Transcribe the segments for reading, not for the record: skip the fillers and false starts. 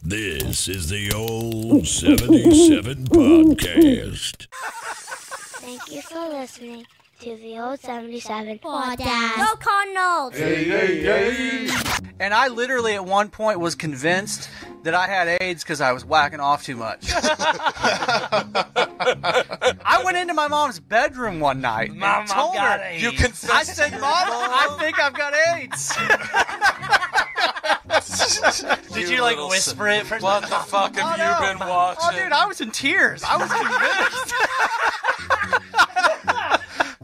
This is the Old 77 Podcast. Thank you for listening to the Old 77 Podcast. Go Cardinals! Hey, hey, hey. And I literally at one point was convinced that I had AIDS because I was whacking off too much. I went into my mom's bedroom one night and told her, AIDS. You confessed. I said, Mom, I think I've got AIDS. Did you like whisper it? What the fuck have you been watching? Oh, dude, I was in tears. I was convinced.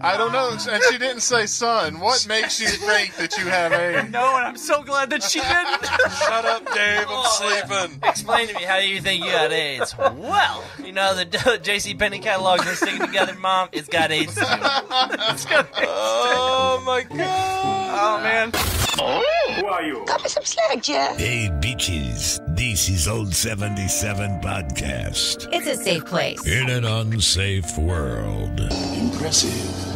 I don't know, and she didn't say son. What makes you think that you have AIDS? No, and I'm so glad that she didn't. Shut up, Dave. I'm sleeping. Explain to me, how do you think you got AIDS? Well, you know, the JCPenney catalog's been sticking together, Mom. It's got AIDS too. It's got AIDS. Oh, my God. Oh, man. Who are you? Got me some slack, Jeff. Hey, bitches. This is Old 77 Podcast. It's a safe place. In an unsafe world. Impressive.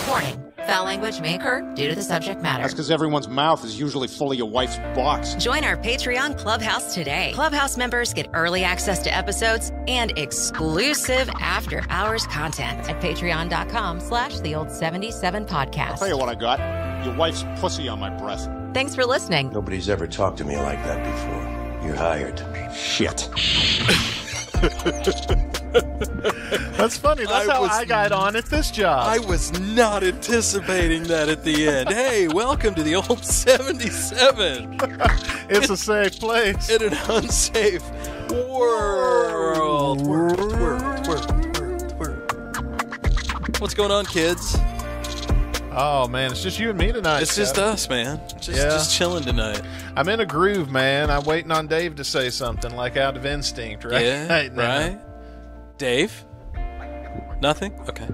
Warning. Foul language may occur due to the subject matter. That's because everyone's mouth is usually full of your wife's box. Join our Patreon Clubhouse today. Clubhouse members get early access to episodes and exclusive after-hours content at patreon.com/theold77podcast. I'll tell you what I got. Your wife's pussy on my breath. Thanks for listening. Nobody's ever talked to me like that before. You're hired. Shit. That's funny. That's how I got on at this job. I was not anticipating that at the end. Hey, welcome to the Old 77. It's a safe place. In an unsafe world. What's going on, kids? Oh, man. It's just you and me tonight. It's just us, man. Just chilling tonight. I'm in a groove, man. I'm waiting on Dave to say something, like out of instinct, right? Yeah, right? Dave? Nothing? Okay.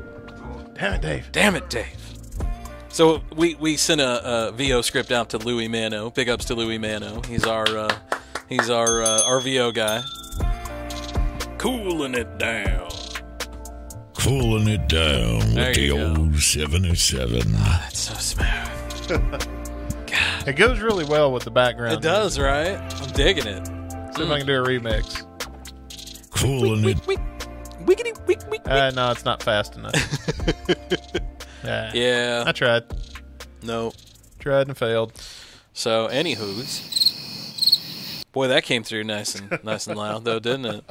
Damn it, Dave. Damn it, Dave. So we sent a VO script out to Louis Mano. Big ups to Louis Mano. He's our VO guy. Cooling it down. Cooling it down with the Old 77. Oh, that's so smooth. God. It goes really well with the background. It does, right? I'm digging it. See if I can do a remix. Cooling it. No, it's not fast enough. Yeah. I tried. No. Tried and failed. So, anywho's. Boy, that came through nice and loud, though, didn't it?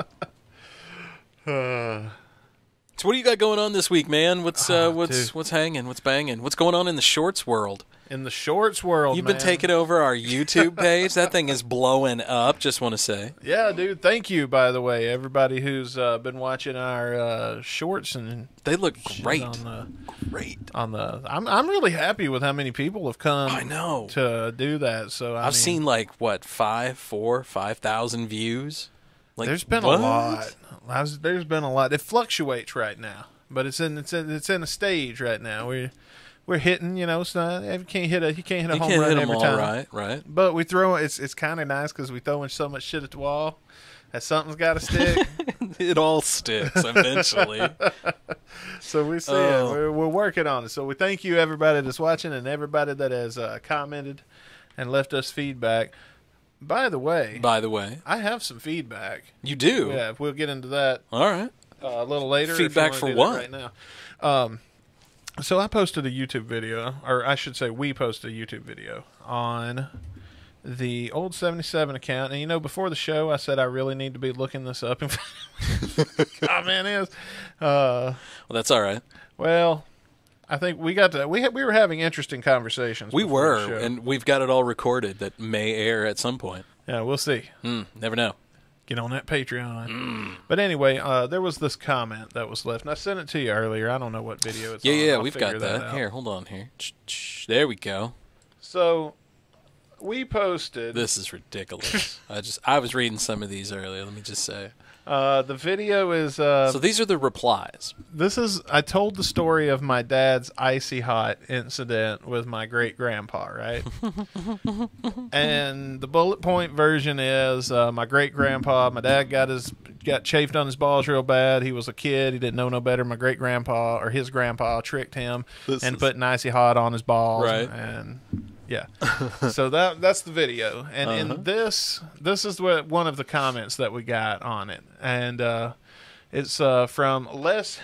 So what do you got going on this week, man? What's hanging? What's banging? What's going on in the shorts world? In the shorts world, You've been taking over our YouTube page. That thing is blowing up, just want to say. Yeah, dude. Thank you, by the way, everybody who's been watching our shorts. And they look great. I'm really happy with how many people have come to do that. So I've seen like, 5,000 views? Like, there's been a lot. There's been a lot. It fluctuates right now, but it's in a stage right now. We're hitting, it's not, you can't hit a home run every time. Right. But we throw it's kind of nice because we throwing so much shit at the wall that something's got to stick. It all sticks eventually. So we see it. We're working on it. So we thank you, everybody that's watching, and everybody that has commented and left us feedback. By the way, I have some feedback. You do? Yeah, we'll get into that. All right. A little later. Feedback for what? Right now. So I posted a YouTube video, or I should say we posted a YouTube video on the Old 77 account. And, before the show, I said I really need to be looking this up. Oh, man, it is. Well, that's all right. Well, I think we were having interesting conversations. We were, and we've got it all recorded that may air at some point. Yeah, we'll see. Never know. Get on that Patreon. But anyway, there was this comment that was left, and I sent it to you earlier. I don't know what video it's on. Yeah, we've got that. Here, hold on here. There we go. So, we posted... This is ridiculous. I was reading some of these earlier, let me just say. The video is... so these are the replies. I told the story of my dad's icy hot incident with my great-grandpa, right? And the bullet point version is my great-grandpa, my dad got chafed on his balls real bad. He was a kid. He didn't know no better. My great-grandpa, or his grandpa, tricked him and put an icy hot on his balls. Right. And Yeah. So that's the video, and in this is what one of the comments that we got on it, and it's from Les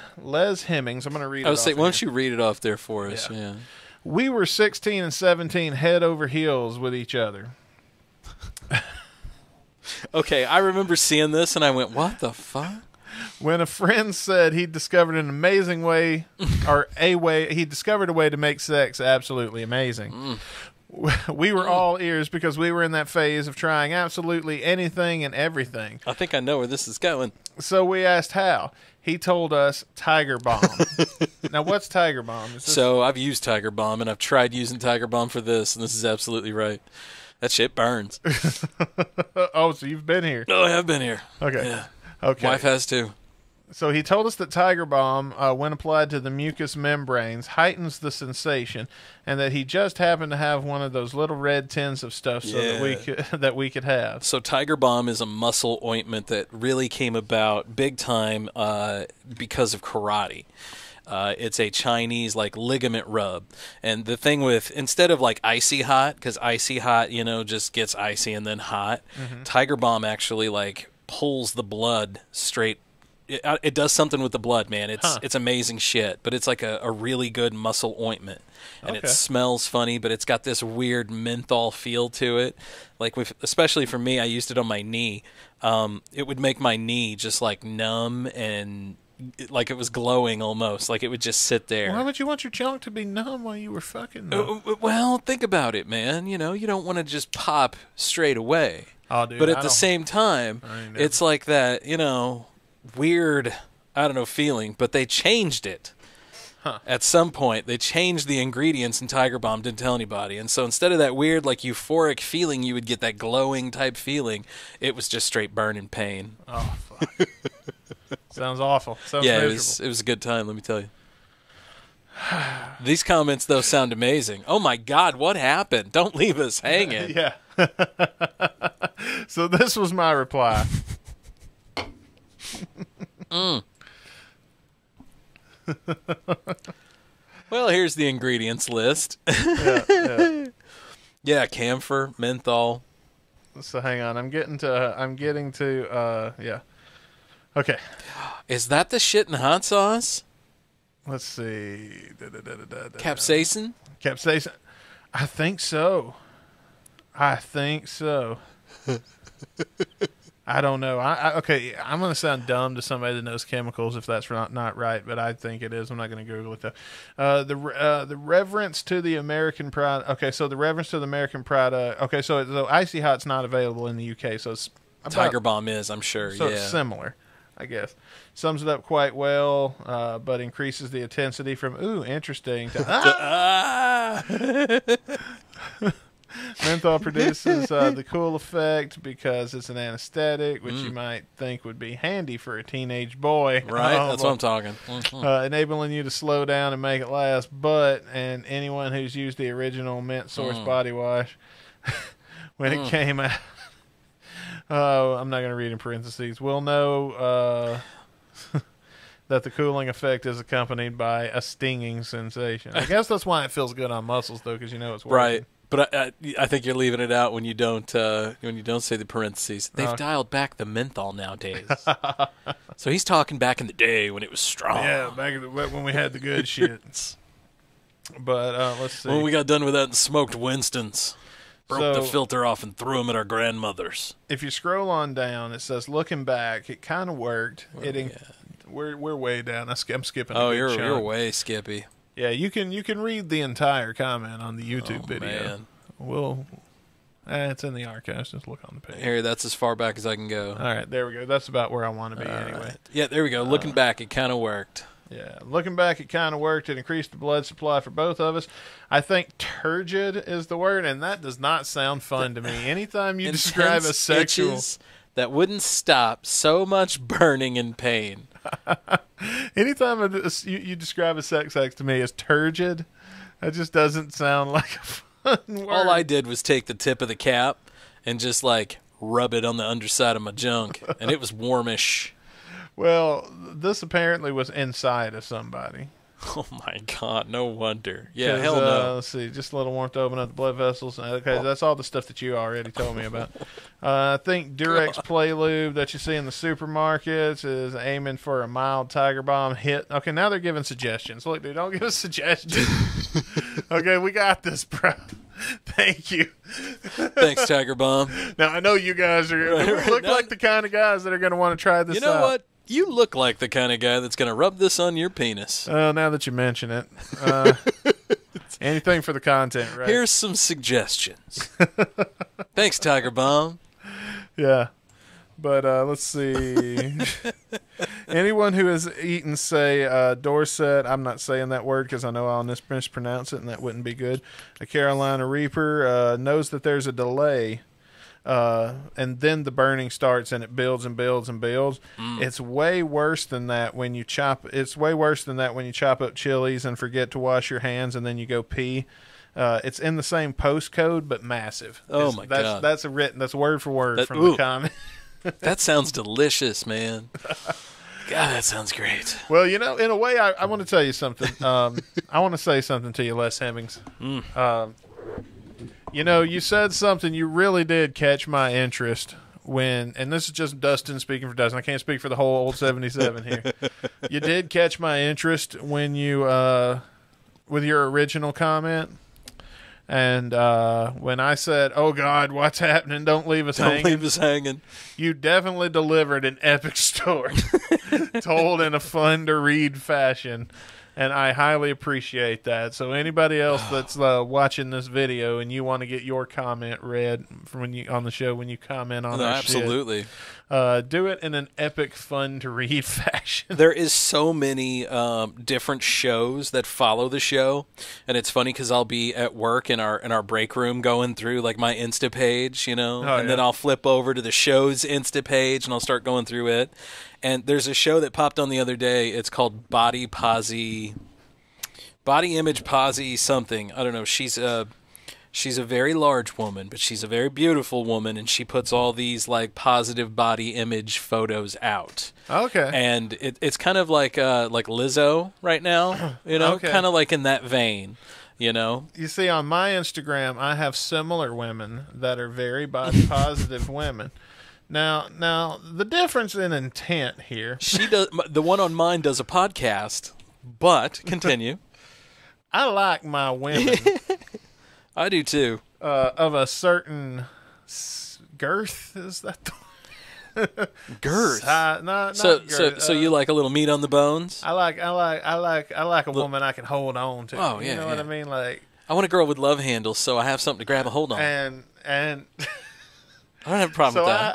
Hemmings. I'm going to read it. I was off saying, why here. don't you read it off there for us? Yeah. We were 16 and 17, head over heels with each other. Okay, I remember seeing this, and I went, "What the fuck?" When a friend said he discovered an amazing way, he discovered a way to make sex absolutely amazing. We were all ears because we were in that phase of trying absolutely anything and everything. I think I know where this is going. So we asked how. He told us Tiger Bomb. Now, what's Tiger Bomb? So I've used Tiger Bomb, and I've tried using Tiger Bomb for this, and this is absolutely right. That shit burns. Oh, so you've been here. Oh, I have been here. Okay. Yeah. Okay. Wife has too. So he told us that Tiger Bomb, when applied to the mucous membranes, heightens the sensation, and that he just happened to have one of those little red tins of stuff so that we could have. So Tiger Bomb is a muscle ointment that really came about big time because of karate. It's a Chinese ligament rub, and the thing with, instead of icy hot, because icy hot just gets icy and then hot, Tiger Bomb actually pulls the blood straight. It does something with the blood, man. It's amazing shit, but it's like a really good muscle ointment, and it smells funny, but it's got this weird menthol feel to it. Especially for me, I used it on my knee. It would make my knee just numb and like it was glowing almost, like it would just sit there. Why would you want your junk to be numb while you were fucking? Well, think about it, man. You don't want to just pop straight away. Oh, dude, but at the same time, it's like that, weird, I don't know, feeling, but they changed it. At some point, they changed the ingredients in Tiger Bomb, didn't tell anybody. And so instead of that weird, euphoric feeling, you would get that glowing type feeling. It was just straight burning pain. Oh, fuck. Sounds awful. Sounds miserable. It was a good time, let me tell you. These comments, though, sound amazing. Oh, my God, what happened? Don't leave us hanging. Yeah. So this was my reply. Well, here's the ingredients list. Yeah, camphor, menthol. So hang on, I'm getting to yeah. Okay. Is that the shit in hot sauce? Let's see. Capsaicin? Capsaicin. I think so. I don't know. Okay, I'm going to sound dumb to somebody that knows chemicals if that's not right, but I think it is. I'm not going to Google it, though. The reverence to the American product. Okay, so the reverence to the American product. Okay, so Icy Hot's not available in the UK, so it's Tiger Bomb is, I'm sure. So it's similar, I guess. Sums it up quite well, but increases the intensity from, interesting, to, Menthol produces the cool effect because it's an anesthetic, which you might think would be handy for a teenage boy. Right, that's what I'm talking. Enabling you to slow down and make it last. And anyone who's used the original Mint Source body wash, when it came out, I'm not going to read in parentheses, will know that the cooling effect is accompanied by a stinging sensation. I guess that's why it feels good on muscles, though, because it's working. Right. But I think you're leaving it out when you don't say the parentheses. They've dialed back the menthol nowadays. So he's talking back in the day when it was strong. Yeah, back when we had the good shit. But let's see. When we got done with that and smoked Winston's, broke the filter off and threw them at our grandmothers. If you scroll on down, it says, looking back, it kind of worked. We're way down. I'm skipping. Oh, you're way skippy. Yeah, you can read the entire comment on the YouTube video. Man. It's in the archives. Just look on the page. Here, that's as far back as I can go. All right, there we go. That's about where I want to be anyway. Right. Yeah, there we go. Looking back, it kind of worked. Yeah, looking back, it kind of worked. It increased the blood supply for both of us. I think turgid is the word, and that does not sound fun to me. Anytime you describe a sexual... that wouldn't stop so much burning and pain. Anytime you describe a sex act to me as turgid, that just doesn't sound like a fun word. All I did was take the tip of the cap and just rub it on the underside of my junk, and it was warmish. Well, this apparently was inside of somebody. Oh my God! No wonder. Yeah, hell no. Let's see, just a little warmth to open up the blood vessels. Okay, that's all the stuff that you already told me about. I think Durex Play Lube that you see in the supermarkets is aiming for a mild Tiger Bomb hit. Okay, now they're giving suggestions. Look, dude, don't give us suggestions. Okay, we got this, bro. Thank you. Thanks, Tiger Bomb. Now I know you guys look like the kind of guys that are going to want to try this. You know out. what? You look like the kind of guy that's going to rub this on your penis. Now that you mention it. Anything for the content, right? Here's some suggestions. Thanks, Tiger Bomb. Yeah. But let's see. Anyone who has eaten, say, Dorset, I'm not saying that word because I know I'll mispronounce it and that wouldn't be good. A Carolina Reaper knows that there's a delay. And then the burning starts and it builds and builds and builds. It's way worse than that when you chop. It's way worse than that when you chop up chilies and forget to wash your hands and then you go pee. It's in the same postcode but massive. Oh my God! That's word for word from the comment. That sounds delicious, man. God, that sounds great. Well, in a way, I want to tell you something. I want to say something to you, Les Hemmings. You said something. You really did catch my interest and this is just Dustin speaking for Dustin. I can't speak for the whole old 77 here. You did catch my interest when you, with your original comment. And when I said, "Oh God, what's happening? Don't leave us hanging." Don't leave us hanging. You definitely delivered an epic story, told in a fun to read fashion. And I highly appreciate that. So anybody else that's watching this video and you want to get your comment read from on the show when you comment on our absolutely. Shit, do it in an epic, fun to read fashion. There is so many different shows that follow the show, and it's funny because I'll be at work in our break room going through like my Insta page, then I'll flip over to the show's Insta page and I'll start going through it. And there's a show that popped on the other day. It's called Body Image Posy something. I don't know. She's a very large woman, but she's a very beautiful woman, and she puts all these like positive body image photos out. Okay. And it's kind of like Lizzo right now, Okay. kind of like in that vein. You see, on my Instagram, I have similar women that are very body positive women. Now, the difference in intent here. She does. The one on mine does a podcast, but continue. I like my women. I do too. Of a certain girth, is that the girth? Not girth. So you like a little meat on the bones? I like a woman I can hold on to. Oh yeah, you know what I mean? Like, I want a girl with love handles, so I have something to grab a hold on. And I don't have a problem with that.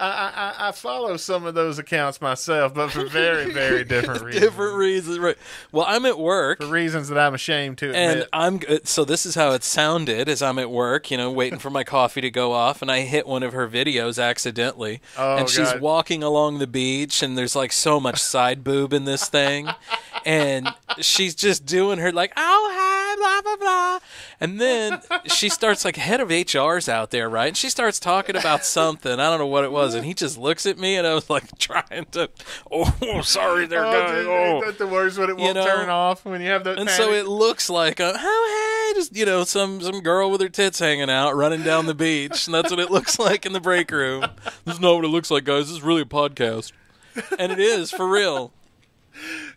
I follow some of those accounts myself, but for very, very different reasons. Different reasons, right? Well, I'm at work for reasons that I'm ashamed to admit. And so this is how it sounded as I'm at work, waiting for my coffee to go off, and I hit one of her videos accidentally. And she's walking along the beach, and there's like so much side boob in this thing, and she's just doing her like, oh hi, blah blah blah, and then she starts like head of HR's out there, right? And she starts talking about something. I don't know what it was, and he just looks at me, and I was like trying to. Oh, sorry, there, guys. Dude, ain't that the worst when it won't turn off when you have that? And panic? so it looks like just some girl with her tits hanging out running down the beach, and that's what it looks like in the break room. This is not what it looks like, guys. This is really a podcast, and it is for real.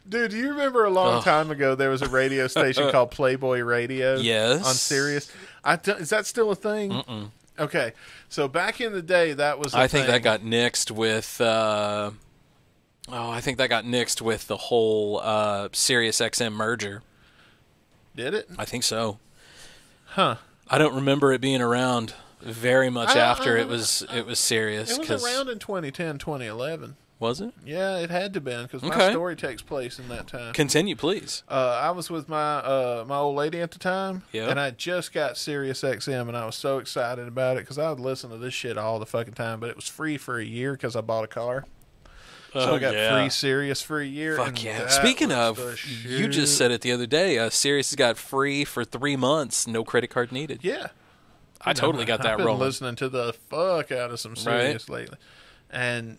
Dude, do you remember a long time ago there was a radio station called Playboy Radio? Yes. On Sirius. Is that still a thing? Mm-mm. Okay, so back in the day, that was. I think that got nixed with. I think that got nixed with the whole Sirius XM merger. Did it? I think so. Huh. I don't remember it being around very much after it was Sirius. It was around in 2010, 2011. Was it? Yeah, it had to have been because my story takes place in that time. Continue, please. I was with my my old lady at the time, yep. And I just got Sirius XM, and I was so excited about it because I would listen to this shit all the fucking time. But it was free for a year because I bought a car, so I got free Sirius for a year. Fuck yeah! Speaking of, you just said it the other day. Sirius has got free for 3 months, no credit card needed. Yeah, I totally got that I've been rolling. Listening to the fuck out of some Sirius lately, and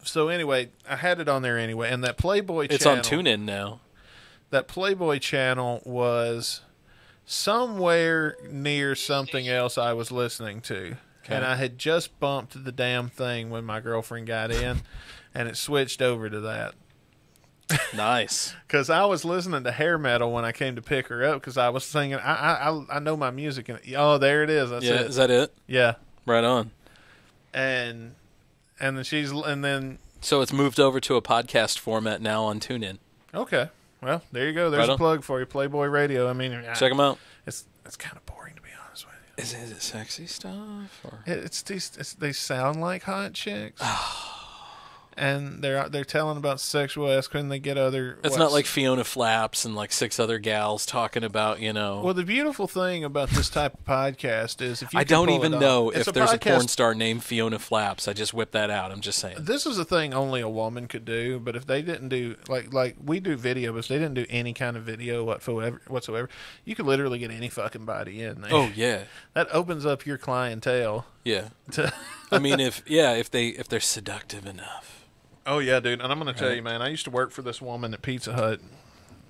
so anyway, I had it on there anyway, and that Playboy channel. It's on TuneIn now. that Playboy channel was somewhere near something else I was listening to. Okay. And I had just bumped the damn thing when my girlfriend got in, and it switched over to that. Nice. Because I was listening to hair metal when I came to pick her up, because I was singing, I know my music. And, oh, there it is. That's Yeah, it. is that it? Yeah. Right on. And then So it's moved over to a podcast format now on TuneIn. okay. Well, there you go. There's a plug for you, Playboy Radio. I mean, check them out. It's kind of boring, to be honest with you. Is it sexy stuff? Or? They sound like hot chicks. And they're telling about sexual acts when they get other. It's not like Fiona Flaps and like 6 other gals talking about, Well, the beautiful thing about this type of podcast is if you I don't even know if there's a porn podcast. star named Fiona Flaps. I just whipped that out. I'm just saying. This is a thing only a woman could do, but if they didn't do like we do video, but if they didn't do any kind of video whatsoever, you could literally get any fucking body in there. Oh yeah, that opens up your clientele. Yeah, I mean if they're seductive enough. Oh yeah, dude, and I'm gonna tell you, man. I used to work for this woman at Pizza Hut.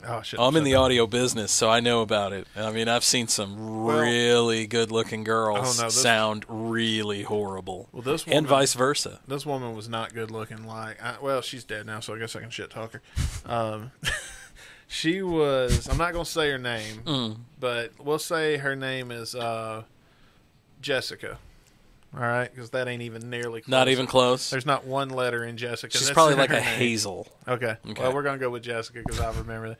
Oh shit! I'm in the audio business, so I know about it. I mean, I've seen some really good-looking girls sound really horrible. Well, this woman, and vice versa. This woman was not good-looking. Well, she's dead now, so I guess I can shit talk her. She was. I'm not gonna say her name, but we'll say her name is Jessica. All right, because that ain't even nearly close. Not even close? There's not one letter in Jessica. She's probably like a Hazel. Okay. Well, we're going to go with Jessica because I remember that.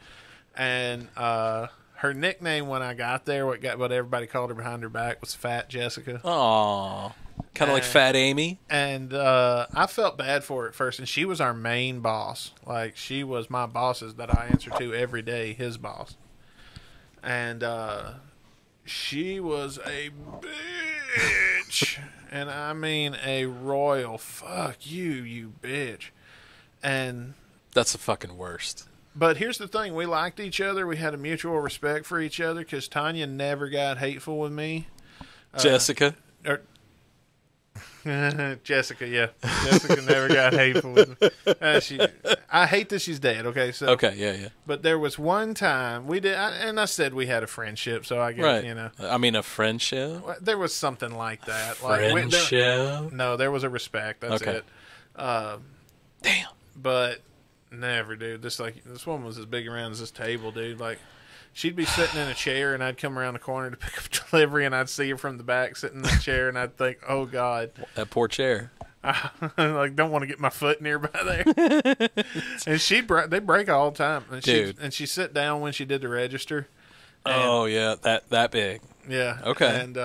And her nickname when I got there, what everybody called her behind her back, was Fat Jessica. Aw. Kind of like Fat Amy. And I felt bad for her at first, and she was our main boss. Like, she was my boss's that I answer to every day, his boss. And she was a bitch. And I mean a royal fuck you bitch. And that's the fucking worst. But here's the thing. We liked each other. We had a mutual respect for each other because Tanya never got hateful with me. Jessica? Jessica, yeah. Jessica never got hateful with me. I hate that she's dead, okay? So, okay, yeah. But there was one time we did, and I said we had a friendship, so I guess, right. I mean, a friendship? There was something like that. Friendship? No, there was a respect. That's it. Damn. But never, dude. This woman was as big around as this table, dude. Like, she'd be sitting in a chair, and I'd come around the corner to pick up delivery, and I'd see her from the back sitting in the chair, and I'd think, oh, God. That poor chair. I don't want to get my foot nearby there. And they break all the time. And dude. She'd sit down when she did the register. Oh, yeah, that big. Yeah. Okay. And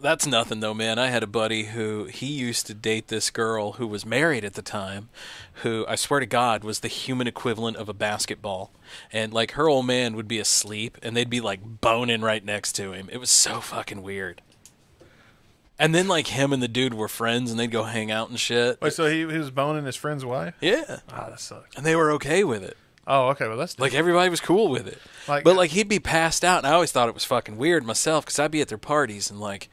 that's nothing, though, man. I had a buddy he used to date this girl who was married at the time, who, I swear to God, was the human equivalent of a basketball. And, like, her old man would be asleep, and they'd be, like, boning right next to him. It was so fucking weird. And then, like, him and the dude were friends, and they'd go hang out and shit. Wait, so he was boning his friend's wife? Yeah. Oh, that sucks. And they were okay with it. Oh, okay. Well, that's different. Like, everybody was cool with it. But, like, he'd be passed out, and I always thought it was fucking weird myself, because I'd be at their parties, and, like,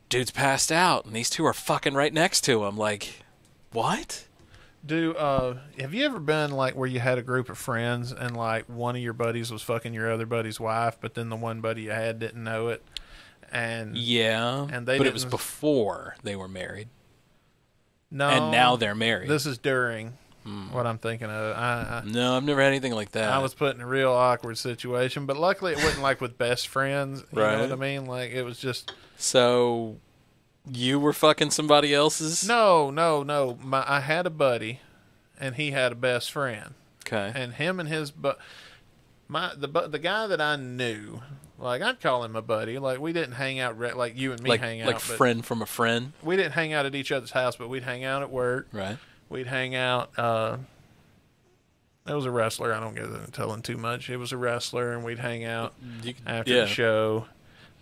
dude's passed out, and these two are fucking right next to him. Like, what? Have you ever been, like, where you had a group of friends, and, like, one of your buddies was fucking your other buddy's wife, but then the one buddy you had didn't know it? And yeah, but it was before they were married. No, and now they're married. This is during what I'm thinking of. No, I've never had anything like that. I was put in a real awkward situation, but luckily it wasn't like with best friends. You know what I mean? Like, it was just. So, you were fucking somebody else's? No. I had a buddy, and he had a best friend. Okay. And him and his the guy that I knew. Like, I'd call him a buddy. Like, we didn't hang out like you and me hang out. Like friend from a friend? We didn't hang out at each other's house, but we'd hang out at work. Right. We'd hang out. It was a wrestler. I don't get into telling too much. It was a wrestler, and we'd hang out after the show.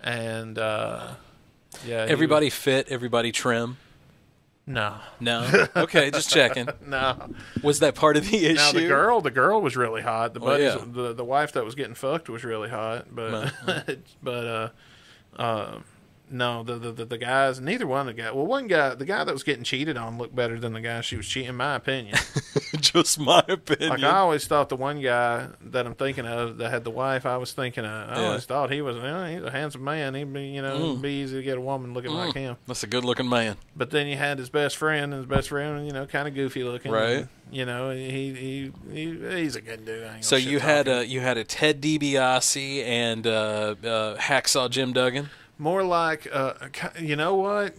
And, yeah. Everybody fit? Everybody trim? No. Okay, just checking. No. Was that part of the issue? Now the girl was really hot. The buddies, the wife that was getting fucked was really hot. But No, the guys, neither one of the guys. Well, the guy that was getting cheated on looked better than the guy she was cheating, in my opinion. Just my opinion. Like, I always thought the one guy that I'm thinking of that had the wife, I always thought he was, he's a handsome man. He'd be, it'd be easy to get a woman looking like him. That's a good looking man. But then you had his best friend, and his best friend, kind of goofy looking. Right. And, he's a good dude. So you had a Ted DiBiase and Hacksaw Jim Duggan? More like, you know what?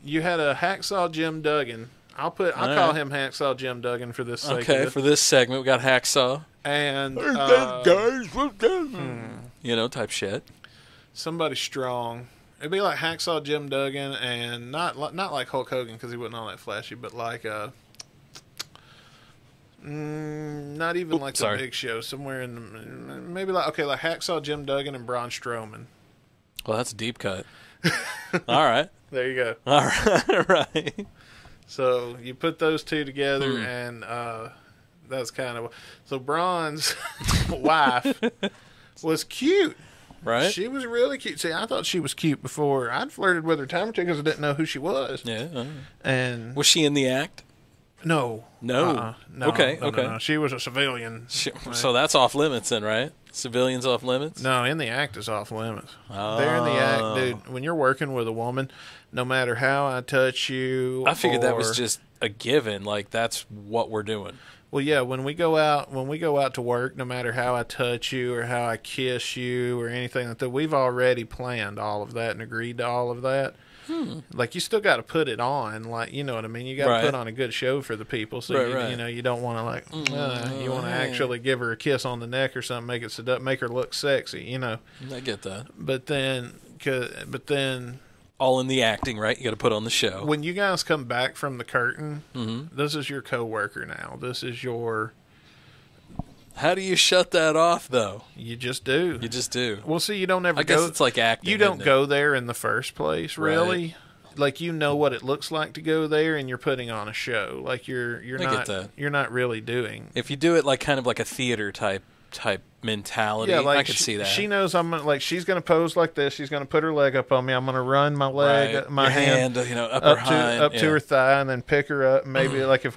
You had a Hacksaw Jim Duggan. I'll call him Hacksaw Jim Duggan for this sake. Okay, for this segment, we got Hacksaw. And type shit. Somebody strong. It'd be like Hacksaw Jim Duggan, and not like Hulk Hogan because he wasn't all that flashy, but like not even like the Big Show. Somewhere in the, maybe like Hacksaw Jim Duggan and Braun Strowman. Well, that's a deep cut. All right. There you go. All right. Right. So you put those two together, and that's kind of... So Braun's wife was cute. Right. She was really cute. See, I thought she was cute before. I'd flirted with her time or two because I didn't know who she was. Yeah. And was she in the act? No. No. No. Okay. No. She was a civilian. So that's off limits then, right? Civilians off limits? No, in the act is off limits. Oh. They're in the act, dude. When you're working with a woman, no matter how I touch you, I figured that was just a given. Like, that's what we're doing. Well, yeah. When we go out to work, no matter how I touch you or how I kiss you or anything like that, we've already planned all of that and agreed to all of that. Like, you still got to put it on, like, you know what I mean. You got to put on a good show for the people, so you don't want to you want to actually give her a kiss on the neck or something, make her look sexy, I get that. But then, all in the acting, right? You got to put on the show. When you guys come back from the curtain, this is your coworker now. This is your. How do you shut that off, though? You just do. Well, see, you don't ever I guess it's like acting. You don't go there in the first place, really. Right. Like, you know what it looks like to go there, and you're putting on a show. Like, you're not really doing. If you do it like kind of like a theater type mentality, like I could see that. She knows she's going to pose like this. She's going to put her leg up on me. I'm going to run my leg, my hand, up to her thigh, and then pick her up. Maybe like if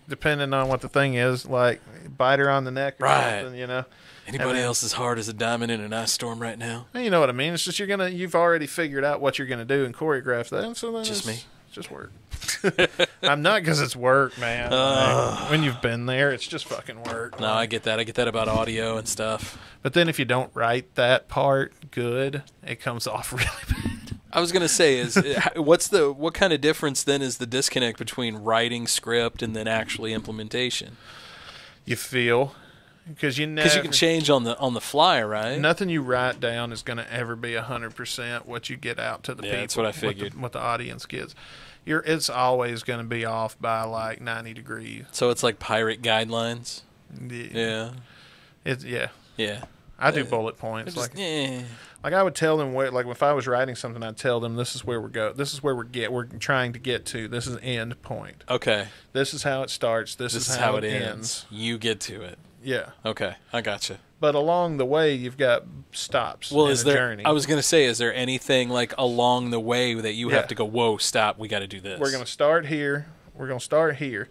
depending on what the thing is, like bite her on the neck or something. Anybody else as hard as a diamond in an ice storm right now? You know what I mean. It's just you've already figured out what you're going to do and choreograph that. And so then just me. It's just work. I'm not, because it's work, man. When you've been there, it's just fucking work. No, I get that. I get that about audio and stuff. But then if you don't write that part good, it comes off really bad. I was gonna say, what kind of difference then is the disconnect between writing script and then actually implementation? You feel. Because you can change on the fly, right? Nothing you write down is going to ever be 100% what you get out to the people. That's what I figured. What the audience gets. It's always going to be off by like 90 degrees. So it's like pirate guidelines? Yeah. Yeah. I do bullet points. Like I would tell them like if I was writing something, I'd tell them this is where we're going. This is where we're trying to get to. This is end point. Okay. This is how it starts. This is how it ends. You get to it. Yeah. Okay, I gotcha. But along the way, you've got stops. Well, is there? Journey. I was going to say, is there anything like along the way that you have to go? Whoa, stop! We got to do this. We're going to start here. We're going to start here,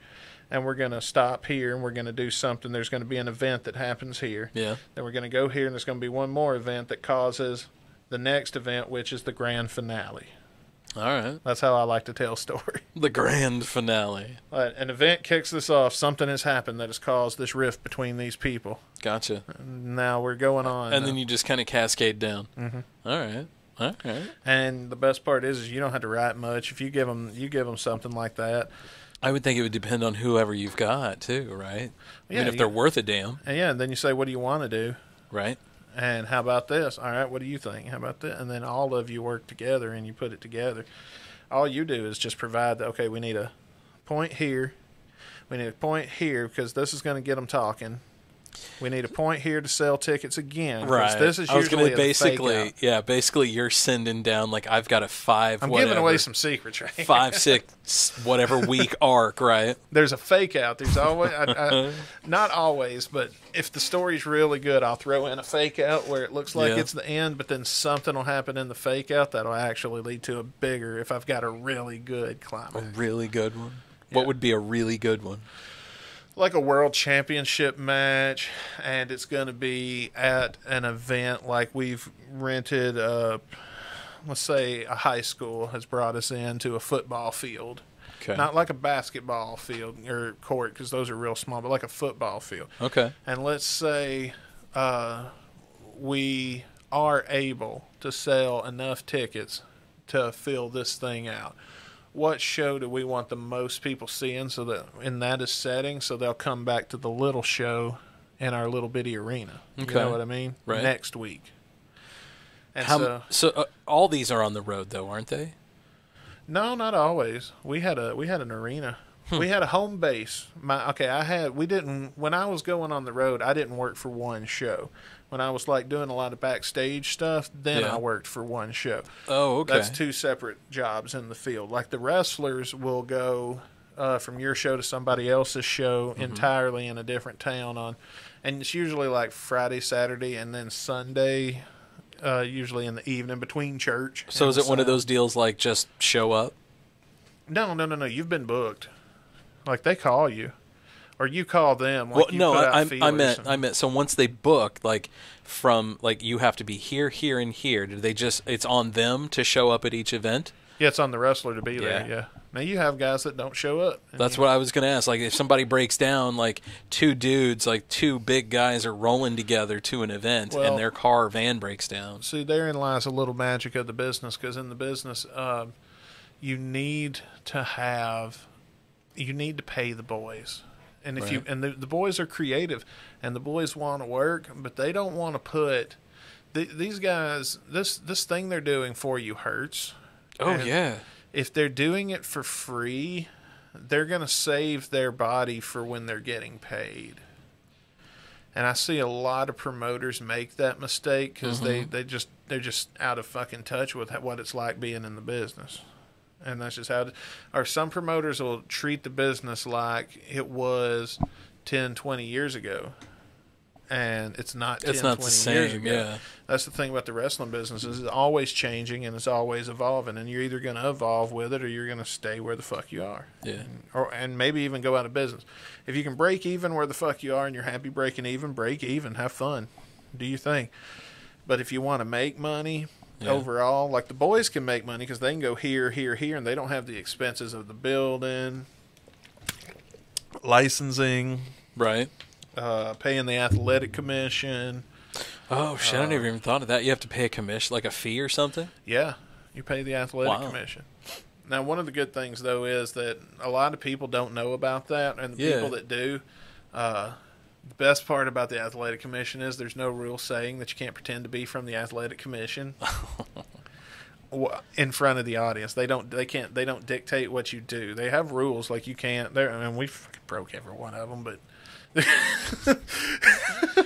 and we're going to stop here, and we're going to do something. There's going to be an event that happens here. Yeah. Then we're going to go here, and there's going to be one more event that causes the next event, which is the grand finale. All right. That's how I like to tell story. The grand finale. An event kicks this off. Something has happened that has caused this rift between these people. Gotcha. Now we're going on. And then you just kind of cascade down. Mm-hmm. All right. And the best part is you don't have to write much. If you give them something like that. I would think it would depend on whoever you've got, too, right? I mean, if they're worth a damn. And then you say, what do you want to do? Right. And how about this? All right, what do you think? How about that? And then all of you work together and you put it together. All you do is just provide okay, we need a point here. We need a point here because this is going to get them talking. We need a point here to sell tickets again. Right. This is I was usually gonna basically, basically you're sending down like I've got a 5. I'm whatever, giving away some secrets, right? 5, 6, whatever week arc, right? There's a fake out. There's always, not always, but if the story's really good, I'll throw in a fake out where it looks like it's the end, but then something will happen in the fake out that'll actually lead to a bigger. If I've got a really good climax, A really good one. What would be a really good one? Like a world championship match, and it's going to be at an event like we've rented. Let's say a high school has brought us into a football field. Okay. Not like a basketball field or court, because those are real small, but like a football field. Okay. And let's say we are able to sell enough tickets to fill this thing out. What show do we want the most people seeing so that in that is setting so they'll come back to the little show in our little bitty arena? Okay. You know what I mean? Right. Next week. And so all these are on the road though, aren't they? No, not always. We had an arena. We had a home base. When I was going on the road, I didn't work for one show. When I was like doing a lot of backstage stuff, then I worked for one show. Oh, okay. That's 2 separate jobs in the field. Like the wrestlers will go from your show to somebody else's show entirely in a different town and it's usually like Friday, Saturday, and then Sunday, usually in the evening between church. So is it one of those deals like just show up? No. You've been booked. Like they call you, or you call them. Like Well, you no, put out I feelers meant. So once they book, like from like you have to be here, here, and here. Do they just? It's on them to show up at each event. Yeah, it's on the wrestler to be there. Yeah. Now you have guys that don't show up. That's what I was going to ask. Like if somebody breaks down, like 2 dudes, like 2 big guys are rolling together to an event, and their car or van breaks down. See, therein lies a little magic of the business, because in the business, you need to pay the boys. And if the boys are creative and the boys want to work, but they don't want to put these guys, this thing they're doing for you hurts. Oh, and yeah. If they're doing it for free, they're going to save their body for when they're getting paid. And I see a lot of promoters make that mistake because they're just out of fucking touch with what it's like being in the business. And that's just how or some promoters will treat the business like it was 10, 20 years ago. And it's not 10, it's not 20 the same, years ago. yeah. That's the thing about the wrestling business is it's always changing and it's always evolving. And you're either going to evolve with it or you're going to stay where the fuck you are. Yeah. And maybe even go out of business. If you can break even where the fuck you are and you're happy breaking even, break even. Have fun. Do your thing. But if you want to make money... Yeah. Overall, like the boys can make money because they can go here, and they don't have the expenses of the building, licensing, right? Paying the athletic commission. Oh shit! I never even thought of that. You have to pay a commission, like a fee or something. Yeah, you pay the athletic commission. Now, one of the good things though is that a lot of people don't know about that, and the people that do. The best part about the athletic commission is there's no rule saying that you can't pretend to be from the athletic commission in front of the audience. They don't dictate what you do. They have rules like you can't. We fucking broke every one of them, but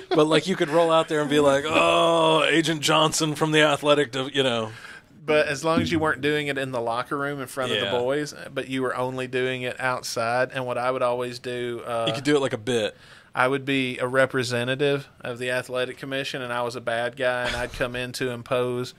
but like you could roll out there and be like, "Oh, Agent Johnson from the athletic," But as long as you weren't doing it in the locker room in front of the boys, but you were only doing it outside. And what I would always do, you could do it like a bit. I would be a representative of the athletic commission, and I was a bad guy, and I'd come in to impose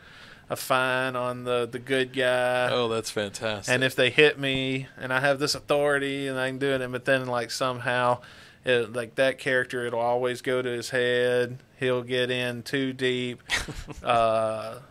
a fine on the good guy. Oh, that's fantastic. And if they hit me, and I have this authority, and I can do it, but then like somehow, like that character, it'll always go to his head. He'll get in too deep. The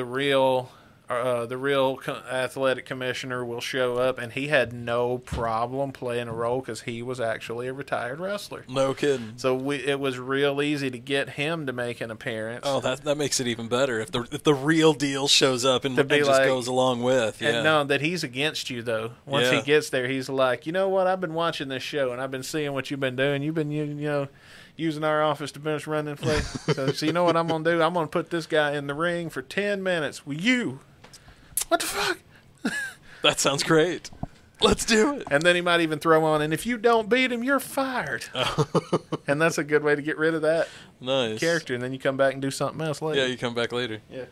real athletic commissioner will show up, and he had no problem playing a role because he was actually a retired wrestler. No kidding. So it was real easy to get him to make an appearance. Oh, that makes it even better if the real deal shows up and just goes along with. Yeah. And no, that he's against you though. Once he gets there, he's like, you know what? I've been watching this show, and I've been seeing what you've been doing. You've been using our office to finish running play. So you know what I'm gonna do? I'm gonna put this guy in the ring for 10 minutes with you. What the fuck? That sounds great. Let's do it. And then he might even throw on, and if you don't beat him, you're fired. And that's a good way to get rid of that character. And then you come back and do something else later. Yeah, you come back later. Yeah.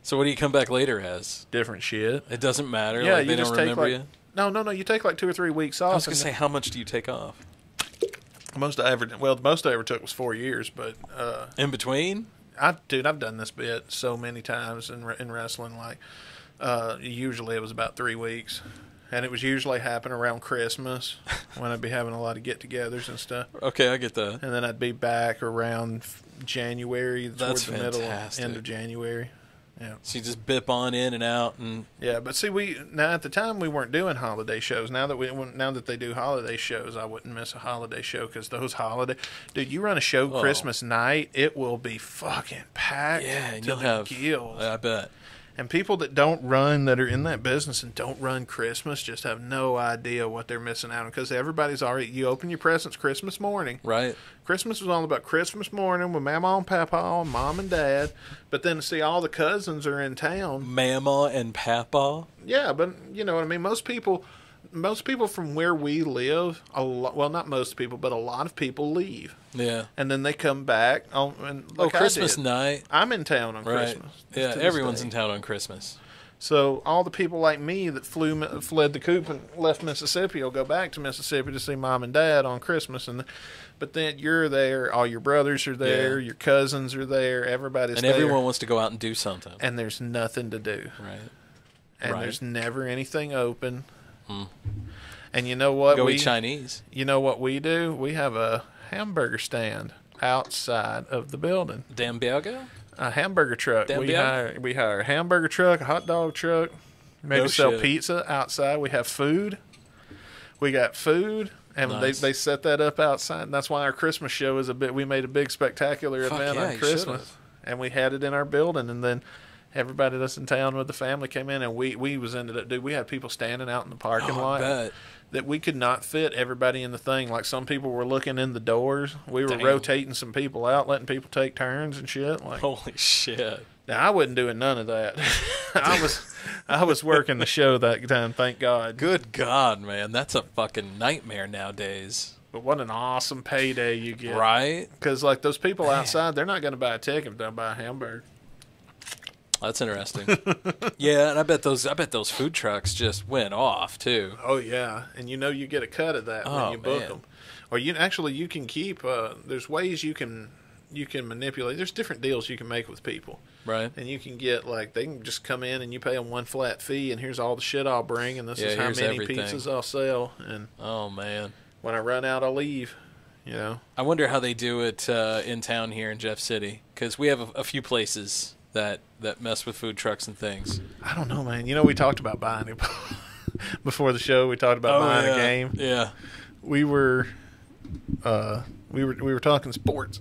So what do you come back later as? Different shit. It doesn't matter. Yeah, like, you they just don't take remember like you. no. You take like 2 or 3 weeks off. I was gonna say, how much do you take off? The most I ever took was 4 years, but in between. I've done this bit so many times in wrestling. Like, usually it was about 3 weeks, and it was usually happen around Christmas when I'd be having a lot of get-togethers and stuff. Okay, I get that. And then I'd be back around January, towards the middle, end of January. Yeah. So you just bip on in and out, and yeah. But see, at the time we weren't doing holiday shows. Now that they do holiday shows, I wouldn't miss a holiday show because those dude, you run a show Christmas night, it will be fucking packed. Yeah, and to the gills. I bet. And people that are in that business and don't run Christmas just have no idea what they're missing out on, because everybody's already, you open your presents Christmas morning. Right. Christmas was all about Christmas morning with Mama and Papa and Mom and Dad. But then, see, all the cousins are in town. Mama and Papa? Yeah, but you know what I mean? Most people from where we live, not most people, but a lot of people leave. Yeah. And then they come back. Christmas night. I'm in town on Christmas. Yeah, everyone's in town on Christmas. So all the people like me that fled the coop and left Mississippi will go back to Mississippi to see Mom and Dad on Christmas. But then you're there, all your brothers are there, your cousins are there, everybody's there. And everyone wants to go out and do something. And there's nothing to do. Right. And there's never anything open. And you know what? Go eat Chinese. You know what we do? We have a hamburger stand outside of the building. Damn burger? A hamburger truck. We hire a hamburger truck, a hot dog truck. Maybe sell pizza outside. We have food. We got food. And nice. they set that up outside. And that's why our Christmas show is we made a big spectacular event on Christmas. And we had it in our building. And then everybody that's in town with the family came in, and we ended up, dude, we had people standing out in the parking lot that we could not fit everybody in the thing. Like, some people were looking in the doors. We were rotating some people out, letting people take turns and shit. Like, holy shit. Now, I wasn't doing none of that. I was working the show that time, thank God. Good God, man. That's a fucking nightmare nowadays. But what an awesome payday you get. Right? Because, like, those people outside, they're not going to buy a ticket if they'll buy a hamburger. That's interesting. Yeah, and I bet those food trucks just went off too. Oh yeah, and you get a cut of that when you book them. Or you can keep. There's ways you can manipulate. There's different deals you can make with people. Right. And you can get, like, they can just come in and you pay them one flat fee, and here's all the shit I'll bring, and this is how many pizzas I'll sell. And oh man, when I run out, I'll leave. You know. I wonder how they do it in town here in Jeff City, because we have a few places that mess with food trucks and things. I don't know, man. You know, we talked about buying it before the show. We talked about buying a game. Yeah, we were talking sports,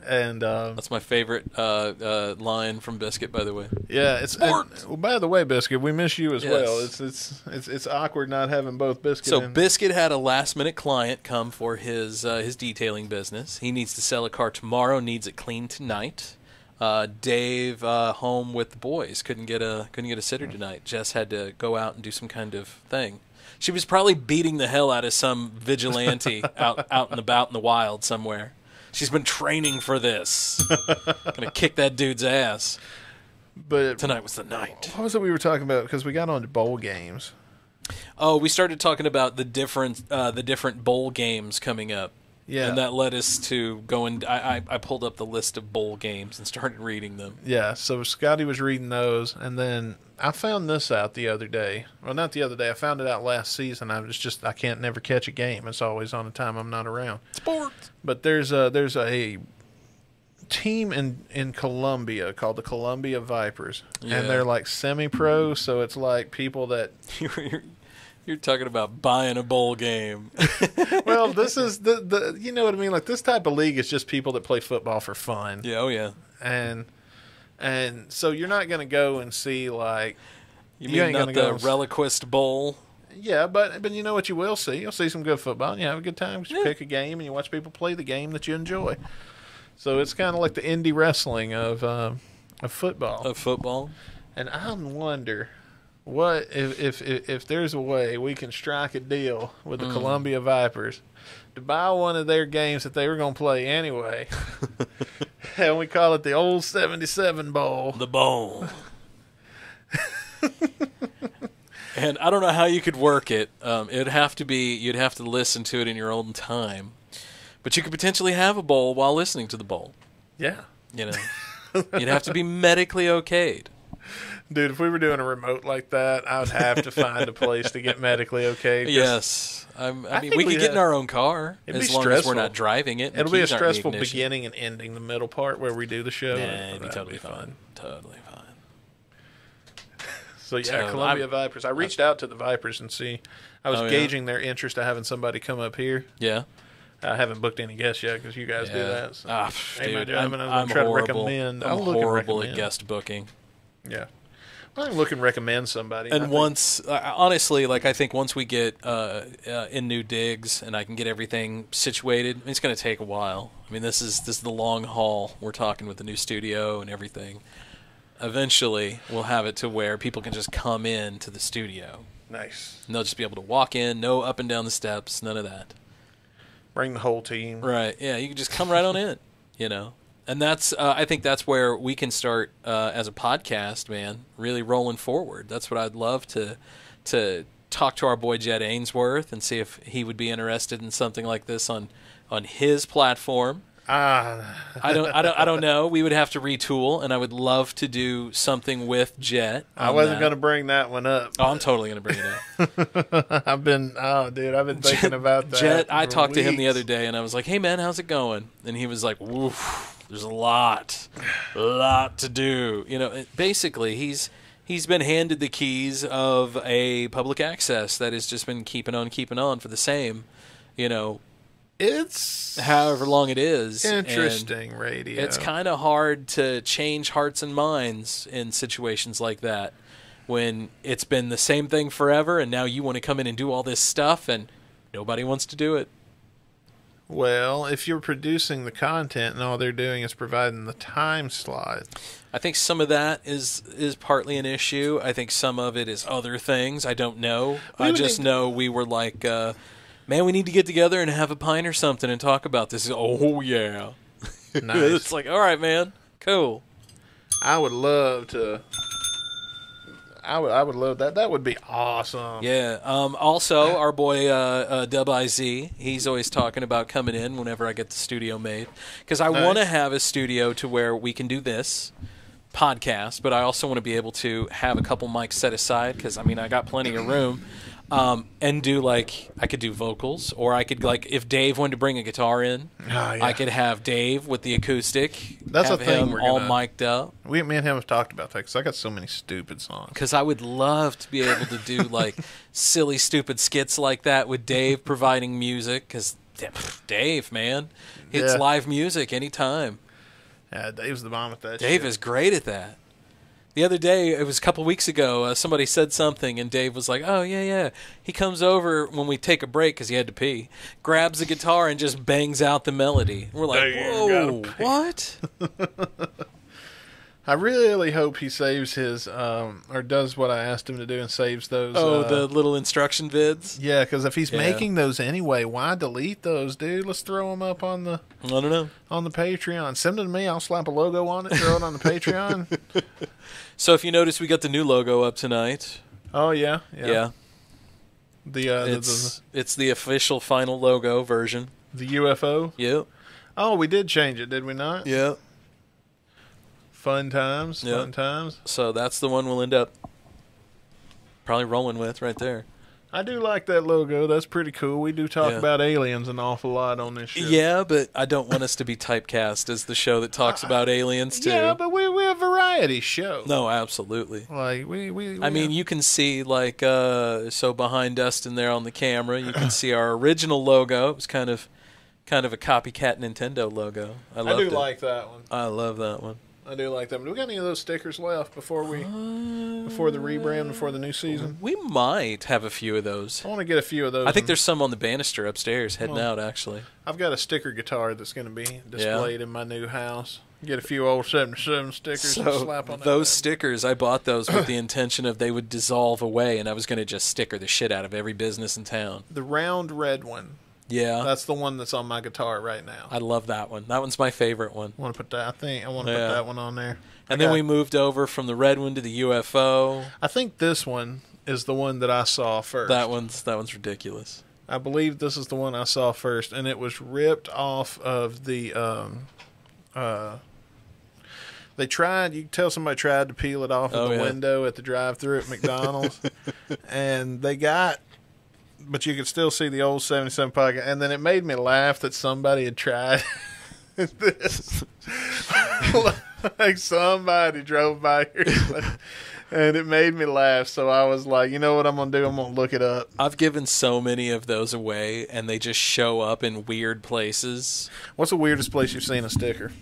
and that's my favorite line from Biscuit, by the way. Yeah, it's sports. Well, by the way, Biscuit, we miss you as well. It's awkward not having both Biscuit. So Biscuit had a last minute client come for his detailing business. He needs to sell a car tomorrow. Needs it cleaned tonight. Dave home with the boys couldn't get a sitter tonight. Jess had to go out and do some kind of thing. She was probably beating the hell out of some vigilante out and about in the wild somewhere. She's been training for this. Gonna kick that dude's ass. But tonight was the night. What was it we were talking about? Because we got on to bowl games. Oh, we started talking about the different bowl games coming up. Yeah. And that led us to going. I pulled up the list of bowl games and started reading them. Yeah, so Scotty was reading those, and then I found this out the other day. Well, not the other day. I found it out last season. I can't never catch a game. It's always on a time I'm not around. Sports. But there's a team in Columbia called the Columbia Vipers, and they're like semi-pro. So it's like people that. You're talking about buying a bowl game. Well, this is the you know what I mean? Like, this type of league is just people that play football for fun. Yeah, oh yeah. And so you're not going to go and see, like... You mean not the Reliquist Bowl? Yeah, but you know what you will see? You'll see some good football, and you have a good time. You pick a game, and you watch people play the game that you enjoy. So it's kind of like the indie wrestling of football. Of football? And I wonder... What if there's a way we can strike a deal with the Columbia Vipers to buy one of their games that they were going to play anyway, and we call it the Old 77 Bowl. The bowl. And I don't know how you could work it. It'd have to be, you'd have to listen to it in your own time. But you could potentially have a bowl while listening to the bowl. Yeah. You know, you'd have to be medically okayed. Dude, if we were doing a remote like that, I would have to find a place to get medically okayed. Yes. I mean, we could get in our own car as long as we're not driving it. It'll be a stressful beginning and ending, the middle part where we do the show. Yeah, it'd be totally fun. Totally fine. So, yeah, Columbia Vipers. I reached out to the Vipers and I was gauging their interest of having somebody come up here. Yeah. I haven't booked any guests yet because you guys do that. So. Dude, I'm trying to recommend. I'm horrible at guest booking. Yeah. I'm looking to recommend somebody. And honestly, like I think once we get in new digs and I can get everything situated, it's going to take a while. I mean, this is the long haul. We're talking with the new studio and everything. Eventually, we'll have it to where people can just come in to the studio. Nice. And they'll just be able to walk in, no up and down the steps, none of that. Bring the whole team. Right. Yeah, you can just come right on in, you know. And that's I think that's where we can start as a podcast, man, really rolling forward. That's what I'd love to talk to our boy Jed Ainsworth and see if he would be interested in something like this on his platform. I don't know. We would have to retool, and I would love to do something with Jet. I wasn't going to bring that one up. Oh, I'm totally going to bring it up. I've been thinking about that. Jet, I talked to him the other day, and I was like, "Hey, man, how's it going?" And he was like, "Woof, there's a lot to do." You know, basically, he's been handed the keys of a public access that has just been keeping on for the same, you know. It's however long it is. Interesting radio. It's kind of hard to change hearts and minds in situations like that when it's been the same thing forever and now you want to come in and do all this stuff and nobody wants to do it. Well, if you're producing the content and all they're doing is providing the time slot. I think some of that is partly an issue. I think some of it is other things. I don't know. I just know we were like... man, we need to get together and have a pint or something and talk about this. Oh, yeah. Nice. It's like, all right, man. Cool. I would love to. I would love that. That would be awesome. Yeah. Also, our boy Dub IZ, he's always talking about coming in whenever I get the studio made. Because I want to have a studio to where we can do this podcast, but I also want to be able to have a couple mics set aside because, I mean, I got plenty of room. And do like I could do vocals, or I could like if Dave wanted to bring a guitar in, I could have Dave with the acoustic. That's have a thing. Him all mic'd up. Me and him have talked about that because I got so many stupid songs. Because I would love to be able to do like silly, stupid skits like that with Dave providing music. Because Dave, man, it's live music anytime. Yeah, Dave's the bomb at that. Dave is great at that. The other day, it was a couple weeks ago, somebody said something, and Dave was like, oh, yeah. He comes over when we take a break because he had to pee, grabs the guitar, and just bangs out the melody. We're like, whoa, what? I really hope he saves his, or does what I asked him to do and saves those. The little instruction vids? Yeah, because if he's making those anyway, why delete those, dude? Let's throw them up on the... I don't know. On the Patreon. Send them to me. I'll slap a logo on it, throw it on the Patreon. So if you notice, we got the new logo up tonight. Oh, yeah. It's the official final logo version. The UFO? Yep. Oh, we did change it, did we not? Yep. Fun times. So that's the one we'll end up probably rolling with right there. I do like that logo. That's pretty cool. We do talk about aliens an awful lot on this show. Yeah, but I don't want us to be typecast as the show that talks about aliens too. Yeah, but we're a variety show. No, absolutely. Like I mean, you can see like so behind Dustin there on the camera, you can see our original logo. It was kind of a copycat Nintendo logo. I do like that one. I love that one. I do like that. Do we got any of those stickers left before the rebrand, before the new season? We might have a few of those. I want to get a few of those. I think there's some on the banister upstairs heading out, actually. I've got a sticker guitar that's going to be displayed in my new house. Get a few old 77 stickers and slap on those stickers, I bought those with the intention of they would dissolve away, and I was going to just sticker the shit out of every business in town. The round red one. Yeah. That's the one that's on my guitar right now. I love that one. That one's my favorite one. I want to put that. I think I want to put that one on there. And then we moved over from the red one to the UFO. I think this one is the one that I saw first. That one's ridiculous. I believe this is the one I saw first, and it was ripped off of the. They tried. You can tell somebody tried to peel it off of the window at the drive-thru at McDonald's, and they got. But you could still see the old 77 pocket, and then it made me laugh that somebody had tried this. Like somebody drove by here, and it made me laugh. So I was like, you know what I'm going to do? I'm going to look it up. I've given so many of those away, and they just show up in weird places. What's the weirdest place you've seen a sticker?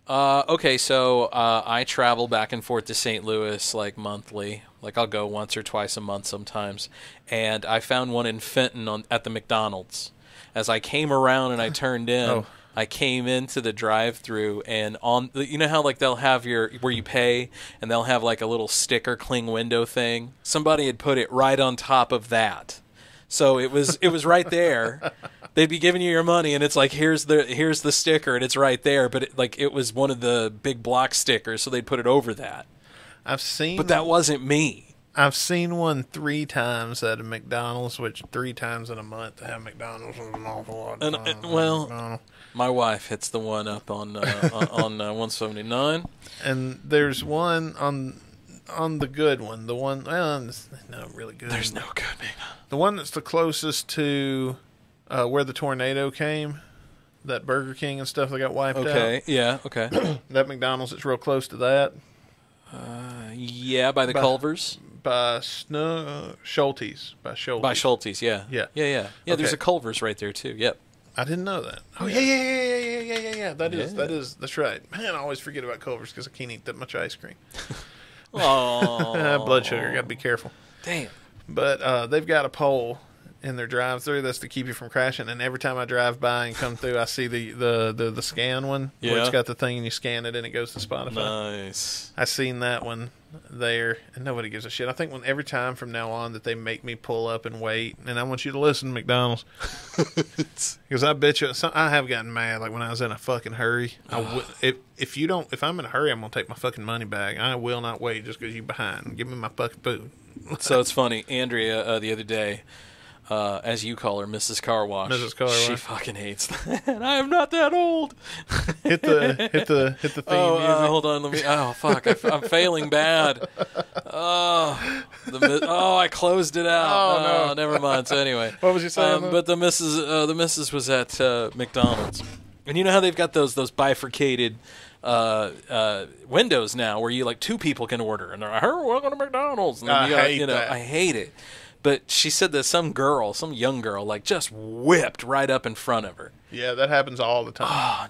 Okay, so I travel back and forth to St. Louis like monthly. Like I'll go once or twice a month sometimes. And I found one in Fenton at the McDonald's. As I came around and I turned in, I came into the drive-thru, and you know how like they'll have where you pay, and they'll have like a little sticker cling window thing. Somebody had put it right on top of that, so it was right there. They'd be giving you your money, and it's like here's the sticker, and it's right there. But it was one of the big block stickers, so they'd put it over that. But that wasn't me. I've seen one 3 times at a McDonald's, which 3 times in a month to have McDonald's is an awful lot of time. My wife hits the one up on 179. And there's one on the good one. The one, it's no really good. There's no good one. The one that's the closest to where the tornado came, that Burger King and stuff that got wiped out. Okay, yeah, okay. That McDonald's that's real close to that. Yeah, by the Culvers. By Schulte's. By Schulte's, yeah. Yeah. Yeah, there's a Culver's right there, too. Yep. I didn't know that. Oh, yeah. That's right. Man, I always forget about Culver's because I can't eat that much ice cream. Oh. Blood sugar. Got to be careful. Damn. But they've got a pole in their drive-through that's to keep you from crashing, and every time I drive by and come through, I see the scan one where it's got the thing and you scan it and it goes to Spotify. Nice. I seen that one there, and nobody gives a shit. I think every time from now on that they make me pull up and wait, and I want you to listen to McDonald's, because I bet you I have gotten mad like when I was in a fucking hurry. If I'm in a hurry, I'm gonna take my fucking money back. I will not wait just because you behind. Give me my fucking food. So it's funny, Andrea the other day. As you call her, Mrs. Car Wash. Mrs. Car Wash. She fucking hates that. I am not that old. Hit the theme music. Hold on. Oh fuck! I'm failing bad. I closed it out. Oh no, never mind. So anyway, what was you saying? But the Mrs. was at McDonald's, and you know how they've got those bifurcated windows now, where you like 2 people can order, and they're like, "Hey, welcome to McDonald's." And I hate that. I hate it. But she said that some young girl, like just whipped right up in front of her. Yeah, that happens all the time. Oh,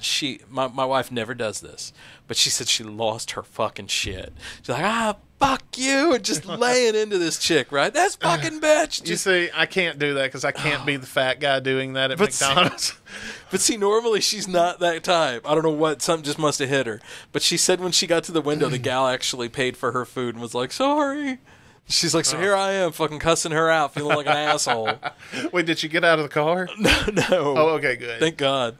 my wife never does this, but she said she lost her fucking shit. She's like, fuck you, and just laying into this chick, right? That's fucking bitch. You see, I can't do that because I can't be the fat guy doing that at McDonald's. But see, normally she's not that type. I don't know what, something just must have hit her. But she said when she got to the window, the gal actually paid for her food and was like, sorry. She's like, so here I am, fucking cussing her out, feeling like an asshole. Wait, did she get out of the car? No. Oh, okay, good. Thank God.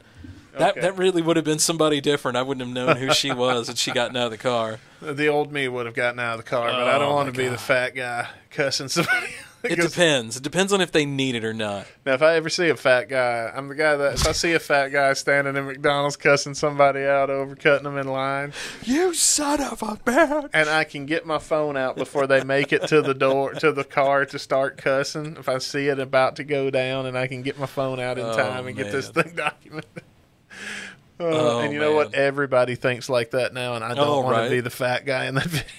That really would have been somebody different. I wouldn't have known who she was had she gotten out of the car. The old me would have gotten out of the car, but I don't want to be the fat guy cussing somebody. It depends. It depends on if they need it or not. Now, if I ever see a fat guy, I'm the guy that, if I see a fat guy standing in McDonald's cussing somebody out over cutting them in line. You son of a bitch. And I can get my phone out before they make it to the door, to the car to start cussing. If I see it about to go down, and I can get my phone out in time and get this thing documented. And you know what? Everybody thinks like that now, and I don't want to be the fat guy in that video.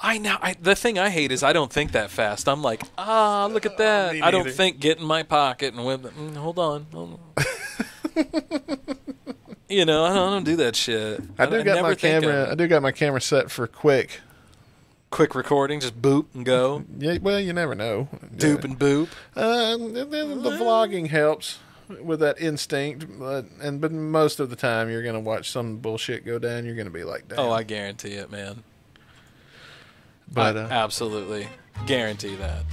I know. The thing I hate is I don't think that fast. I'm like, look at that. I don't think get in my pocket and whip it. Hold on. You know, I don't do that shit. I do got my camera set for quick recording. Just boop and go. Yeah, well, you never know. Doop and boop. The vlogging helps. with that instinct, but most of the time you're gonna watch some bullshit go down. You're gonna be like, damn. Oh, I guarantee it, man. But I absolutely guarantee that.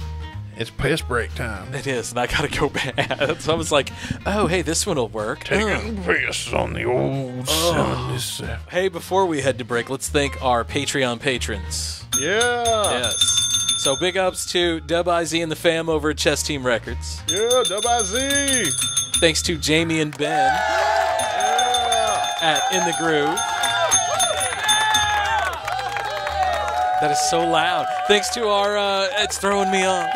It's piss break time. It is, and I gotta go bad. So I was like, oh, hey, this one will work. Taking piss on the old 77. Hey, before we head to break, let's thank our Patreon patrons. Yeah. Yes. So big ups to Dub IZ and the fam over at Chess Team Records. Yeah, W-I-Z. Thanks to Jamie and Ben at In the Groove. That is so loud. Thanks to our, it's throwing me off.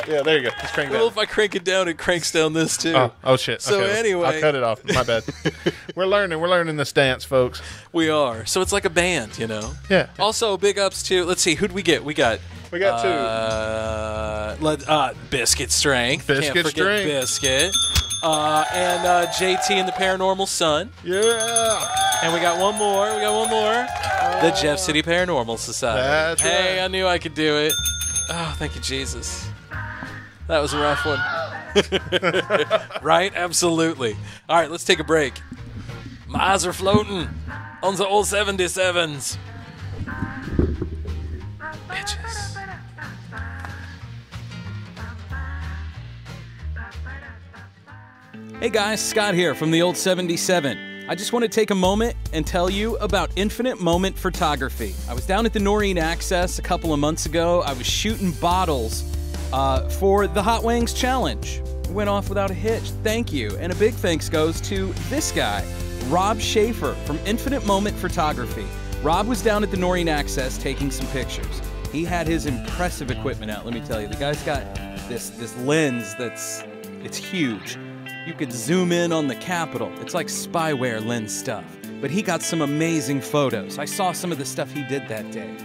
Yeah, there you go. Let's crank it Well, down. if I crank it down, it cranks down this too. Oh shit. So Okay, anyway. I'll cut it off. My bad. We're learning this dance, folks. We are. So it's like a band, you know? Yeah. Also, big ups to, let's see, who'd we get? We got We got Biscuit Strength. Biscuit Can't forget Strength. Biscuit. And JT and the Paranormal Son. Yeah. And we got one more. The Jeff City Paranormal Society. That's hey, right. I knew I could do it. Oh, thank you, Jesus. That was a rough one. Right? Absolutely. All right, let's take a break. My eyes are floating on the old 77s. Bitches. Hey guys, Scott here from the old 77. I just want to take a moment and tell you about Infinite Moment Photography. I was down at the Noreen Access a couple of months ago. I was shooting bottles for the Hot Wings Challenge. Went off without a hitch. Thank you. And a big thanks goes to this guy, Rob Schaefer from Infinite Moment Photography. Rob was down at the Noreen Access taking some pictures. He had his impressive equipment out, let me tell you. The guy's got this lens it's huge. You could zoom in on the Capitol. It's like spyware lens stuff. But he got some amazing photos. I saw some of the stuff he did that day.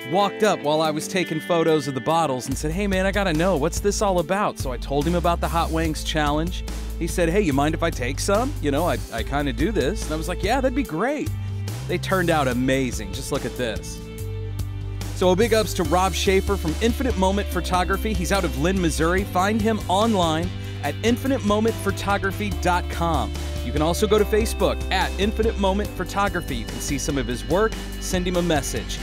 Walked up while I was taking photos of the bottles and said, hey man, I gotta know, what's this all about? So I told him about the Hot Wings Challenge. He said, hey, you mind if I take some? You know, I kind of do this. And I was like, yeah, that'd be great. They turned out amazing. Just look at this. So a big ups to Rob Schaefer from Infinite Moment Photography. He's out of Lynn, Missouri. Find him online at infinitemomentphotography.com. You can also go to Facebook at Infinite Moment Photography. You can see some of his work, send him a message.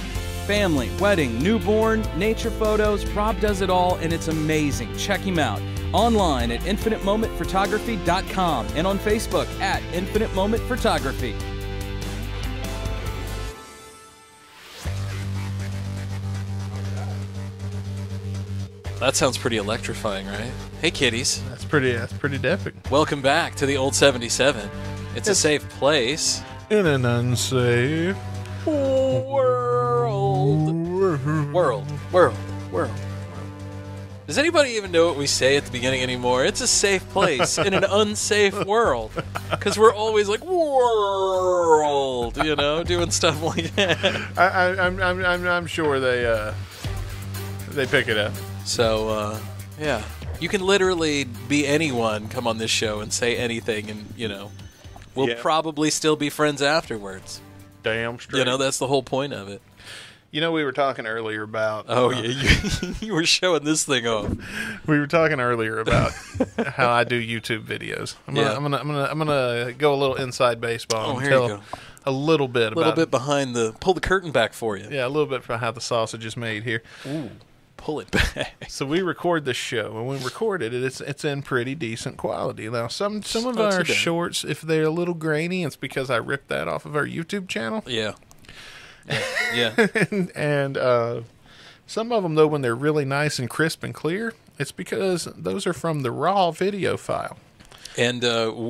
Family, wedding, newborn, nature photos, Rob does it all, and it's amazing. Check him out online at infinitemomentphotography.com and on Facebook at Infinite Moment Photography. That sounds pretty electrifying, right? Hey, kiddies. That's pretty epic. Welcome back to the old 77. It's a safe place. In an unsafe World. Does anybody even know what we say at the beginning anymore? It's a safe place in an unsafe world. Because we're always like, world, you know, doing stuff like that. I'm sure they pick it up. So, yeah. You can literally be anyone, come on this show and say anything, and, you know, we'll probably still be friends afterwards. Damn straight. You know, that's the whole point of it. You know, we were talking earlier about... Oh, yeah, you were showing this thing off. We were talking earlier about how I do YouTube videos. I'm gonna go a little inside baseball and tell a little bit behind the... Pull the curtain back for you. Yeah, a little bit for how the sausage is made here. Ooh, pull it back. So we record this show, and when we record it, it's in pretty decent quality. Now, some of our shorts, if they're a little grainy, it's because I ripped that off of our YouTube channel. Yeah. Yeah. and some of them, though, when they're really nice and crisp and clear, it's because those are from the raw video file. And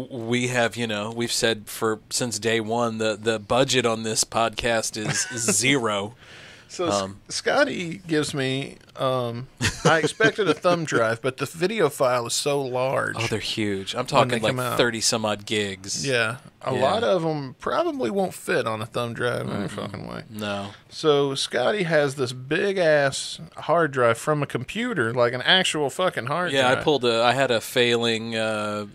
we have, you know, we've said since day one, the budget on this podcast is zero. So Scotty gives me, I expected a thumb drive, but the video file is so large. Oh, they're huge. I'm talking like 30-some-odd gigs. Yeah. A lot of them probably won't fit on a thumb drive in any fucking way. No. So Scotty has this big-ass hard drive from a computer, like an actual fucking hard drive. Yeah, I had a failing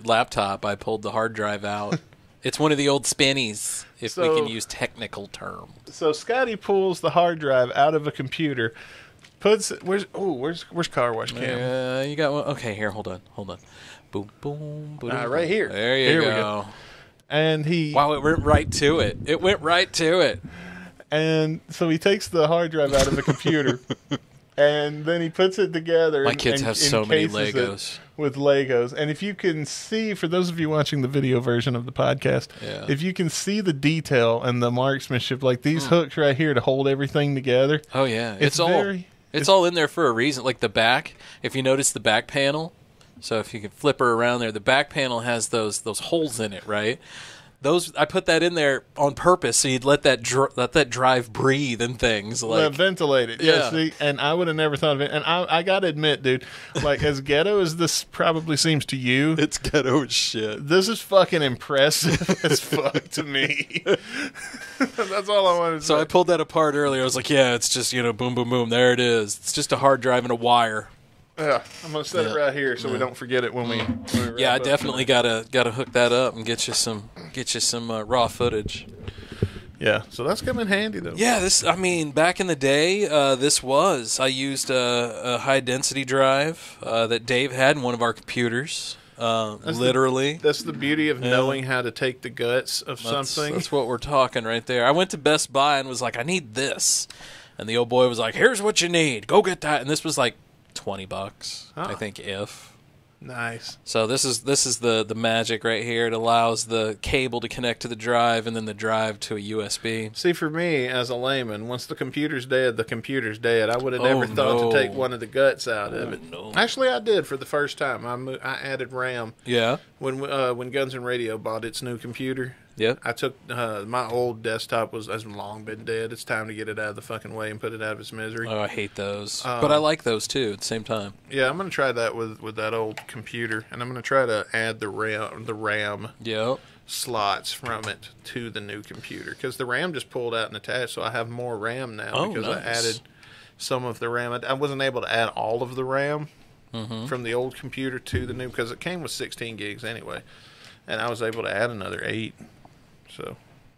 laptop. I pulled the hard drive out. It's one of the old spinnies, if we can use technical terms. So Scotty pulls the hard drive out of a computer, puts where's car wash cam? You got one. Okay, here, hold on. Boom, boom, boom. Right here. There you go. And wow, it went right to it. And so he takes the hard drive out of the computer, and then he puts it together. My kids have so many Legos. With Legos. And if you can see, for those of you watching the video version of the podcast, if you can see the detail and the marksmanship, like these hooks right here to hold everything together. Oh, yeah. It's all in there for a reason. Like the back, if you notice the back panel, so if you can flip her around there, the back panel has those holes in it, right? I put that in there on purpose so you'd let that drive breathe and things. Like ventilate it. Yeah, see, and I would have never thought of it. And I got to admit, dude, like as ghetto as this probably seems to you. It's ghetto as shit. This is fucking impressive as fuck to me. That's all I wanted to say. So I pulled that apart earlier. I was like, yeah, it's just, boom, boom, boom. There it is. It's just a hard drive and a wire. Yeah, I'm gonna set it right here so we don't forget it when we. I definitely gotta hook that up and get you some raw footage. Yeah, so that's come in handy though. Yeah, back in the day, I used a high density drive that Dave had in one of our computers. Literally, that's the beauty of knowing how to take the guts of something. That's what we're talking right there. I went to Best Buy and was like, I need this, and the old boy was like, here's what you need. Go get that, and this was like $20, I think, if. Nice. So this is the magic right here. It allows the cable to connect to the drive and then the drive to a USB. See, for me, as a layman, once the computer's dead, the computer's dead. I would have never thought to take one of the guts out of it. No. Actually, I did for the first time. I added RAM. Yeah. When Guns N' Radio bought its new computer. Yep. I took my old desktop has long been dead. It's time to get it out of the fucking way and put it out of its misery. Oh, I hate those, but I like those too at the same time. Yeah, I'm gonna try that with that old computer, and I'm gonna try to add the RAM slots from it to the new computer because the RAM just pulled out and attached, so I have more RAM now because I added some of the RAM. I wasn't able to add all of the RAM from the old computer to the new because it came with 16 gigs anyway, and I was able to add another 8. So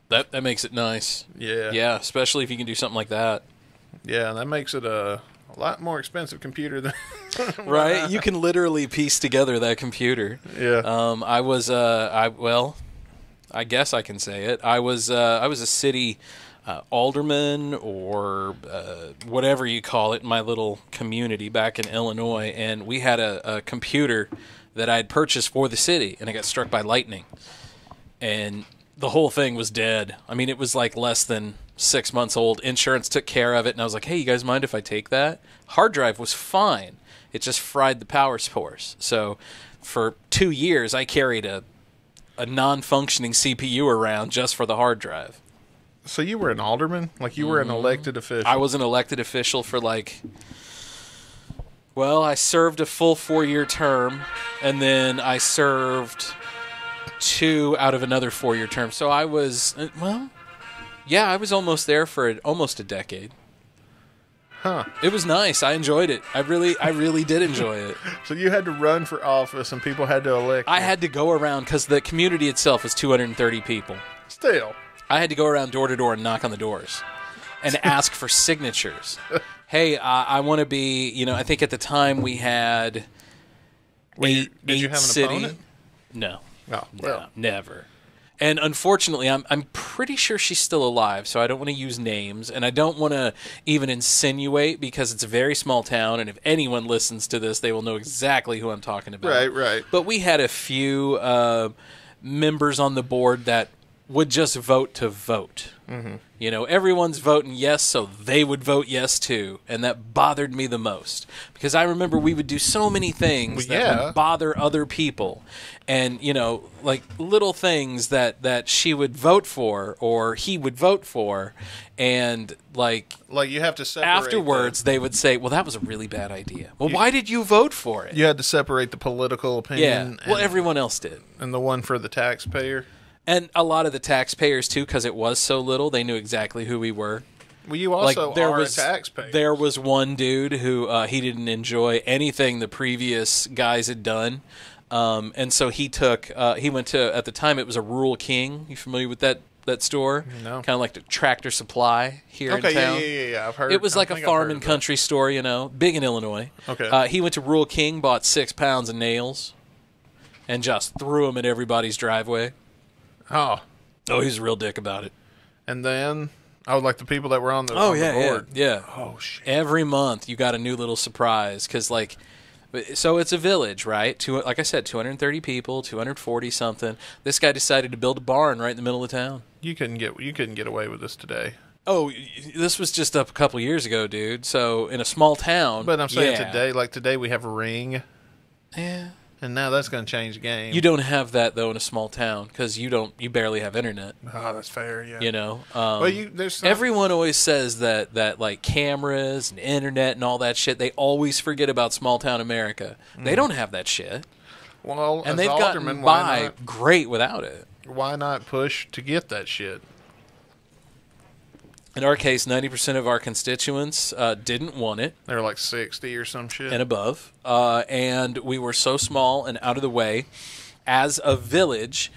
that makes it nice. Yeah, especially if you can do something like that. Yeah, that makes it a lot more expensive computer than right. You can literally piece together that computer. Yeah. I guess I can say it. I was a city alderman or whatever you call it in my little community back in Illinois, and we had a computer that I had purchased for the city, and it got struck by lightning, and the whole thing was dead. I mean, it was like less than 6 months old. Insurance took care of it, and I was like, hey, you guys mind if I take that? Hard drive was fine. It just fried the power source. So for 2 years, I carried a non-functioning CPU around just for the hard drive. So you were an alderman? Like you were an elected official? I was an elected official for I served a full 4-year term, and then I served 2 out of another 4-year term. So I was, I was almost there for almost a decade. Huh. It was nice. I enjoyed it. I really did enjoy it. So you had to run for office and people had to elect you. I had to go around because the community itself is 230 people. Still. I had to go around door to door and knock on the doors and ask for signatures. Hey, I want to be, I think at the time we had Did you have an opponent? No. Oh, well. No, never. And unfortunately, I'm pretty sure she's still alive, so I don't want to use names, and I don't want to even insinuate because it's a very small town, and if anyone listens to this, they will know exactly who I'm talking about. Right. But we had a few members on the board that would just vote to vote. Mm-hmm. Everyone's voting yes, so they would vote yes too, and that bothered me the most because I remember we would do so many things that would bother other people, and like little things that she would vote for or he would vote for, and like you have to separate. Afterwards, they would say, "Well, that was a really bad idea." Well, why did you vote for it? You had to separate the political opinion. Yeah, well, everyone else did, and the one for the taxpayer. And a lot of the taxpayers, too, because it was so little, they knew exactly who we were. Well, you also are a taxpayer. There was one dude who he didn't enjoy anything the previous guys had done. And so he went to, at the time, it was a Rural King. You familiar with that that store? No. Kind of like the Tractor Supply here in town. Yeah. I've heard. It was like a I've farm heard and of country store, big in Illinois. Okay. He went to Rural King, bought 6 pounds of nails, and just threw them at everybody's driveway. Oh, he's a real dick about it. and then like the people that were on the the board. Yeah. Oh shit. Every month you got a new little surprise because so it's a village, right? Like I said, 230 people, 240 something. This guy decided to build a barn right in the middle of town. You couldn't get away with this today. Oh, this was just up a couple years ago, dude. So in a small town. But I'm saying today we have a ring. Yeah. And now that's going to change the game. You don't have that though in a small town because you barely have internet. Oh, that's fair. Yeah. There's everyone always says that like cameras and internet and all that shit. They always forget about small town America. They don't have that shit. Well, and they've gotten by great without it. Why not push to get that shit? In our case, 90% of our constituents didn't want it. They were like 60 or some shit. And above. And we were so small and out of the way. As a village,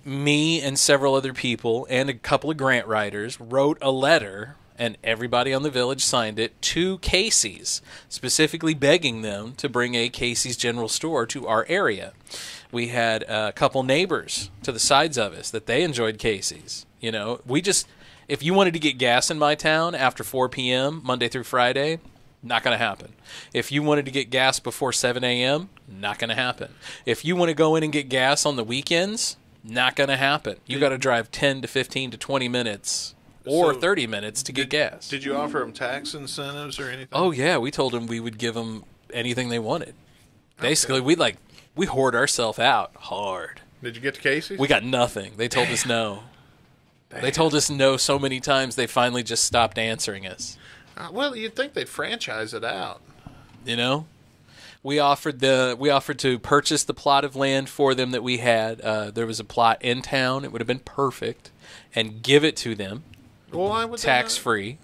me and several other people and a couple of grant writers wrote a letter, and everybody on the village signed it, to Casey's, specifically begging them to bring a Casey's General Store to our area. We had a couple neighbors to the sides of us that they enjoyed Casey's. If you wanted to get gas in my town after 4 p.m., Monday through Friday, not going to happen. If you wanted to get gas before 7 a.m., not going to happen. If you want to go in and get gas on the weekends, not going to happen. You got to drive 10 to 15 to 20 minutes or 30 minutes to get gas. Did you offer them tax incentives or anything? Oh, yeah. We told them we would give them anything they wanted. Basically, we hoard ourselves out hard. Did you get to Casey's? We got nothing. They told us no. They told us no so many times they finally just stopped answering us. Well, you'd think they'd franchise it out. We offered to purchase the plot of land for them that we had. There was a plot in town. It would have been perfect, and give it to them. Well, why would tax free?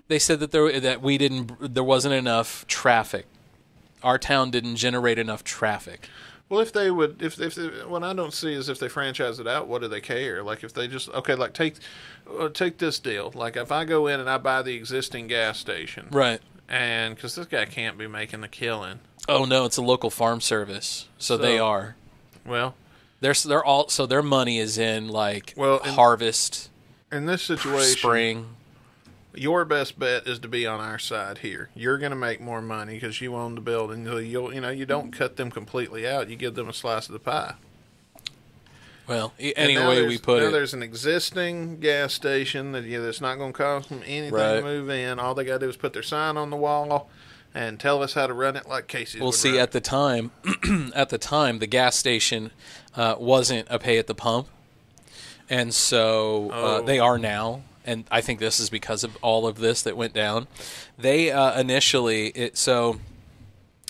They said that there wasn't enough traffic. Our town didn't generate enough traffic. Well, if they would, what I don't see is if they franchise it out, what do they care? Like if they just take this deal. Like if I go in and I buy the existing gas station, right? And because this guy can't be making a killing. Oh no, it's a local farm service, so they are. Well, their money is in harvest. In this situation, spring. Your best bet is to be on our side here. You're going to make more money because you own the building. You don't cut them completely out. You give them a slice of the pie. Well, any way we put it. There's an existing gas station that's not going to cost them anything to move in. All they got to do is put their sign on the wall and tell us how to run it like Casey's. Well, see, at the time, the gas station wasn't a pay at the pump, and so they are now. And I think this is because of all of this that went down. They so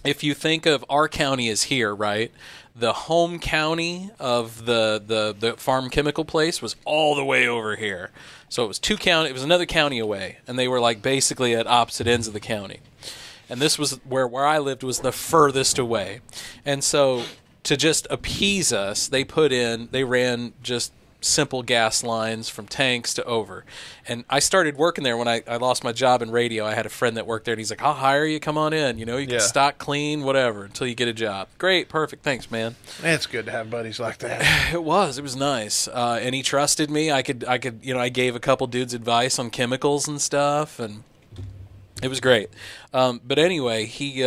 if you think of our county as here, right? The home county of the farm chemical place was all the way over here. So it was another county away, and they were basically at opposite ends of the county. And this was where I lived was the furthest away. And so to just appease us, they ran just simple gas lines from tanks to over. And I started working there when I lost my job in radio. I had a friend that worked there, and he's like, I'll hire you, come on in. You can stock, clean, whatever, until you get a job. Great, perfect, thanks, man. It's good to have buddies like that. It was nice. And he trusted me. I gave a couple dudes advice on chemicals and stuff, and it was great. But anyway, he...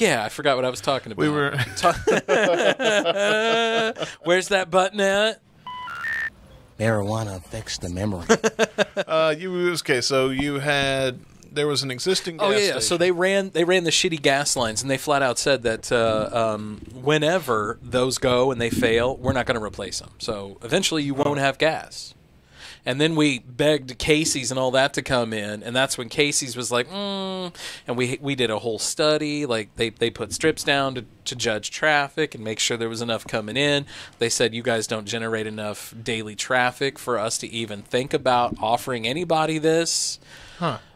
I forgot what I was talking about. We were... Where's that button at? Marijuana affects the memory. So there was an existing gas station. So they ran the shitty gas lines, and they flat out said that whenever those go and they fail, we're not going to replace them. So eventually you won't have gas. And then we begged Casey's and all that to come in, and that's when Casey's was like, and we did a whole study. They put strips down to judge traffic and make sure there was enough coming in. They said, you guys don't generate enough daily traffic for us to even think about offering anybody this,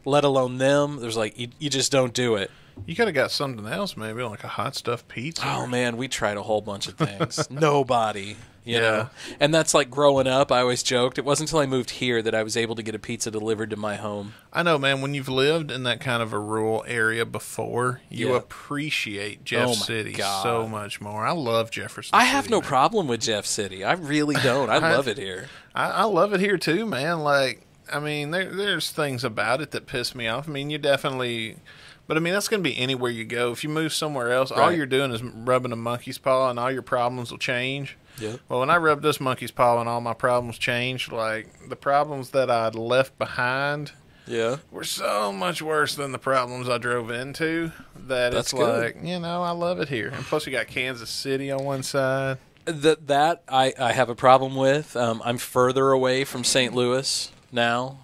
let alone them. There's you just don't do it. You could have got something else, maybe like a hot stuffed pizza. Oh, man, we tried a whole bunch of things. Nobody. You know? And that's like growing up, I always joked, it wasn't until I moved here that I was able to get a pizza delivered to my home. I know, man, when you've lived in that kind of a rural area before, you appreciate Jeff City so much more. I love Jefferson City. I have no problem with Jeff City. I really don't. I love it here. I love it here too, man. Like, I mean, there's things about it that piss me off. I mean, you definitely... But, I mean, that's going to be anywhere you go. If you move somewhere else, all you're doing is rubbing a monkey's paw, and all your problems will change. Yep. Well, when I rubbed this monkey's paw and all my problems changed, like, the problems that I'd left behind were so much worse than the problems I drove into that That's it's like, you know, I love it here. And plus, you got Kansas City on one side. That I have a problem with. I'm further away from St. Louis now.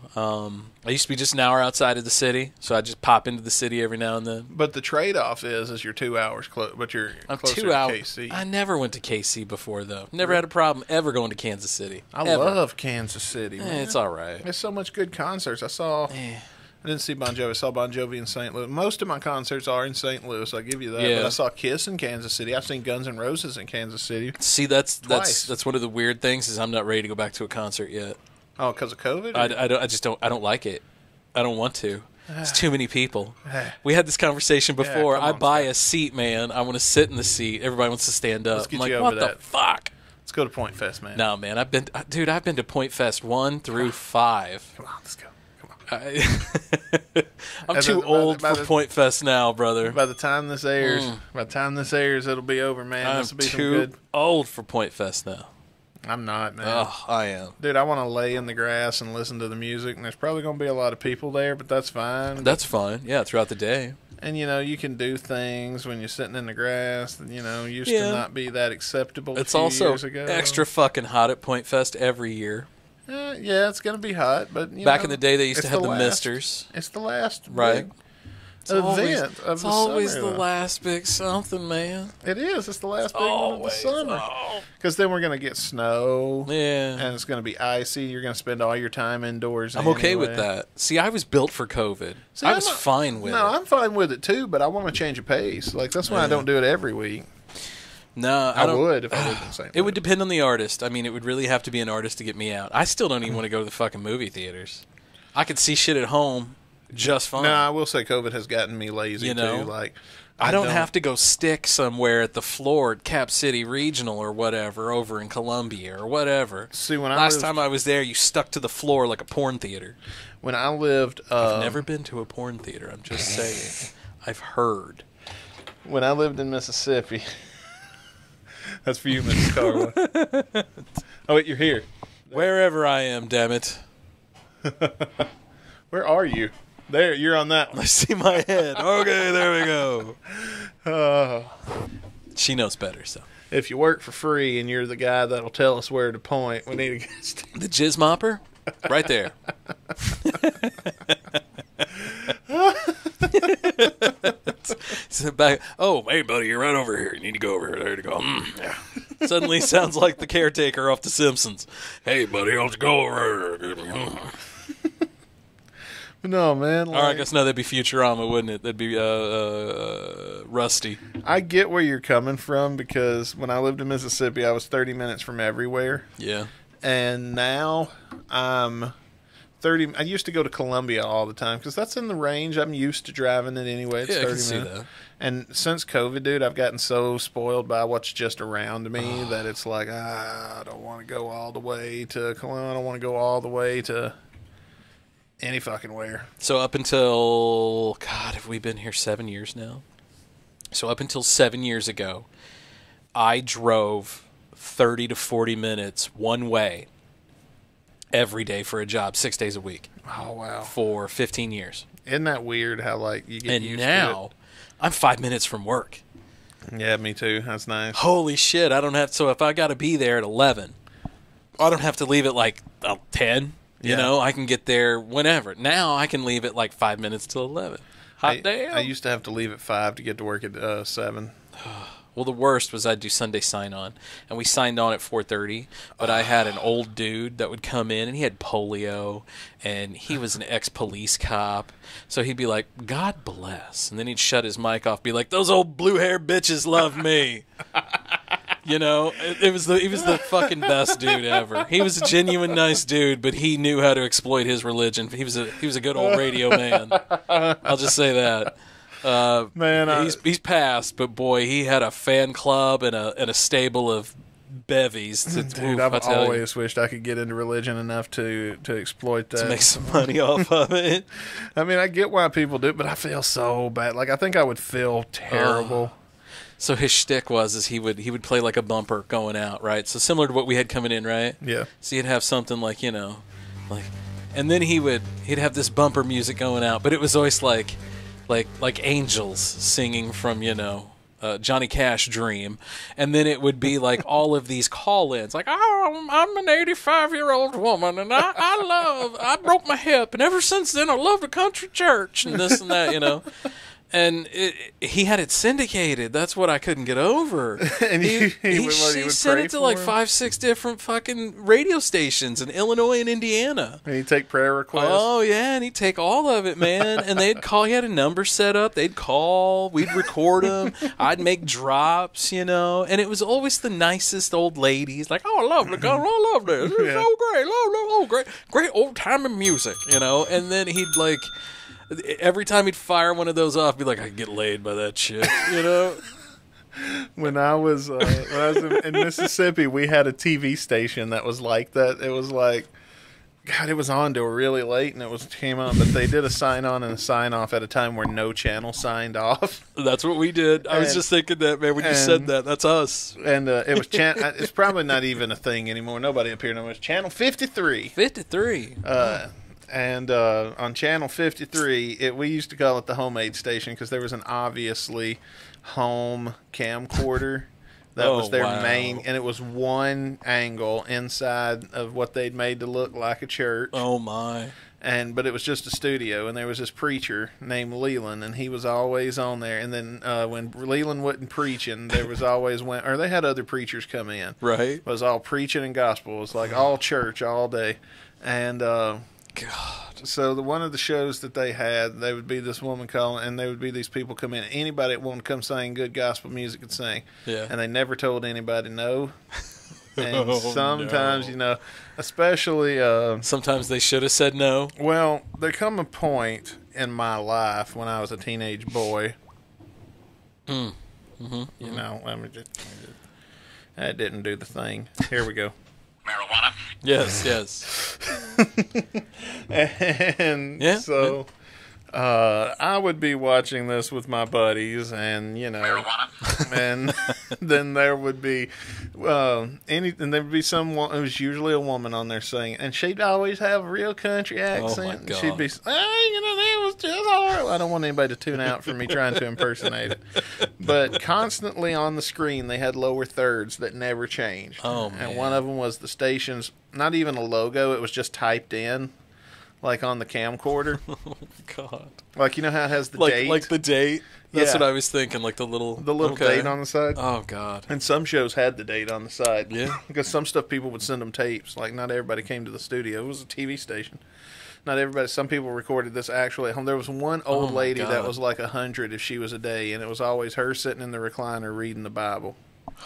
I used to be just an hour outside of the city, so I just pop into the city every now and then. But the trade-off is you're 2 hours close, but you're closer to KC. I never went to KC before, though. Never had a problem ever going to Kansas City. I love Kansas City, man. It's all right. There's so much good concerts. I didn't see Bon Jovi. I saw Bon Jovi in St. Louis. Most of my concerts are in St. Louis. I give you that. Yeah. But I saw Kiss in Kansas City. I've seen Guns N' Roses in Kansas City. See, that's one of the weird things is I'm not ready to go back to a concert yet. Oh, because of COVID? I don't like it. I don't want to. It's too many people. We had this conversation before. I buy a seat, man. I want to sit in the seat. Everybody wants to stand up. Let's get I'm like, you over what that. the fuck? Let's go to Point Fest, man. No, man. I've been to Point Fest 1 through 5. Come on, let's go. Come on. I'm too old for Point Fest now, brother. By the time this airs, it'll be over, man. I'm too old for Point Fest now. I'm not, man. Oh, I am. Dude, I want to lay in the grass and listen to the music, and there's probably going to be a lot of people there, but that's fine. That's fine, yeah, throughout the day. And, you know, you can do things when you're sitting in the grass that, you know, used to not be that acceptable it's a few also years ago. extra fucking hot at Point Fest every year. Yeah, it's going to be hot, but, Back in the day, they used to have the misters. It's the last right. event of the It's always summer, the last big something, man. It is. It's the last big one of the summer. Because then we're going to get snow. Yeah. And it's going to be icy. You're going to spend all your time indoors. I'm okay with that. See, I was built for COVID. I was fine with it. No, I'm fine with it too, but I want to change a pace. Like, that's why I don't do it every week. No, I would if I lived in St. Louis. It would depend on the artist. I mean, it would really have to be an artist to get me out. I still don't even want to go to the fucking movie theaters. I could see shit at home just fine. No, I will say COVID has gotten me lazy too. Like, I don't have to go stick somewhere at the floor at Cap City Regional or whatever over in Columbia or whatever. See, when last time I was there, you stuck to the floor like a porn theater. When I lived, I've never been to a porn theater. I'm just saying. I've heard. When I lived in Mississippi, that's for you, Mrs. Carla. Oh wait, you're here. Wherever I am, damn it. Where are you? There, you're on that one. I see my head. Okay, there we go. She knows better, so. If you work for free and you're the guy that'll tell us where to point, we need to get the jizz mopper? Right there. Oh, hey, buddy, you're right over here. You need to go over here. There you go. Yeah. Suddenly sounds like the caretaker off The Simpsons. Hey, buddy, I'll go over here. No, man. All right, I guess no, that'd be Futurama, wouldn't it? That'd be Rusty. I get where you're coming from because when I lived in Mississippi, I was 30 minutes from everywhere. Yeah. And now I'm 30. I used to go to Columbia all the time because that's in the range. I'm used to driving it anyway. It's 30 minutes. I can see that. And since COVID, dude, I've gotten so spoiled by what's just around me that it's like, I don't want to go all the way to Columbia. I don't want to go all the way to any fucking where. So up until, God, have we been here 7 years now? So up until 7 years ago, I drove 30 to 40 minutes one way every day for a job, 6 days a week. Oh, wow. For 15 years. Isn't that weird how, like, you get used to it? And now, I'm 5 minutes from work. Yeah, me too. That's nice. Holy shit, I don't have to, so if I got to be there at 11, I don't have to leave at, like, 10. You know, I can get there whenever. Now I can leave at like 5 minutes till 11. Hot damn. I used to have to leave at 5 to get to work at 7. Well, the worst was I'd do Sunday sign-on, and we signed on at 4:30, but I had an old dude that would come in, and he had polio, and he was an ex-police cop, so he'd be like, God bless, and then he'd shut his mic off, be like, those old blue-haired bitches love me. You know, he was the fucking best dude ever. He was a genuine nice dude, but he knew how to exploit his religion. He was a good old radio man. I'll just say that. Man, he's passed, but boy, he had a fan club and a stable of bevies. Dude, I've always wished I could get into religion enough to exploit that. To make some money off of it. I mean, I get why people do it, but I feel so bad. Like, I think I would feel terrible. So his shtick is he would play like a bumper going out, right? So similar to what we had coming in, right? Yeah. So he'd have something like, and then he'd have this bumper music going out, but it was always like angels singing from, Johnny Cash Dream. And then it would be like all of these call-ins, like, oh, I'm an 85-year-old woman, and I broke my hip, and ever since then I love the country church, and this and that, And he had it syndicated. That's what I couldn't get over. And he sent it to like 5-6 different fucking radio stations in Illinois and Indiana. And he'd take prayer requests. Oh yeah, and he'd take all of it, man. And they'd call. He had a number set up. They'd call. We'd record them. I'd make drops, And it was always the nicest old ladies. Like, oh, I love the gun. I love this. It's so great. Great old timey music, And then he'd like. Every time he'd fire one of those off, be like, I could get laid by that shit, When I was in Mississippi, we had a TV station that was like that. It was like, God, it was on till really late, and came on. But they did a sign on and a sign off at a time where no channel signed off. That's what we did. I was just thinking that, man. When you said that, that's us. And it was it's probably not even a thing anymore. Nobody up here knows. Channel 53. 53. And on Channel 53, we used to call it the homemade station because there was an obviously home camcorder that was their main, and it was one angle inside of what they'd made to look like a church. Oh my! But it was just a studio, and there was this preacher named Leland, and he was always on there. And then when Leland wasn't preaching, there was always they had other preachers come in. Right, it was all preaching and gospel. It was like all church all day, and. God. So one of the shows that they had, they would be this woman calling, and there would be these people come in. Anybody that wanted to come sing good gospel music could sing. Yeah. And they never told anybody no. And sometimes, especially... sometimes they should have said no. Well, there come a point in my life when I was a teenage boy. Let me just... That didn't do the thing. Here we go. Marijuana? Yes. And so I would be watching this with my buddies, and Marijuana? And then there would be and there would be someone. It was usually a woman on there singing, and she'd always have a real country accent. Oh my God. And she'd be, that was just horrible. I don't want anybody to tune out for me trying to impersonate it. But constantly on the screen, they had lower thirds that never changed. Oh man! And one of them was the station's not even a logo; it was just typed in. Like on the camcorder. Oh, God. Like, how it has the date? Like the date? That's what I was thinking, like the little date on the side. Oh, God. And some shows had the date on the side. Yeah. Because some stuff people would send them tapes. Like, not everybody came to the studio. It was a TV station. Not everybody. Some people recorded this actually at home. There was one old lady that was like 100 if she was a day, and it was always her sitting in the recliner reading the Bible.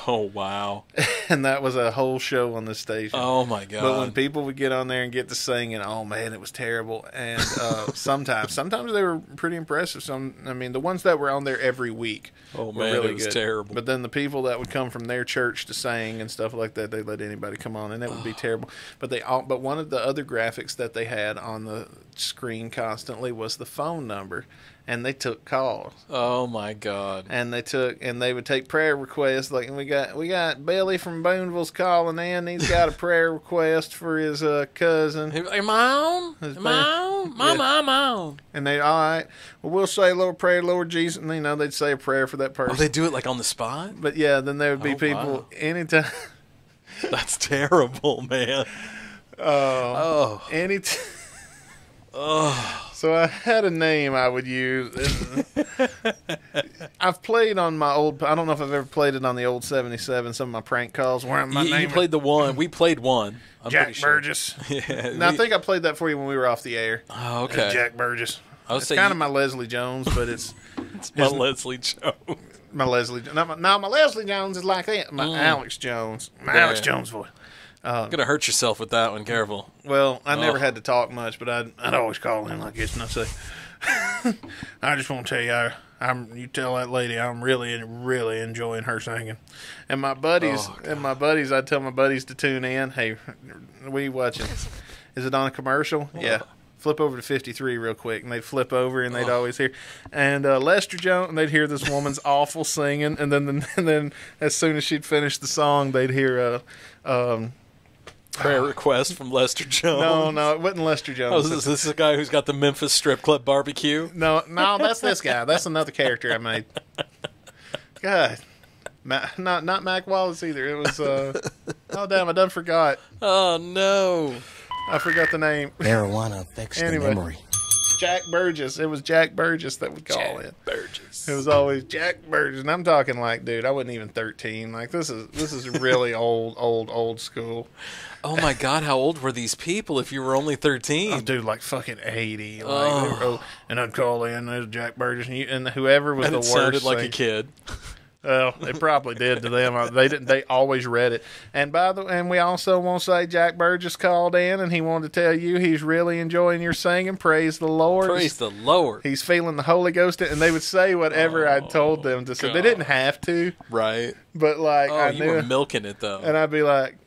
Oh, wow. And that was a whole show on the station. Oh, my God. But when people would get on there and get to singing, oh, man, it was terrible. And sometimes they were pretty impressive. The ones that were on there every week were really it was good. Terrible. But then the people that would come from their church to sing and stuff like that, they let anybody come on, and it would be terrible. But one of the other graphics that they had on the screen constantly was the phone number. And they took calls. Oh my God! And they would take prayer requests. Like we got Billy from Boonville's calling in. He's got a prayer request for his cousin. Am I on? Mama, I'm on. And they all right. Well, we'll say a little prayer, Lord Jesus. And they'd say a prayer for that person. Oh, they do it like on the spot. But yeah, then there would be people anytime. That's terrible, man. Anytime. Oh. So I had a name I would use. I've played on my old. I don't know if I've ever played it on the old 77. Some of my prank calls where you played the one. We played one. Jack Burgess. Yeah. Now I think I played that for you when we were off the air. Oh, okay. Jack Burgess. It's kind of my Leslie Jones, but it's Jones. My Leslie Jones. My Leslie. No, my Leslie Jones is like that. My Alex Jones. My Alex Jones voice. You're gonna hurt yourself with that one. Careful. Well, I never had to talk much, but I'd always call in like this, and I'd say, "I just want to tell you, you tell that lady I'm really, really enjoying her singing." And my buddies, I'd tell my buddies to tune in. Hey, what are you watching? Is it on a commercial? Yeah. Flip over to 53 real quick, and they'd flip over, and they'd always hear, and Lester Jones, and they'd hear this woman's awful singing, and then as soon as she'd finish the song, they'd hear prayer request from Lester Jones. No, it wasn't Lester Jones. Oh, is this a guy who's got the Memphis Strip Club barbecue? No, that's this guy. That's another character I made. God, not Mac Wallace either. It was oh damn, I done forgot. Oh no, I forgot the name. Marijuana affects the memory. Jack Burgess. It was Jack Burgess that would call in. Burgess. It was always Jack Burgess, and I'm talking like, dude, I wasn't even 13. Like this is really old school. Oh my God, how old were these people if you were only 13? Oh, dude, like fucking 80. Like, and I'd call in, there's Jack Burgess, and whoever was the worst. Sounded like a kid. Well, it probably did to them. They didn't. They always read it. And we also want to say Jack Burgess called in, and he wanted to tell you he's really enjoying your singing. Praise the Lord. Praise the Lord. He's feeling the Holy Ghost, and they would say whatever I told them to say. They didn't have to, right? But like, I you knew, were milking it though, and I'd be like,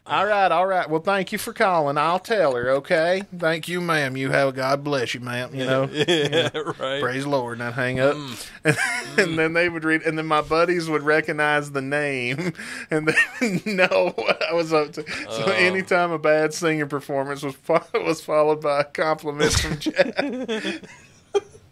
all right. Well, thank you for calling. I'll tell her, okay? Thank you, ma'am. You have God bless you, ma'am. You know? Right. Praise the Lord. And I'd hang up. And then they would read, and then my buddies would recognize the name, and they would know what I was up to. So anytime a bad singing performance was followed by a compliment from Jack.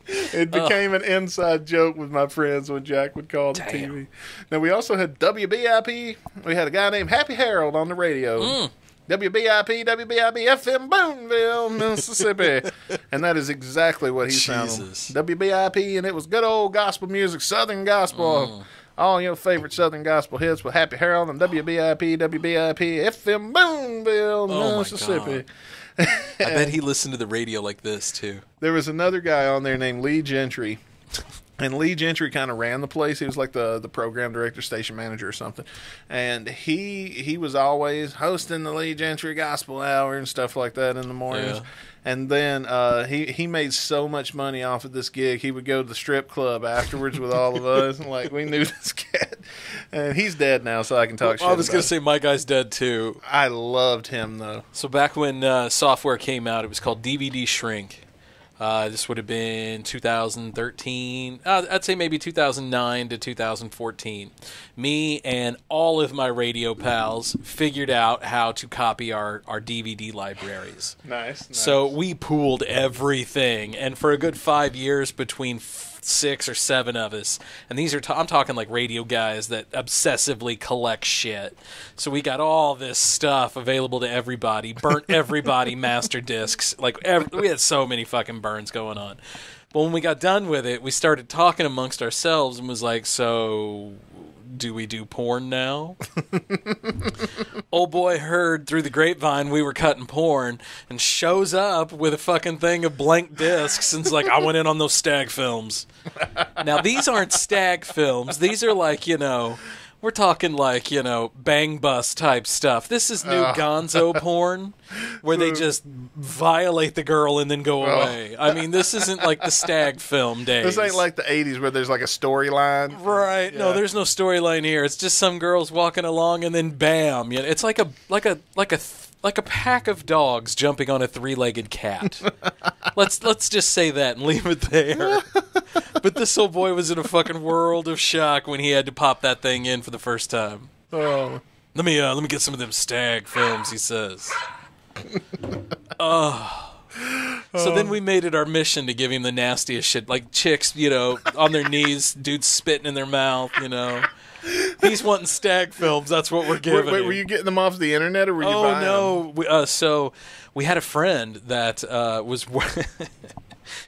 It became an inside joke with my friends when Jack would call the TV. Now, we also had WBIP. We had a guy named Happy Harold on the radio. WBIP, FM Boonville, Mississippi. And that is exactly what he sounded. WBIP, and it was good old gospel music, Southern gospel. All your favorite Southern gospel hits with Happy Harold and WBIP, FM Boonville, Mississippi. I bet he listened to the radio like this too. There was another guy on there named Lee Gentry, and Lee Gentry kind of ran the place. He was like the program director, station manager or something, and he was always hosting the Lee Gentry Gospel Hour and stuff like that in the mornings. Yeah. And then he made so much money off of this gig, he would go to the strip club afterwards with all of us, and like we knew this cat. And he's dead now, so I can talk shit. I was going to say my guy's dead too. I loved him though. So back when software came out, it was called DVD Shrink. This would have been 2013. I'd say maybe 2009 to 2014. Me and all of my radio pals figured out how to copy our DVD libraries. Nice. So we pooled everything, and for a good 5 years between 6 or 7 of us, and these are I'm talking like radio guys that obsessively collect shit. So we got all this stuff available to everybody, burnt everybody master discs, like we had so many fucking burns going on. But when we got done with it, we started talking amongst ourselves and was like, so do we do porn now? Old boy heard through the grapevine we were cutting porn and shows up with a fucking thing of blank discs and's like, I went in on those stag films. Now, these aren't stag films. These are like, we're talking like, bang bus type stuff. This is new gonzo porn where they just violate the girl and then go away. I mean, this isn't like the stag film days. This ain't like the 80s where there's like a storyline. Right. Yeah. No, there's no storyline here. It's just some girls walking along and then bam. It's like a pack of dogs jumping on a 3-legged cat. Let's just say that and leave it there. But this old boy was in a fucking world of shock when he had to pop that thing in for the first time. Oh, let me get some of them stag films, he says. So then we made it our mission to give him the nastiest shit, like chicks, on their knees, dudes spitting in their mouth, He's wanting stag films. That's what we're giving him. Were you getting them off the internet, or were you buying them? No. So we had a friend that was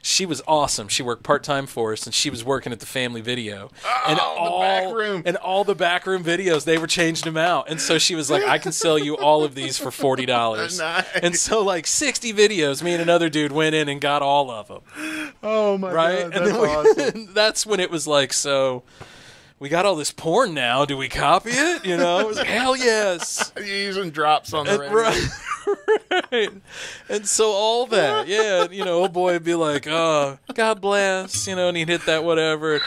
She was awesome. She worked part-time for us, and she was working at the Family Video. The back room. And all the backroom videos, they were changing them out. And so she was like, I can sell you all of these for $40. Nice. And so, like, 60 videos, me and another dude went in and got all of them. Oh, my right? God. That's awesome. That's when it was like, so... We got all this porn now. Do we copy it? You know, it was like, hell yes. You're using drops on the radio. Right. And so all that, yeah, you know, old boy would be like, oh, God bless, you know, and he'd hit that whatever.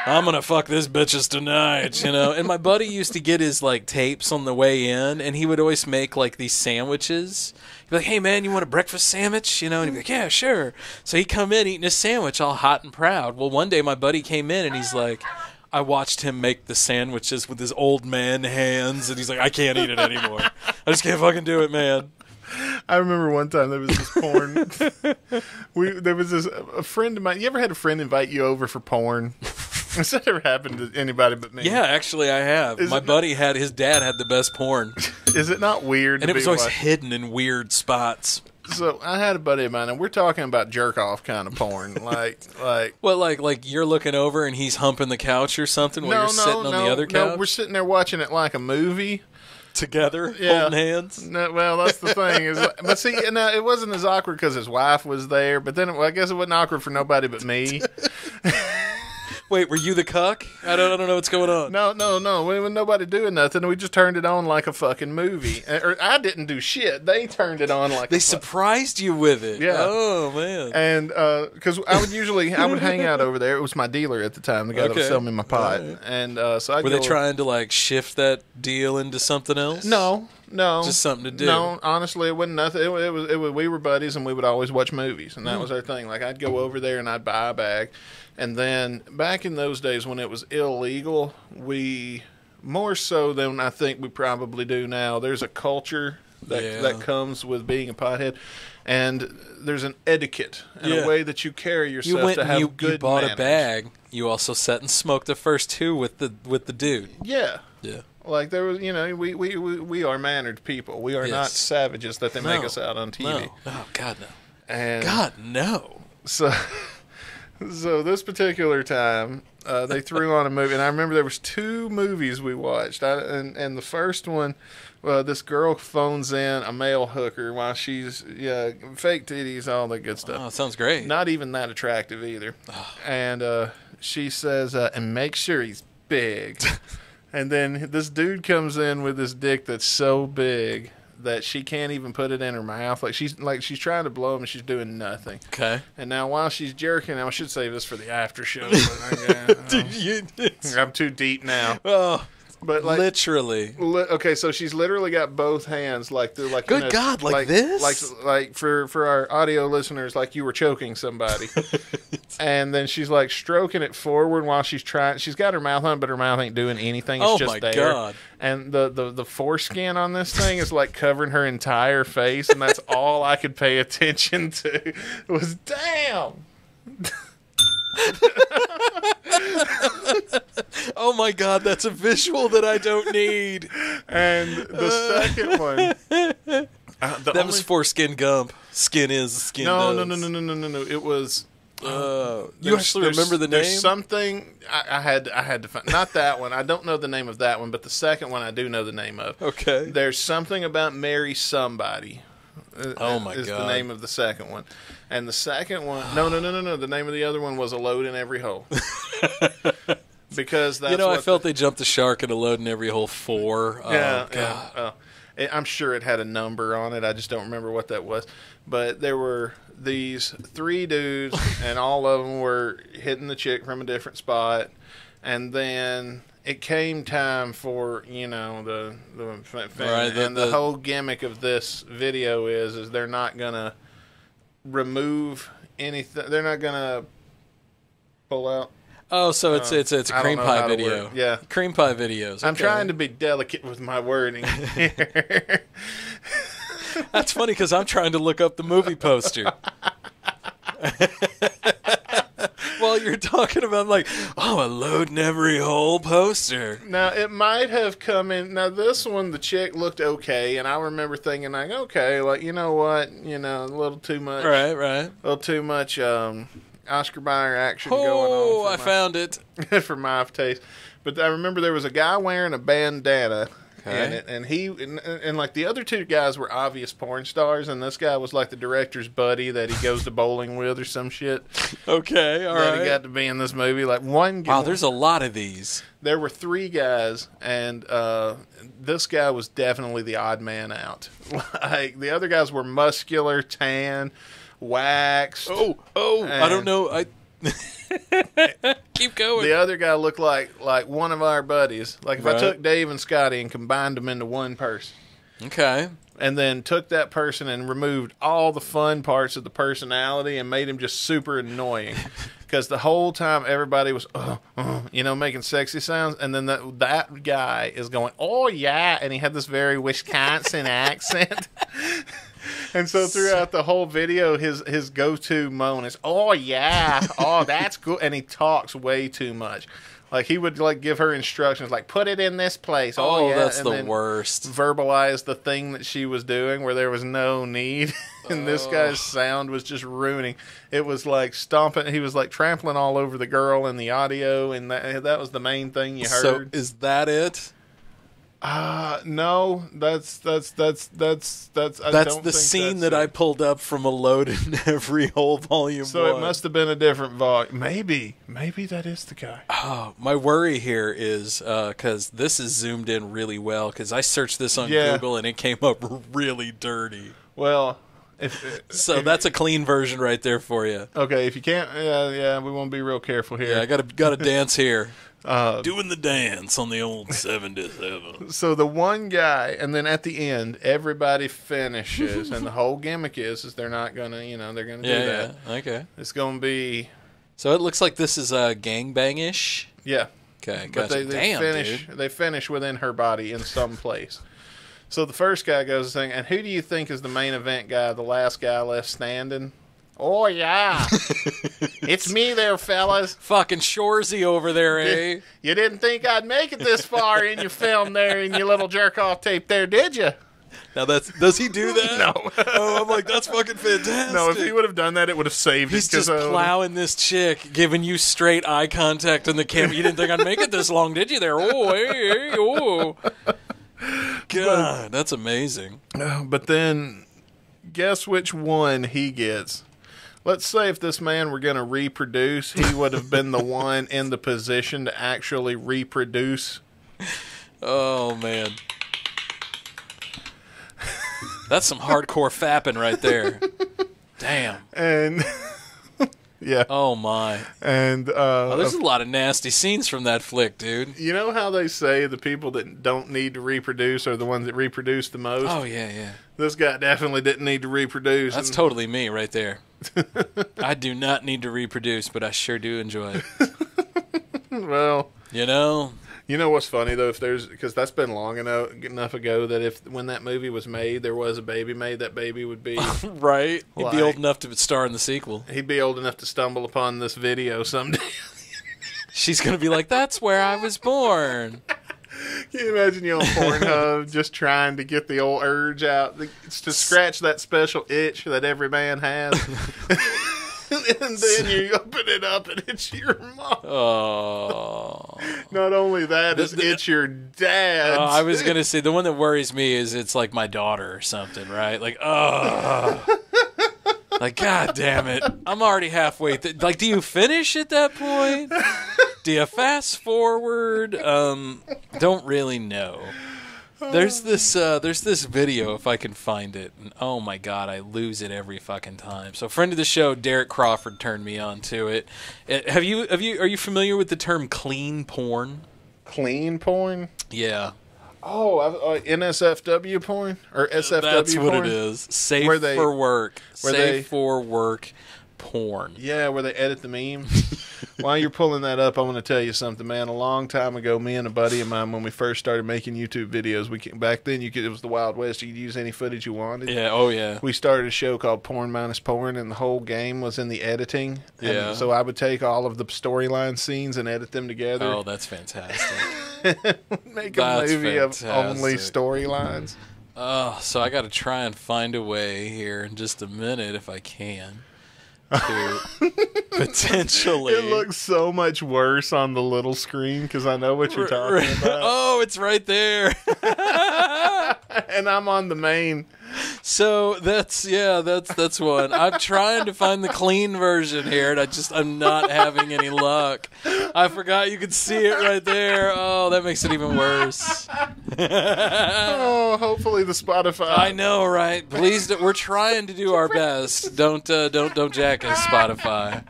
I'm going to fuck this bitches tonight, you know. And my buddy used to get his, like, tapes on the way in, and he would always make, like, these sandwiches. He'd be like, hey, man, you want a breakfast sandwich? You know, and he'd be like, yeah, sure. So he'd come in eating his sandwich all hot and proud. Well, one day my buddy came in, and he's like... I watched him make the sandwiches with his old man hands, and he's like, I can't eat it anymore. I just can't fucking do it, man. I remember one time there was this porn. There was a friend of mine. You ever had a friend invite you over for porn? Has that ever happened to anybody but me? Yeah, actually I have. My buddy his dad had the best porn. Is it not weird? And it was always hidden in weird spots. So I had a buddy of mine, and we're talking about jerk off kind of porn, like you're looking over and he's humping the couch or something while you're sitting on the other couch. No, we're sitting there watching it like a movie together, holding hands. No, well, that's the thing. But see, now it wasn't as awkward because his wife was there. But then, I guess it wasn't awkward for nobody but me. Wait, were you the cuck? I don't know what's going on. No. We wasn't nobody doing nothing. We just turned it on like a fucking movie. Or I didn't do shit. They turned it on like they surprised you with it. Yeah. Oh man. And because I would hang out over there. It was my dealer at the time, the guy that was selling me my pot. Right. And so I were they trying to like shift that deal into something else? No. Just something to do. No, honestly, it wasn't nothing. It was we were buddies, and we would always watch movies, and that was our thing. Like I'd go over there and I'd buy a bag. And then back in those days when it was illegal, we more so than I think we probably do now. There's a culture that comes with being a pothead, and there's an etiquette and a way that you carry yourself to have good. You bought manners. a bag. You also sat and smoked the first two with the dude. Yeah. Yeah. Like there was, you know, we are mannered people. We are not savages that they make us out on TV. No. Oh God no. And God no. So this particular time, they threw on a movie, and I remember there was 2 movies we watched. And the first one, this girl phones in a male hooker while she's fake titties, all that good stuff. Oh, sounds great. Not even that attractive either. Oh. And she says, and make sure he's big. And then this dude comes in with this dick that's so big that she can't even put it in her mouth. Like she's trying to blow him and she's doing nothing. Okay. And now while she's jerking, I should save this for the after show. I'm too deep now. Oh. But like literally, okay. So she's literally got both hands like they're like. Good God, like this? Like for our audio listeners, like you were choking somebody, and then she's like stroking it forward while she's trying. She's got her mouth on, but her mouth ain't doing anything. It's just there. God. And the foreskin on this thing is like covering her entire face, and that's all I could pay attention to. It was damn. Oh my God, that's a visual that I don't need. And the second one, that was foreskin Gump. Skin is skin. No. It was. You actually remember the name? There's something I had to find. Not that one. I don't know the name of that one, but the second one I do know the name of. Okay. There's something about Mary Somebody. Oh my is God! The name of the second one, and the second one. No. The name of the other one was A Load in Every Hole. Because that's I felt they jumped the shark at A Load in Every Hole 4. Yeah. I'm sure it had a number on it. I just don't remember what that was. But there were these 3 dudes, and all of them were hitting the chick from a different spot, and then it came time for the right, and the whole gimmick of this video is they're not gonna remove anything. They're not gonna pull out. Oh, so it's a cream pie video. Yeah, cream pie videos. Okay. I'm trying to be delicate with my wording here. That's funny because I'm trying to look up the movie poster. Well, while you're talking about, like, oh, a load in every hole poster. Now, it might have come in. Now, this one, the chick looked okay, and I remember thinking, like, okay, like, you know what? You know, a little too much. Right. A little too much Oscar Mayer action going on. Oh, I found it. For my taste. But I remember there was a guy wearing a bandana. Okay. And he and like the other two guys were obvious porn stars, and this guy was like the director's buddy that he goes to bowling with or some shit. Okay, all right. He got to be in this movie. Like wow, there's a lot of these. There were 3 guys, and this guy was definitely the odd man out. Like the other guys were muscular, tan, waxed. I don't know. Keep going. The other guy looked like one of our buddies. Like if I took Dave and Scotty and combined them into one person. Okay. And then took that person and removed all the fun parts of the personality and made him just super annoying. Because the whole time everybody was, making sexy sounds. And then that guy is going, oh, yeah. And he had this very Wisconsin accent. And so throughout the whole video, his go-to moan is, oh, yeah, oh, that's good. And he talks way too much. Like, he would, like, give her instructions, like, put it in this place. Oh, yeah. That's and the worst. Verbalize the thing that she was doing where there was no need. And this guy's sound was just ruining. It was like stomping. He was, like, trampling all over the girl in the audio. And that was the main thing you heard. So is that it? No, that's the scene that I pulled up from A Load in Every Hole Volume 1. So it must have been a different volume. Maybe that is the guy. Oh, my worry here is because this is zoomed in really well. Because I searched this on Google and it came up really dirty. Well, that's a clean version right there for you. Okay, if you can't, we won't be real careful here. Yeah, I got to dance here. Doing the dance on the old 77. So the one guy, and then at the end, everybody finishes, and the whole gimmick is they're not gonna, they're gonna do that. Yeah, okay. It's gonna be. So it looks like this is gangbang-ish. Yeah. Okay, but gotcha. they finish within her body in some place. So the first guy goes saying, and who do you think is the main event guy, the last guy left standing? Oh, yeah. It's me there, fellas. Fucking Shorzy over there, eh? You didn't think I'd make it this far in your film there, in your little jerk-off tape there, did you? Now, does he do that? No. Oh, I'm like, that's fucking fantastic. No, if he would have done that, it would have saved He's it. He's just plowing this chick, giving you straight eye contact on the camera. You didn't think I'd make it this long, did you there? Oh, hey, oh. God, that's amazing. But then, guess which one he gets? Let's say if this man were going to reproduce, he would have been the one in the position to actually reproduce. Oh, man. That's some hardcore fapping right there. Damn. And, yeah. Oh, my. And, there's a lot of nasty scenes from that flick, dude. You know how they say the people that don't need to reproduce are the ones that reproduce the most? Oh, yeah. This guy definitely didn't need to reproduce. That's totally me right there. I do not need to reproduce, but I sure do enjoy it. Well, you know what's funny though, because that's been long enough ago that when that movie was made, there was a baby made, that baby would be right. He'd be old enough to star in the sequel. He'd be old enough to stumble upon this video someday. She's gonna be like, "That's where I was born." Can you imagine you on Pornhub just trying to get the old urge out to scratch that special itch that every man has? And then you open it up and it's your mom. Oh. Not only that, it's your dad. I was going to say, the one that worries me is it's like my daughter or something, right? Like, like, God damn it. I'm already halfway. Like, do you finish at that point? Do you fast forward? Don't really know. There's this video, if I can find it, and oh my God, I lose it every fucking time. So, friend of the show, Derek Crawford, turned me on to it. Are you familiar with the term clean porn? Clean porn? Yeah. Oh, NSFW porn or SFW porn? That's what it is. Safe for work. Safe for work porn. Yeah, where they edit the memes. While you're pulling that up, I want to tell you something, man. A long time ago, me and a buddy of mine, when we first started making YouTube videos, back then it was the Wild West. You could use any footage you wanted. Yeah, oh yeah. We started a show called Porn Minus Porn, and the whole game was in the editing. Yeah. And so I would take all of the storyline scenes and edit them together. Oh, that's fantastic. Make a movie of only storylines. Oh, so I got to try and find a way here in just a minute, if I can, to potentially. It looks so much worse on the little screen because I know what you're talking about. Oh, it's right there. And I'm on the main. So that's one. I'm trying to find the clean version here, and I'm not having any luck. I forgot you could see it right there. Oh, that makes it even worse. Oh, hopefully the Spotify. I know, right? Please, we're trying to do our best. Don't jack us, Spotify.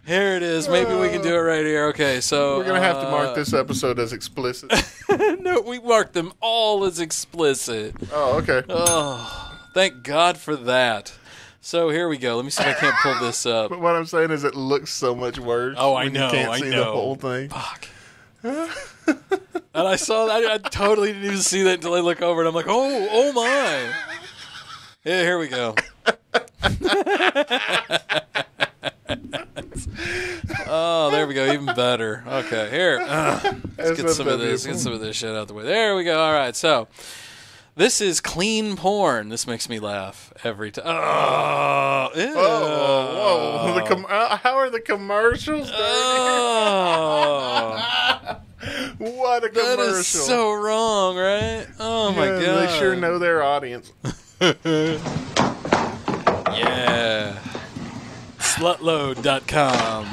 Here it is. Maybe we can do it right here. Okay, so we're gonna have to mark this episode as explicit. No, we marked them all as explicit. Oh, okay. Oh, thank God for that. So here we go. Let me see if I can't pull this up. But what I'm saying is, it looks so much worse. Oh, I know. You can't see the whole thing. Fuck. And I saw that. I totally didn't even see that until I look over, and I'm like, oh my. Yeah, here we go. Oh, there we go. Even better. Okay, here. Let's get some of this. Get some of this shit out the way. There we go. All right. So, this is clean porn. This makes me laugh every time. Oh, ew. Whoa! How are the commercials? Oh. What a commercial! That is so wrong, right? Oh my God! They sure know their audience. Yeah. Slutload.com.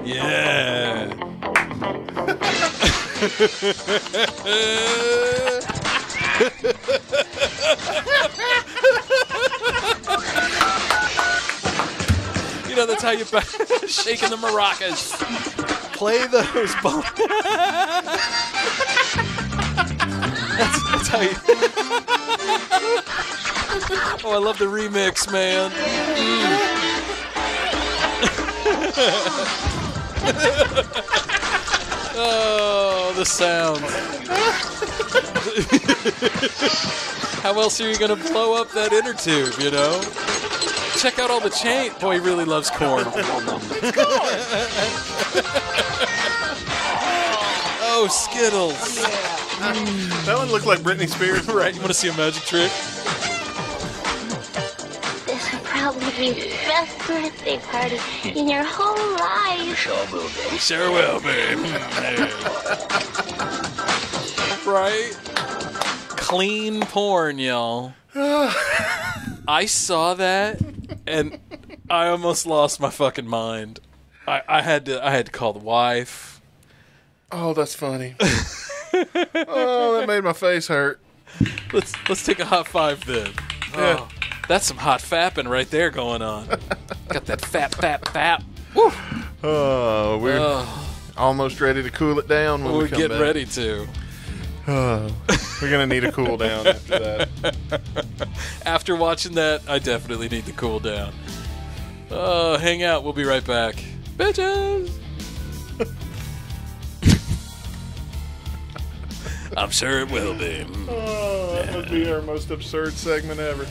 Yeah. You know, that's how you shaking the maracas. Play those bones. That's how you. Oh, I love the remix, man. Oh, the sound. How else are you going to blow up that inner tube, you know? Check out all the chain. Boy, he really loves corn. Oh, Skittles. That one looked like Britney Spears. Right, you want to see a magic trick? This will probably be the best birthday party in your whole life. Sure will be. Sure will be. Right? Clean porn, y'all. I saw that, and I almost lost my fucking mind. I had to call the wife. Oh, that's funny. Oh, that made my face hurt. Let's take a hot five then. Yeah. Oh, that's some hot fapping right there going on. Got that fap. Woo. Oh, we're almost ready to cool it down when we come getting back. ready to. Oh, we're going to need a cool down after that. After watching that, I definitely need to cool down. Hang out. We'll be right back. Bitches! I'm sure it will be. Oh, that would be our most absurd segment ever.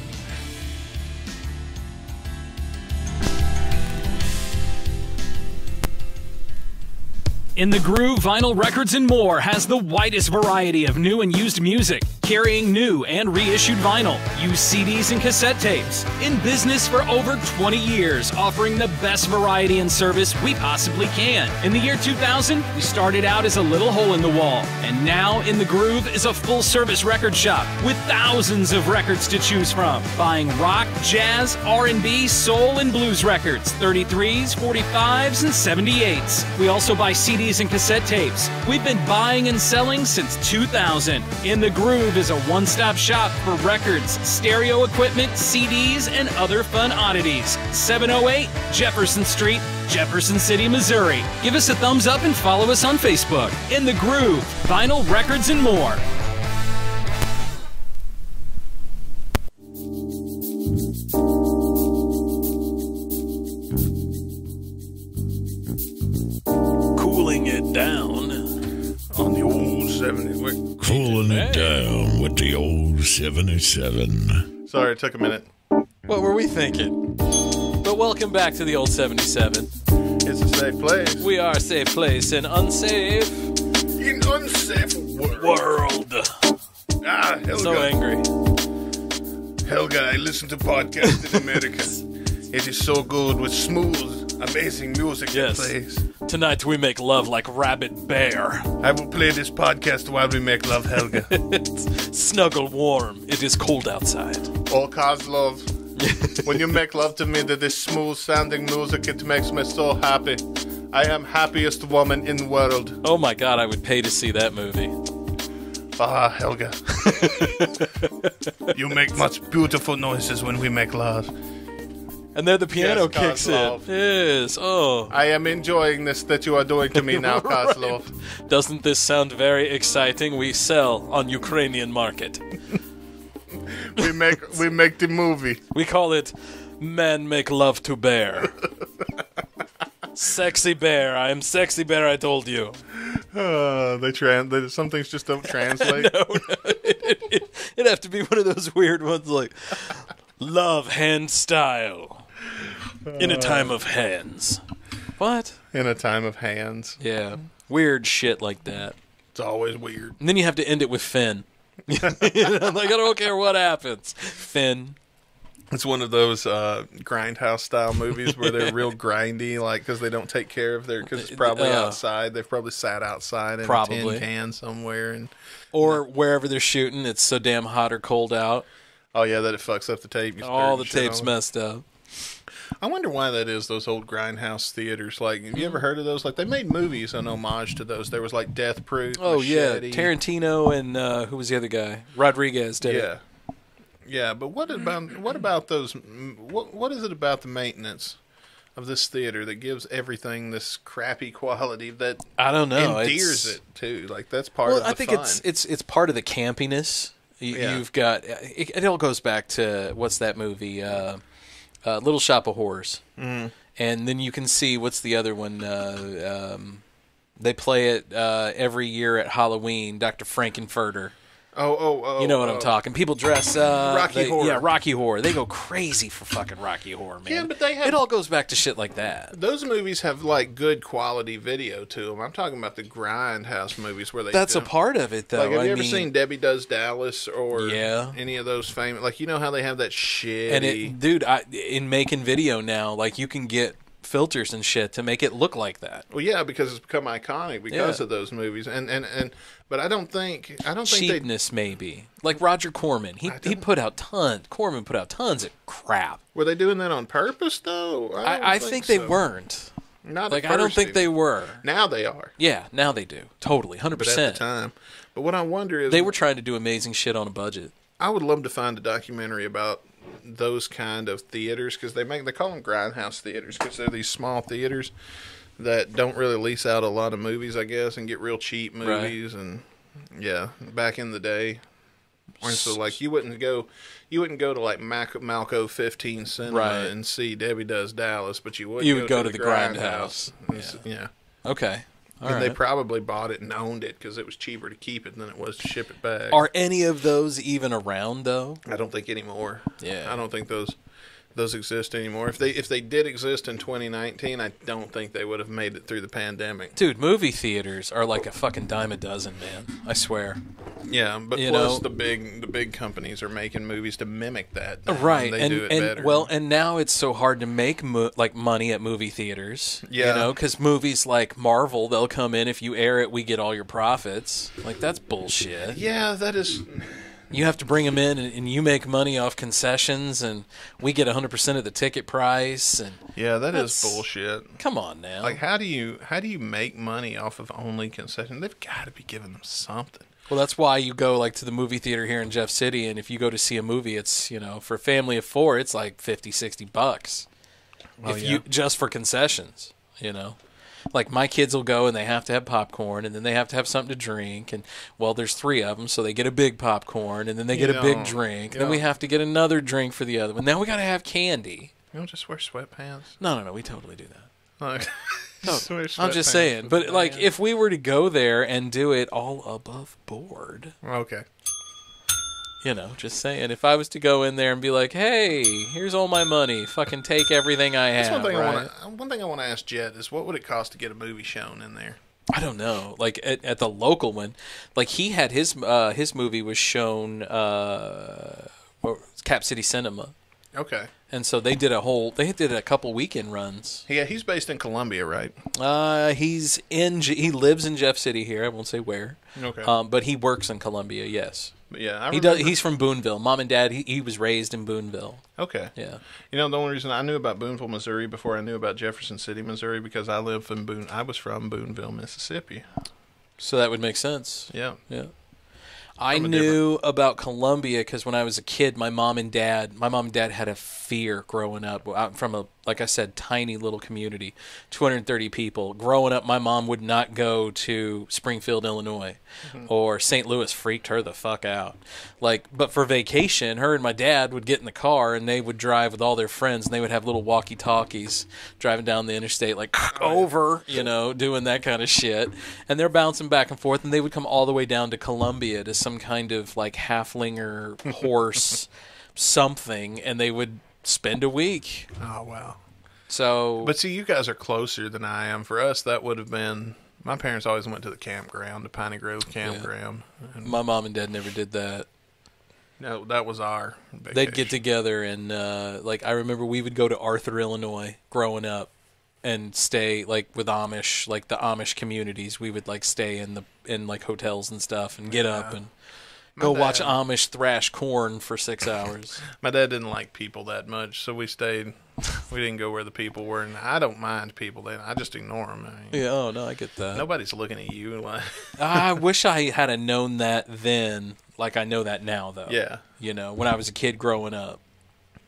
In the Groove, Vinyl Records and More has the widest variety of new and used music, carrying new and reissued vinyl, used CDs and cassette tapes. In business for over 20 years, offering the best variety and service we possibly can. In the year 2000, we started out as a little hole in the wall, and now In the Groove is a full-service record shop with thousands of records to choose from. Buying rock, jazz, R&B, soul, and blues records, 33s, 45s, and 78s. We also buy CDs and cassette tapes. We've been buying and selling since 2000. In the Groove is a one-stop shop for records, stereo equipment, CDs, and other fun oddities. 708 Jefferson Street, Jefferson City, Missouri. Give us a thumbs up and follow us on Facebook. In the Groove, Vinyl Records and More. cooling it down on the old 70. Cooling it down with the old 77. Sorry, it took a minute. What were we thinking? But welcome back to the old 77. It's a safe place. We are a safe place in unsafe world. Ah, Helga. So angry. Helga, I listen to podcasts in America. It is so good with smooth, amazing music that plays. Tonight we make love like rabbit bear. I will play this podcast while we make love, Helga. Snuggle warm. It is cold outside. Oh, Kozlov. When you make love to me to this smooth sounding music, it makes me so happy. I am happiest woman in the world. Oh my God, I would pay to see that movie. Ah, Helga. You make much beautiful noises when we make love. And then the piano kicks in. Yes, oh. I am enjoying this that you are doing to me now, Kozlov. Doesn't this sound very exciting? We sell on Ukrainian market. We make the movie. We call it Man Make Love to Bear. Sexy bear. I am sexy bear, I told you. Some things just don't translate. No. It'd have to be one of those weird ones like love hand style. In a time of hands. What? In a time of hands. Yeah. Weird shit like that. It's always weird. And then you have to end it with Finn. Like, I don't care what happens. Finn. It's one of those grindhouse style movies where they're real grindy, like because they don't take care of because it's probably outside. They've probably sat outside in a tin can somewhere, or wherever they're shooting. It's so damn hot or cold out. Oh yeah, that it fucks up the tape. All the tape's messed up. I wonder why that is. Those old grindhouse theaters. Like, have you ever heard of those? Like, they made movies in homage to those. There was like Death Proof. Oh Machete. yeah, Tarantino and who was the other guy? Rodriguez did it. Yeah, but what about those? What is it about the maintenance of this theater that gives everything this crappy quality that I don't know endears it too? Like that's part of the I think fun. it's part of the campiness. You've got it all goes back to what's that movie? Little Shop of Horrors. Mm. And then you can see what's the other one? They play it every year at Halloween. Dr. Frankenfurter. Oh! You know what I'm talking. People dress Rocky Horror. Yeah, Rocky Horror. They go crazy for fucking Rocky Horror, man. Yeah, but it all goes back to shit like that. Those movies have like good quality video to them. I'm talking about the grindhouse movies where they. That's a part of it, though. Like, have you ever seen Debbie Does Dallas or any of those famous? Like, you know how they have that shitty. And dude, in making video now, like you can get filters and shit to make it look like that. Well, yeah, because it's become iconic because of those movies, but I don't think cheapness maybe like Roger Corman. He put out tons. Corman put out tons of crap. Were they doing that on purpose though? I think they weren't. Not like at first I don't think they were. Now they are. Yeah, now they do. Totally, 100%. But at the time. But what I wonder is they were trying to do amazing shit on a budget. I would love to find a documentary about those kind of theaters because they call them grindhouse theaters because they're these small theaters that don't really lease out a lot of movies, I guess, and get real cheap movies. Right. And yeah, back in the day, so like you wouldn't go to like Malco 15 Cinema and see Debbie Does Dallas, but you would go to the Grindhouse. Yeah. Okay. They probably bought it and owned it because it was cheaper to keep it than it was to ship it back. Are any of those even around though? I don't think anymore. Yeah, I don't think those exist anymore. If they did exist in 2019, I don't think they would have made it through the pandemic. Dude, movie theaters are like a fucking dime a dozen, man. I swear. Yeah, but plus the big companies are making movies to mimic that. Now, right, and they do it better. Well, and now it's so hard to make like money at movie theaters. Yeah, you know, because movies like Marvel, they'll come in if you air it, we get all your profits. Like that's bullshit. Yeah, that is. You have to bring them in, and you make money off concessions, and we get 100% of the ticket price. And yeah, that's bullshit. Come on now. Like, how do you make money off of only concessions? They've got to be giving them something. Well, that's why you go like to the movie theater here in Jeff City, and if you go to see a movie, it's for a family of 4, it's like $50-$60. You just for concessions, Like, my kids will go, and they have to have popcorn, and then they have to have something to drink, and, well, there's 3 of them, so they get a big popcorn, and then they get a big drink, and then we have to get another drink for the other one. Now we got to have candy. You don't just wear sweatpants? No, we totally do that. I'm just saying. But, like, if we were to go there and do it all above board. Okay. You know, just saying. If I was to go in there and be like, hey, here's all my money. Fucking take everything I have. That's one thing I want to ask Jet is what would it cost to get a movie shown in there? I don't know. Like, at the local one, like, he had his movie was shown Cap City Cinema. Okay. And so they did a couple weekend runs. Yeah, he's based in Columbia, right? He lives in Jeff City here. I won't say where. Okay. But he works in Columbia, yes. Yeah, He's from Boonville. Mom and Dad, he was raised in Boonville. Okay. Yeah. You know, the only reason I knew about Boonville, Missouri before I knew about Jefferson City, Missouri, because I was from Boonville, Mississippi. So that would make sense. Yeah. Yeah. I knew about Columbia because when I was a kid, my mom and dad had a fear growing up out from a, like I said, tiny little community, 230 people. Growing up, my mom would not go to Springfield, Illinois, or St. Louis. Freaked her the fuck out. Like, but for vacation, her and my dad would get in the car and they would drive with all their friends and they would have little walkie-talkies driving down the interstate, like over, doing that kind of shit. And they're bouncing back and forth, and they would come all the way down to Columbia to some kind of like halflinger horse something, and they would spend a week. Oh, wow. So, but see, you guys are closer than I am. For us, that would have been, my parents always went to the campground, the Piney Grove campground. Yeah. My mom and dad never did that. No, that was our vacation. They'd get together and, I remember we would go to Arthur, Illinois growing up and stay, like, with Amish, like the Amish communities. We would, like, stay in hotels and stuff and get up and watch Amish thrash corn for 6 hours. My dad didn't like people that much, so we stayed. We didn't go where the people were, and I don't mind people. I just ignore them. I get that. Nobody's looking at you. Like I wish I had known that then, like I know that now, though. Yeah. When I was a kid growing up.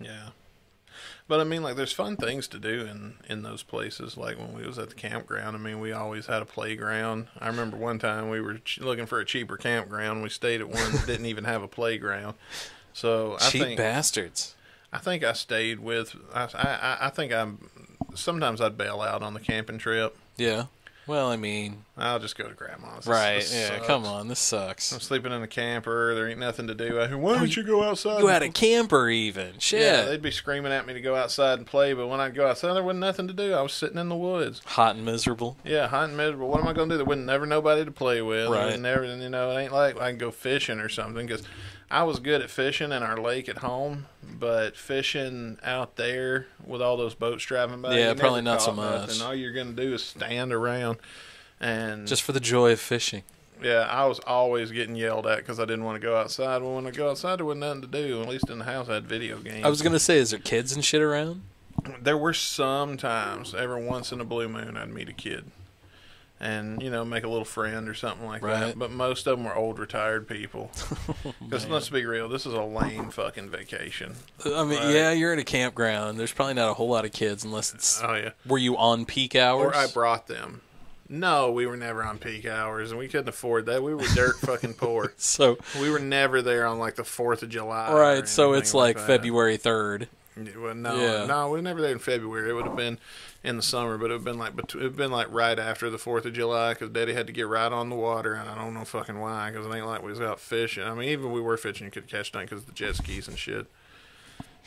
Yeah. But, I mean, like, there's fun things to do in those places. Like, when we was at the campground, I mean, we always had a playground. I remember one time we were looking for a cheaper campground. We stayed at one that didn't even have a playground. So Cheap bastards. I think I stayed with... I think sometimes I'd bail out on the camping trip. Yeah. Well, I mean... I'll just go to Grandma's. Right, come on, this sucks. I'm sleeping in a camper, there ain't nothing to do. Why don't you go outside? You had a camper even, shit. Yeah, they'd be screaming at me to go outside and play, but when I'd go outside, there wasn't nothing to do. I was sitting in the woods. Hot and miserable. Yeah, hot and miserable. What am I going to do? There wasn't never nobody to play with. Right. It ain't like I can go fishing or something, because I was good at fishing in our lake at home, but fishing out there with all those boats driving by, yeah, probably not so much. And all you're going to do is stand around. And just for the joy of fishing. Yeah, I was always getting yelled at because I didn't want to go outside. Well, when I go outside, there wasn't nothing to do. At least in the house, I had video games. I was going to say, is there kids and shit around? There were some times, every once in a blue moon, I'd meet a kid. And, make a little friend or something like that. But most of them were old, retired people. Because let's be real, this is a lame fucking vacation. I mean, yeah, you're at a campground. There's probably not a whole lot of kids unless it's... Oh, yeah. Were you on peak hours? Or I brought them. No, we were never on peak hours, and we couldn't afford that. We were dirt fucking poor. So we were never there on, like, the 4th of July. Right, so it's like February 3rd. Well, no, we were never there in February. It would have been in the summer, but it would have been like right after the 4th of July because Daddy had to get right on the water, and I don't know fucking why because it ain't like we was out fishing. I mean, even if we were fishing, you could catch nothing because of the jet skis and shit.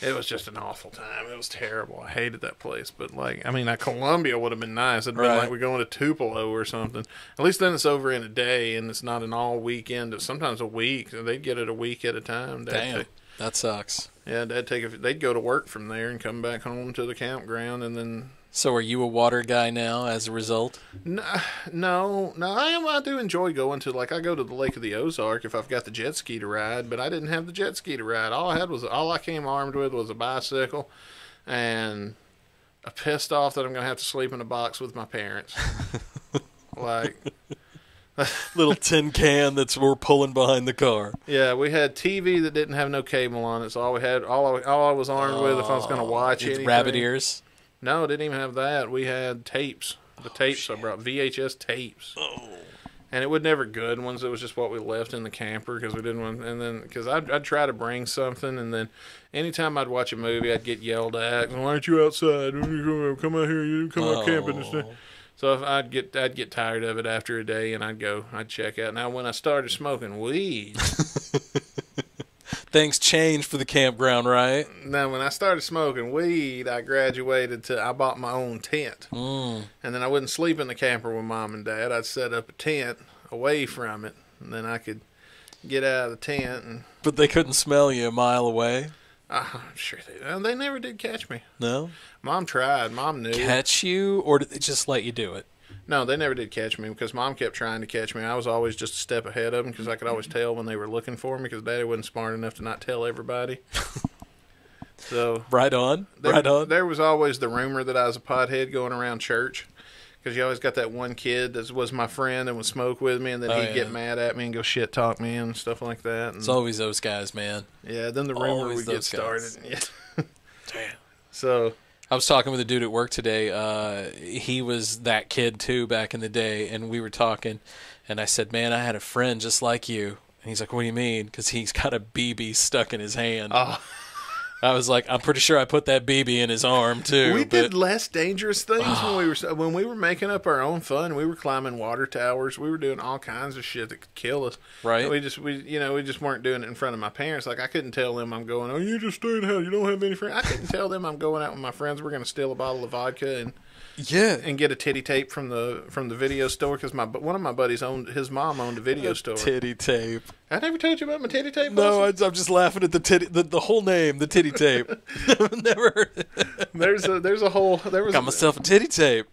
It was just an awful time. It was terrible. I hated that place. But, Columbia would have been nice. It'd been like we're going to Tupelo or something. At least then it's over in a day, and it's not an all weekend. It's sometimes a week. They'd get it a week at a time. Damn, that sucks. Yeah, they'd go to work from there and come back home to the campground, and then... So are you a water guy now as a result? No, I do enjoy going to, I go to the Lake of the Ozark if I've got the jet ski to ride, but I didn't have the jet ski to ride. All I came armed with was a bicycle and I'm pissed off that I'm going to have to sleep in a box with my parents. Little tin can we're pulling behind the car. Yeah, we had TV that didn't have no cable on it, so all I was armed with if I was going to watch anything. Rabbit ears? No, it didn't even have that. We had tapes. The tapes shit. I brought VHS tapes. Oh. And it was never good ones. It was just what we left in the camper because we didn't want. And then because I'd try to bring something, and then anytime I'd watch a movie, I'd get yelled at. Why aren't you outside? Come out here. You come out camping and stuff. So if I'd get tired of it after a day, and I'd check out. Now, when I started smoking weed, things changed for the campground, right? Now, when I started smoking weed, I bought my own tent, and then I wouldn't sleep in the camper with Mom and Dad. I'd set up a tent away from it, and then I could get out of the tent. But they couldn't smell you a mile away? I'm sure they never did catch me. No? Mom tried. Mom knew. Catch you, or did they just let you do it? No, they never did catch me because Mom kept trying to catch me. I was always just a step ahead of them because I could always tell when they were looking for me because Daddy wasn't smart enough to not tell everybody. So Right on. There was always the rumor that I was a pothead going around church because you always got that one kid that was my friend and would smoke with me, and then he'd get mad at me and go shit talk me and stuff like that. And it's always those guys, man. Yeah, then the rumor would get started. Yeah. Damn. So I was talking with a dude at work today. He was that kid too back in the day, and we were talking, and I said, "Man, I had a friend just like you." And he's like, "What do you mean?" Because he's got a BB stuck in his hand. Oh. I was like, "I'm pretty sure I put that BB in his arm too." We did less dangerous things when we were making up our own fun. We were climbing water towers. We were doing all kinds of shit that could kill us. Right. We just weren't doing it in front of my parents. Like I couldn't tell them I'm going. Oh, you just stay in the house. You don't have any friends. I couldn't tell them I'm going out with my friends. We're going to steal a bottle of vodka and get a titty tape from the video store because one of my buddies his mom owned a video store. Titty tape. I never told you about my titty tape. No, I'm just laughing at the whole name, the titty tape. Never heard it. Got myself a titty tape.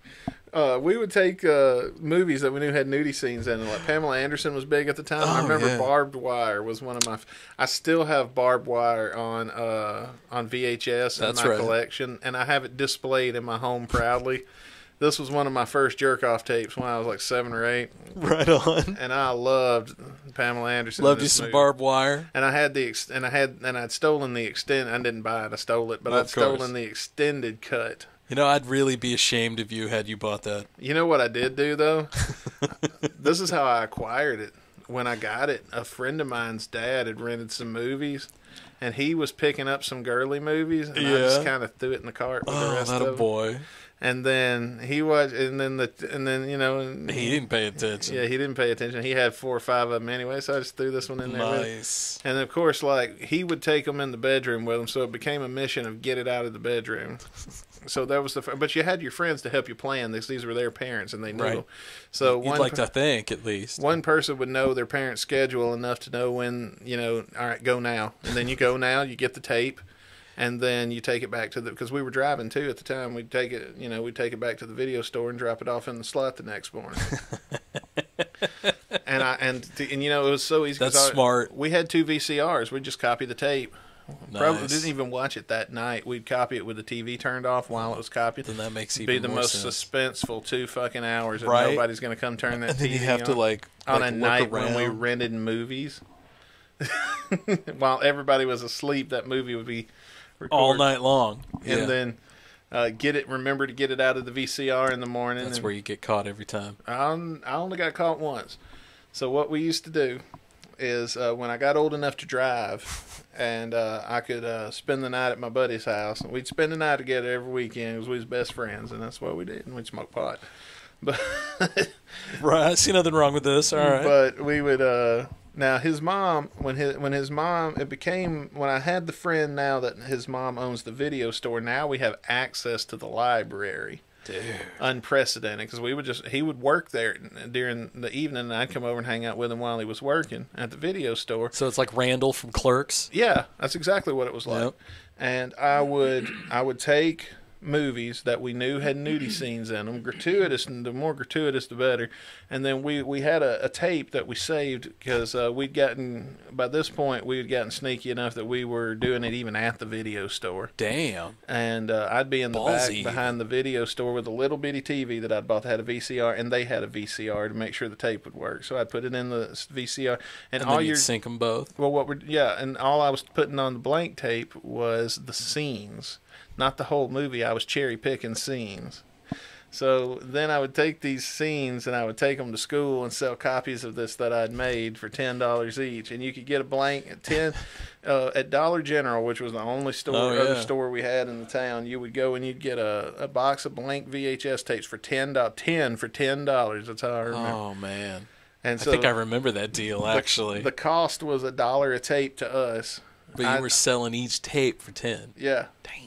We would take movies that we knew had nudie scenes in it. Like Pamela Anderson was big at the time. I remember Barbed Wire was one of my. I still have Barbed Wire on VHS in my collection, and I have it displayed in my home proudly. This was one of my first jerk-off tapes when I was like 7 or 8. Right on. And I loved Pamela Anderson. Loved you some Barbed Wire. And I had I'd stolen the extend. I didn't buy it. I stole it, but I'd stolen the extended cut. You know, I'd really be ashamed of you had you bought that. You know what I did do though? This is how I acquired it. When I got it, a friend of mine's dad had rented some movies, and he was picking up some girly movies, and I just kind of threw it in the cart with the rest of them. Boy. And then he watched, and then you know, he didn't pay attention. Yeah, he didn't pay attention. He had 4 or 5 of them anyway, so I just threw this one in there. Nice. And of course, like he would take them in the bedroom with him, so it became a mission of get it out of the bedroom. So that was but you had your friends to help you plan this. These were their parents, and they knew. Right. So you'd like to think at least one person would know their parents' schedule enough to know when, you know, all right, go now, and then you go now. You get the tape. And then you take it back to because we were driving too at the time. We'd take it back to the video store and drop it off in the slot the next morning. and you know, it was so easy. That's smart. We had 2 VCRs. We'd just copy the tape. Nice. Probably didn't even watch it that night. We'd copy it with the TV turned off while it was copied. Then that makes It'd be the most suspenseful 2 fucking hours, and nobody's going to come turn that and then TV you have on. To like on a night around. when we rented movies. While everybody was asleep, that movie would be recorded all night long, and then remember to get it out of the VCR in the morning. That's where you get caught every time. I only got caught once. So what we used to do is when I got old enough to drive and I could spend the night at my buddy's house, and we'd spend the night together every weekend because we was best friends, and that's what we did, and we'd smoke pot. But right, I see nothing wrong with this. All right, but we would. Now his mom, when I had the friend now that his mom owns the video store, now we have access to the library. Dude. Unprecedented, because he would work there during the evening, and I'd come over and hang out with him while he was working at the video store. So it's like Randall from Clerks. Yeah, that's exactly what it was like. Yep. And I would take movies that we knew had nudie scenes in them, gratuitous, and the more gratuitous the better. And then we had a tape that we saved because by this point we had gotten sneaky enough that we were doing it even at the video store. Damn. And I'd be in the back behind the video store with a little bitty TV that I'd bought that had a VCR, and they had a VCR to make sure the tape would work. So I'd put it in the VCR, and all you'd sync them both. Well, and all I was putting on the blank tape was the scenes. Not the whole movie. I was cherry picking scenes. So then I would take these scenes and I would take them to school and sell copies of this that I'd made for $10 each. And you could get a blank at Dollar General, which was the only other store we had in the town. You would go and you'd get a box of blank VHS tapes for $10. That's how I remember. Oh man! And so I think I remember that deal actually. The cost was $1 a tape to us. But you were selling each tape for 10. Yeah. Damn.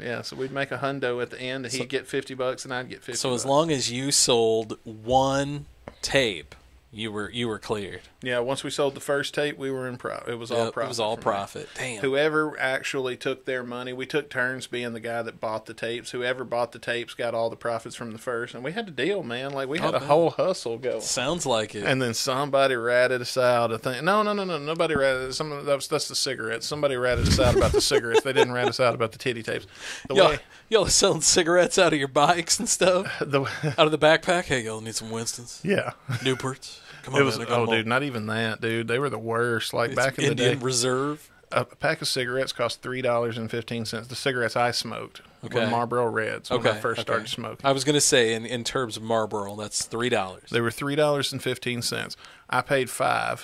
Yeah, so we'd make a hundo at the end, and he'd get $50, and I'd get $50. So as long as you sold one tape, you were cleared. Yeah, once we sold the first tape, we were in profit. It was all profit. It was all profit. Damn. Whoever actually took their money, we took turns being the guy that bought the tapes. Whoever bought the tapes got all the profits from the first, and we had a deal, man. Like we had a whole hustle going. Sounds like it. And then somebody ratted us out. I think no, nobody ratted. That's the cigarettes. Somebody ratted us out about the cigarettes. They didn't rat us out about the titty tapes. Y'all selling cigarettes out of your bikes and stuff? Out of the backpack? Hey, y'all need some Winstons? Yeah. Newports? Come on, man, dude, not even that, dude. They were the worst. Like back in the day, Indian Reserve. A pack of cigarettes cost $3.15. The cigarettes I smoked were Marlboro Reds when I first started smoking. I was going to say, in terms of Marlboro, that's $3. They were $3.15. I paid $5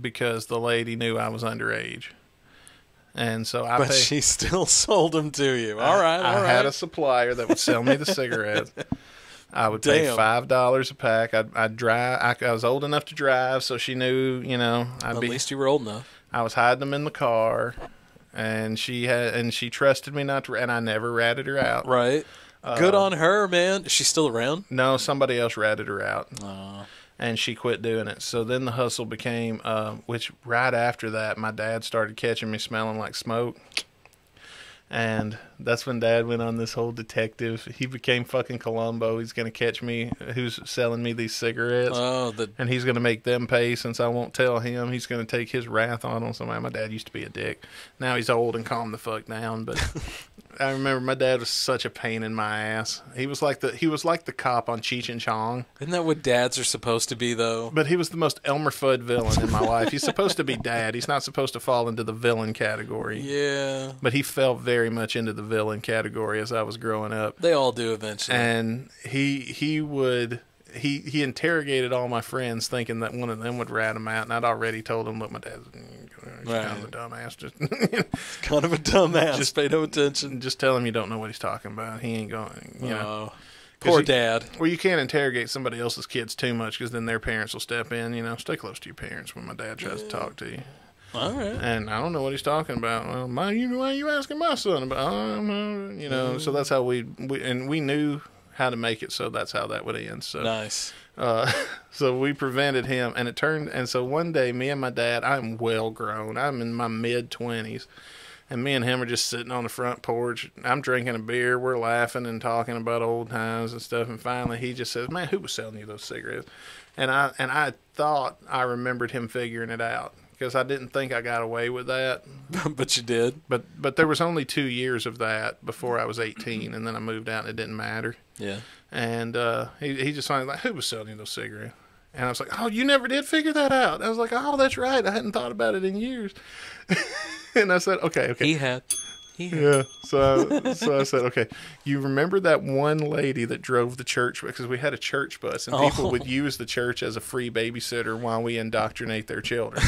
because the lady knew I was underage. And so But she still sold them to you. All right. I had a supplier that would sell me the cigarettes. I would pay $5 a pack. I'd drive. I was old enough to drive, so she knew, At least you were old enough. I was hiding them in the car, and she trusted me not to, and I never ratted her out. Right. Good on her, man. Is she still around? No, somebody else ratted her out. And she quit doing it. So then the hustle became, which right after that, my dad started catching me smelling like smoke. And that's when Dad went on this whole detective. He became fucking Columbo. He's going to catch me, who's selling me these cigarettes. And he's going to make them pay since I won't tell him. He's going to take his wrath on somebody. My dad used to be a dick. Now he's old and calmed the fuck down. But I remember my dad was such a pain in my ass. He was like the cop on Cheech and Chong. Isn't that what dads are supposed to be, though? But he was the most Elmer Fudd villain in my life. He's supposed to be dad. He's not supposed to fall into the villain category. Yeah. But he fell very much into the villain category as I was growing up. They all do eventually. And he interrogated all my friends thinking that one of them would rat him out, and I'd already told him, look, my dad's kind of a dumbass. Kind of a dumbass. Just pay no attention. Just tell him you don't know what he's talking about. He ain't going, Poor dad. Well, you can't interrogate somebody else's kids too much because then their parents will step in. Stay close to your parents when my dad tries to talk to you. All right. And I don't know what he's talking about. Well, why are you asking my son about? So that's how we knew how to make it. So that's how that would end. So nice. So we prevented him, and so one day, me and my dad, I'm well grown. I'm in my mid-20s, and me and him are just sitting on the front porch. I'm drinking a beer. We're laughing and talking about old times and stuff. And finally, he just says, "Man, who was selling you those cigarettes?" And I thought I remembered him figuring it out, because I didn't think I got away with that. But you did. But there was only 2 years of that before I was 18, and then I moved out and it didn't matter. Yeah. And he just finally like, who was selling you those cigarettes? And I was like, oh, you never did figure that out. I was like, oh, that's right. I hadn't thought about it in years. And I said, okay. He had. Yeah. So I said, okay, you remember that one lady that drove the church, because we had a church bus, and people would use the church as a free babysitter while we indoctrinate their children.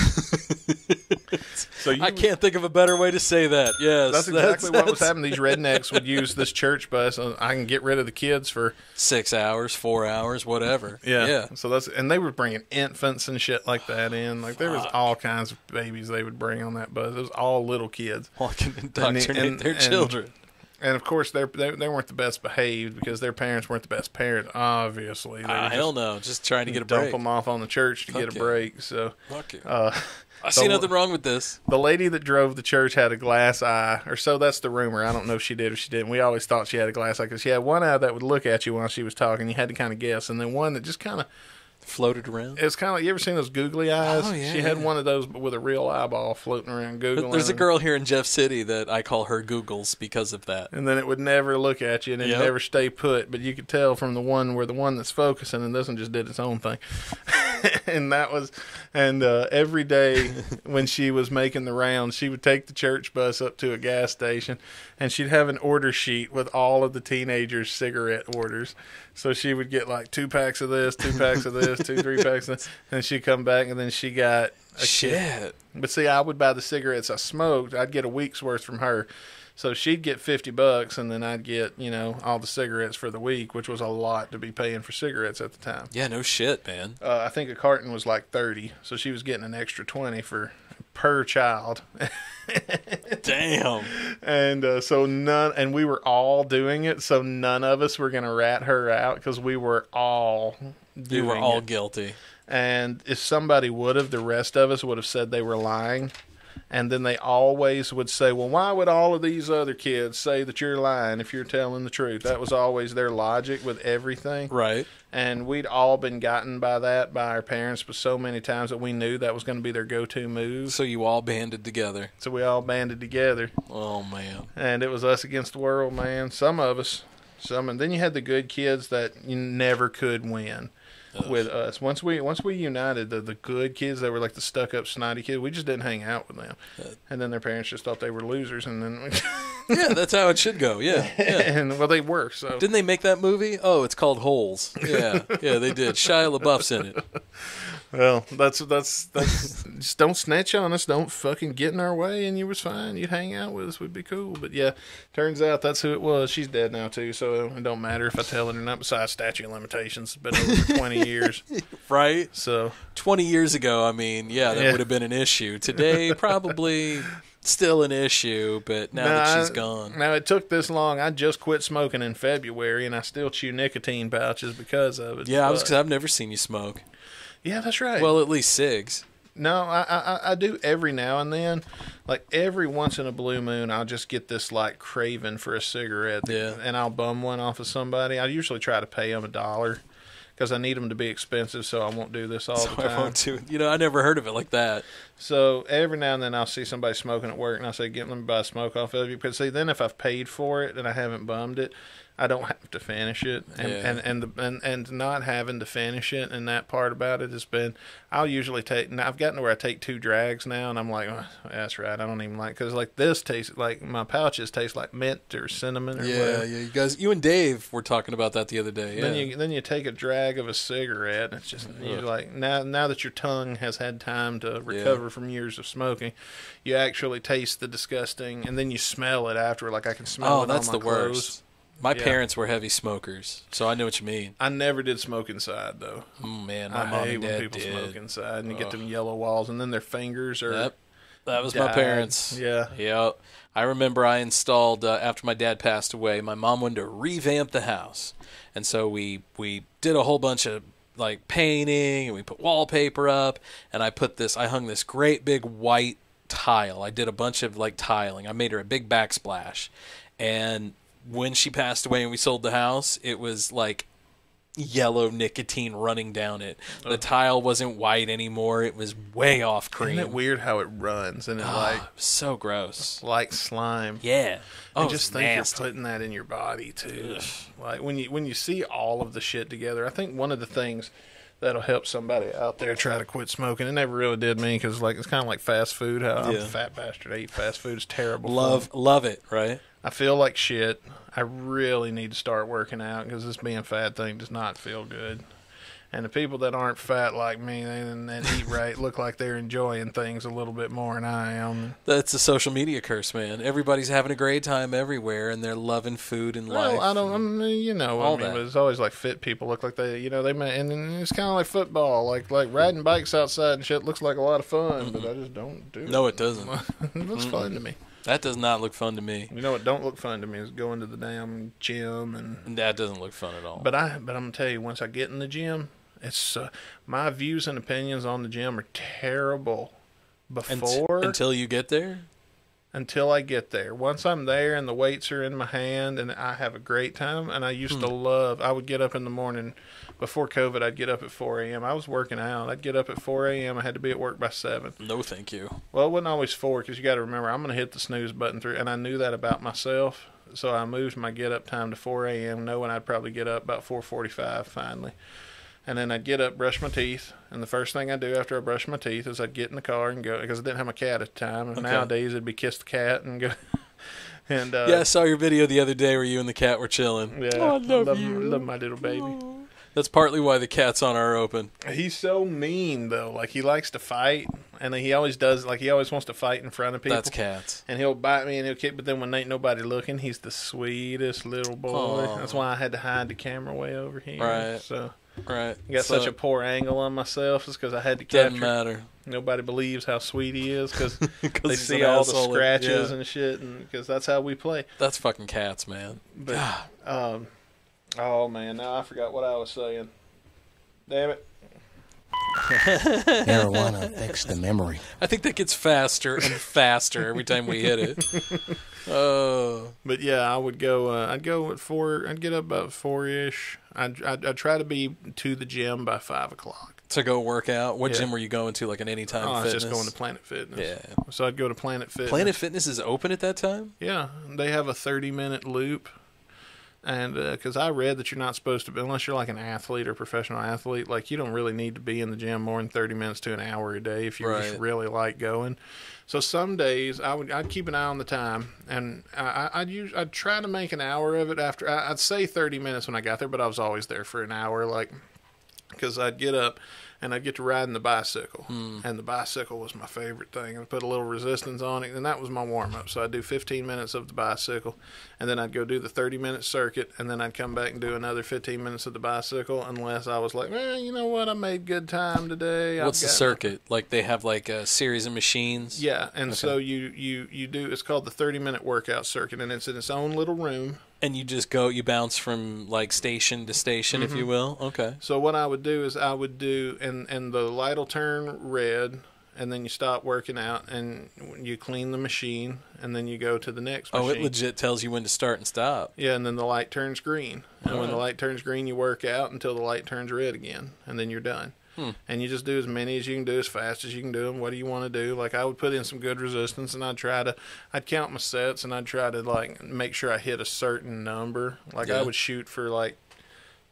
I can't think of a better way to say that. Yes, that's exactly what was happening. These rednecks would use this church bus. I can get rid of the kids for 6 hours, 4 hours, whatever. Yeah. So and they were bringing infants and shit like that in. Like there was all kinds of babies they would bring on that bus. It was all little kids. Well, I can indoctrinate their children. And of course, they weren't the best behaved because their parents weren't the best parents. Obviously, hell no, just trying to get a break. Dump them off on the church to get a break. So, fuck it. I see nothing wrong with this. The lady that drove the church had a glass eye, or so that's the rumor. I don't know if she did or she didn't. We always thought she had a glass eye because she had one eye that would look at you while she was talking. You had to kind of guess, and then one that just kind of floated around. It's kind of like, you ever seen those googly eyes? Oh, yeah. She had one of those, but with a real eyeball floating around googling. There's a girl here in Jeff City that I call her Googles because of that. And then it would never look at you, and it'd never stay put. But you could tell from the one that's focusing, and this one just did its own thing. and every day when she was making the rounds, she would take the church bus up to a gas station, and she'd have an order sheet with all of the teenagers' cigarette orders. So she would get like 2 packs of this, 2 packs of this, 3 packs of this, and she'd come back, and then she got a shit. But see, I would buy the cigarettes I smoked. I'd get a week's worth from her. So she'd get $50, and then I'd get, all the cigarettes for the week, which was a lot to be paying for cigarettes at the time. Yeah, no shit, man. I think a carton was like 30, so she was getting an extra 20 per child. Damn. And and we were all doing it, so none of us were going to rat her out because we were all doing it. You were all guilty. And if somebody would have, the rest of us would have said they were lying. And then they always would say, well, why would all of these other kids say that you're lying if you're telling the truth? That was always their logic with everything. Right. And we'd all been gotten by that by our parents, but so many times that we knew that was going to be their go-to move. So you all banded together. So we all banded together. Oh, man. And it was us against the world, man. Some of us. And then you had the good kids that you never could win. With us, once we united, the good kids that were like the stuck-up snotty kids, we just didn't hang out with them, and then their parents just thought they were losers, and then yeah, that's how it should go. Yeah. And well, they were. So didn't they make that movie? Oh, it's called Holes. Yeah, they did. Shia LaBeouf's in it. Well, that's just don't snitch on us. Don't fucking get in our way, and you was fine. You'd hang out with us. We'd be cool. But yeah, turns out that's who it was. She's dead now too, so it don't matter if I tell it or not. Besides, statute of limitations. It's been over 20 years. Right. So 20 years ago, I mean, that would have been an issue. Today, probably still an issue, but now that she's gone. Now, it took this long. I just quit smoking in February, and I still chew nicotine pouches because of it. Yeah, because I've never seen you smoke. Yeah, that's right. Well, at least cigs. No, I do every now and then. Like every once in a blue moon, I'll just get this like craving for a cigarette. Yeah. And I'll bum one off of somebody. I usually try to pay them $1 because I need them to be expensive, so I won't do this all the time. I won't do it. I never heard of it like that. So every now and then I'll see somebody smoking at work, and I'll say, let me buy a smoke off of you. Because see, then if I've paid for it and I haven't bummed it, I don't have to finish it, and not having to finish it, and that part about it has been, I'll usually take, now I've gotten to where I take 2 drags now, and I'm like, oh, that's right, I don't even like, because like this tastes, like my pouches taste like mint or cinnamon or whatever. Yeah, you and Dave were talking about that the other day. Yeah. Then you take a drag of a cigarette, and it's just, you're like, now that your tongue has had time to recover from years of smoking, you actually taste the disgusting, and then you smell it after, like I can smell it on my clothes. Oh, that's the worst. My parents were heavy smokers, so I know what you mean. I never did smoke inside, though. Man, my mom hate and dad when people did. smoke inside, and you get them yellow walls, and then their fingers are. Yep. That was dyed. my parents. Yeah. Yep. I remember I installed after my dad passed away. My mom wanted to revamp the house, and so we did a whole bunch of like painting, and we put wallpaper up, and I hung this great big white tile. I did a bunch of like tiling. I made her a big backsplash, and when she passed away and we sold the house, it was like yellow nicotine running down it. The tile wasn't white anymore. It was way off cream. Isn't it weird how it runs? And it so gross. Like slime. Yeah. And just think nasty. You're putting that in your body too. Ugh. Like when you see all of the shit together, I think one of the things that'll help somebody out there try to quit smoking. It never really did me because like it's kind of like fast food. How I'm a fat bastard. I eat fast food. It's terrible. Love it, right? I feel like shit. I really need to start working out because this being fat thing does not feel good. And the people that aren't fat like me and eat right look like they're enjoying things a little bit more than I am. That's a social media curse, man. Everybody's having a great time everywhere, and they're loving food and life. But it's always like fit people look like they may, and it's kind of like football, like riding bikes outside and shit looks like a lot of fun, but I just don't do it. No, it doesn't. It looks fun to me. That does not look fun to me. You know what don't look fun to me is going to the damn gym, and that doesn't look fun at all. But I'm gonna tell you, once I get in the gym, it's my views and opinions on the gym are terrible. Until you get there. Until I get there. Once I'm there and the weights are in my hand and I have a great time, and I used to love, I would get up in the morning. Before COVID, I'd get up at 4 a.m. I was working out. I'd get up at 4 a.m. I had to be at work by 7. No, thank you. Well, it wasn't always 4 because you got to remember, I'm going to hit the snooze button through, and I knew that about myself. So I moved my get-up time to 4 a.m. knowing I'd probably get up about 4:45 finally. And then I'd get up, brush my teeth, and the first thing I do after I brush my teeth is I'd get in the car and go, because I didn't have my cat at the time, and nowadays it'd be kiss the cat and go. And yeah, I saw your video the other day where you and the cat were chilling. Yeah, I love you. Love my little baby. That's partly why the cat's on our open. He's so mean though. Like he likes to fight, and he always does. Like he always wants to fight in front of people. That's cats. And he'll bite me and he'll kick. But then when ain't nobody looking, he's the sweetest little boy. Aww. That's why I had to hide the camera way over here. Right. So. Right. I got such a poor angle on myself is because I had to capture. Doesn't matter. Nobody believes how sweet he is because they see an all asshole, the scratches yeah. and shit, and because that's how we play. That's fucking cats, man. But, oh man, now I forgot what I was saying. Damn it. Marijuana affects the memory. I think that gets faster and faster every time we hit it. Oh. But yeah, I would go. I'd go at 4. I'd get up about 4-ish. I'd try to be to the gym by 5 o'clock. To go work out? What gym were you going to, like an Anytime Fitness? I was just going to Planet Fitness. Yeah. So I'd go to Planet Fitness. Planet Fitness is open at that time? Yeah. They have a 30-minute loop. And because I read that you're not supposed to be, unless you're like an athlete or professional athlete, like you don't really need to be in the gym more than 30 minutes to an hour a day if you just really like going. So some days I'd keep an eye on the time, and I'd try to make an hour of it after. I'd say 30 minutes when I got there, but I was always there for an hour, like because I'd get up and I'd get to riding the bicycle, and the bicycle was my favorite thing. I'd put a little resistance on it, and that was my warm-up. So I'd do 15 minutes of the bicycle, and then I'd go do the 30-minute circuit, and then I'd come back and do another 15 minutes of the bicycle, unless I was like, you know what, I made good time today. What's the circuit? Like they have like a series of machines? Yeah, and so you do, it's called the 30-minute workout circuit, and it's in its own little room. And you just go, you bounce from like station to station, if you will? Okay. So what I would do is and the light will turn red, and then you stop working out, and you clean the machine, and then you go to the next machine. Oh, it legit tells you when to start and stop. Yeah, and then the light turns green. And when the light turns green, you work out until the light turns red again, and then you're done. And you just do as many as you can do, as fast as you can do them. What do you want to do? Like I would put in some good resistance, and I'd count my sets, and I'd try to like make sure I hit a certain number. Like I would shoot for like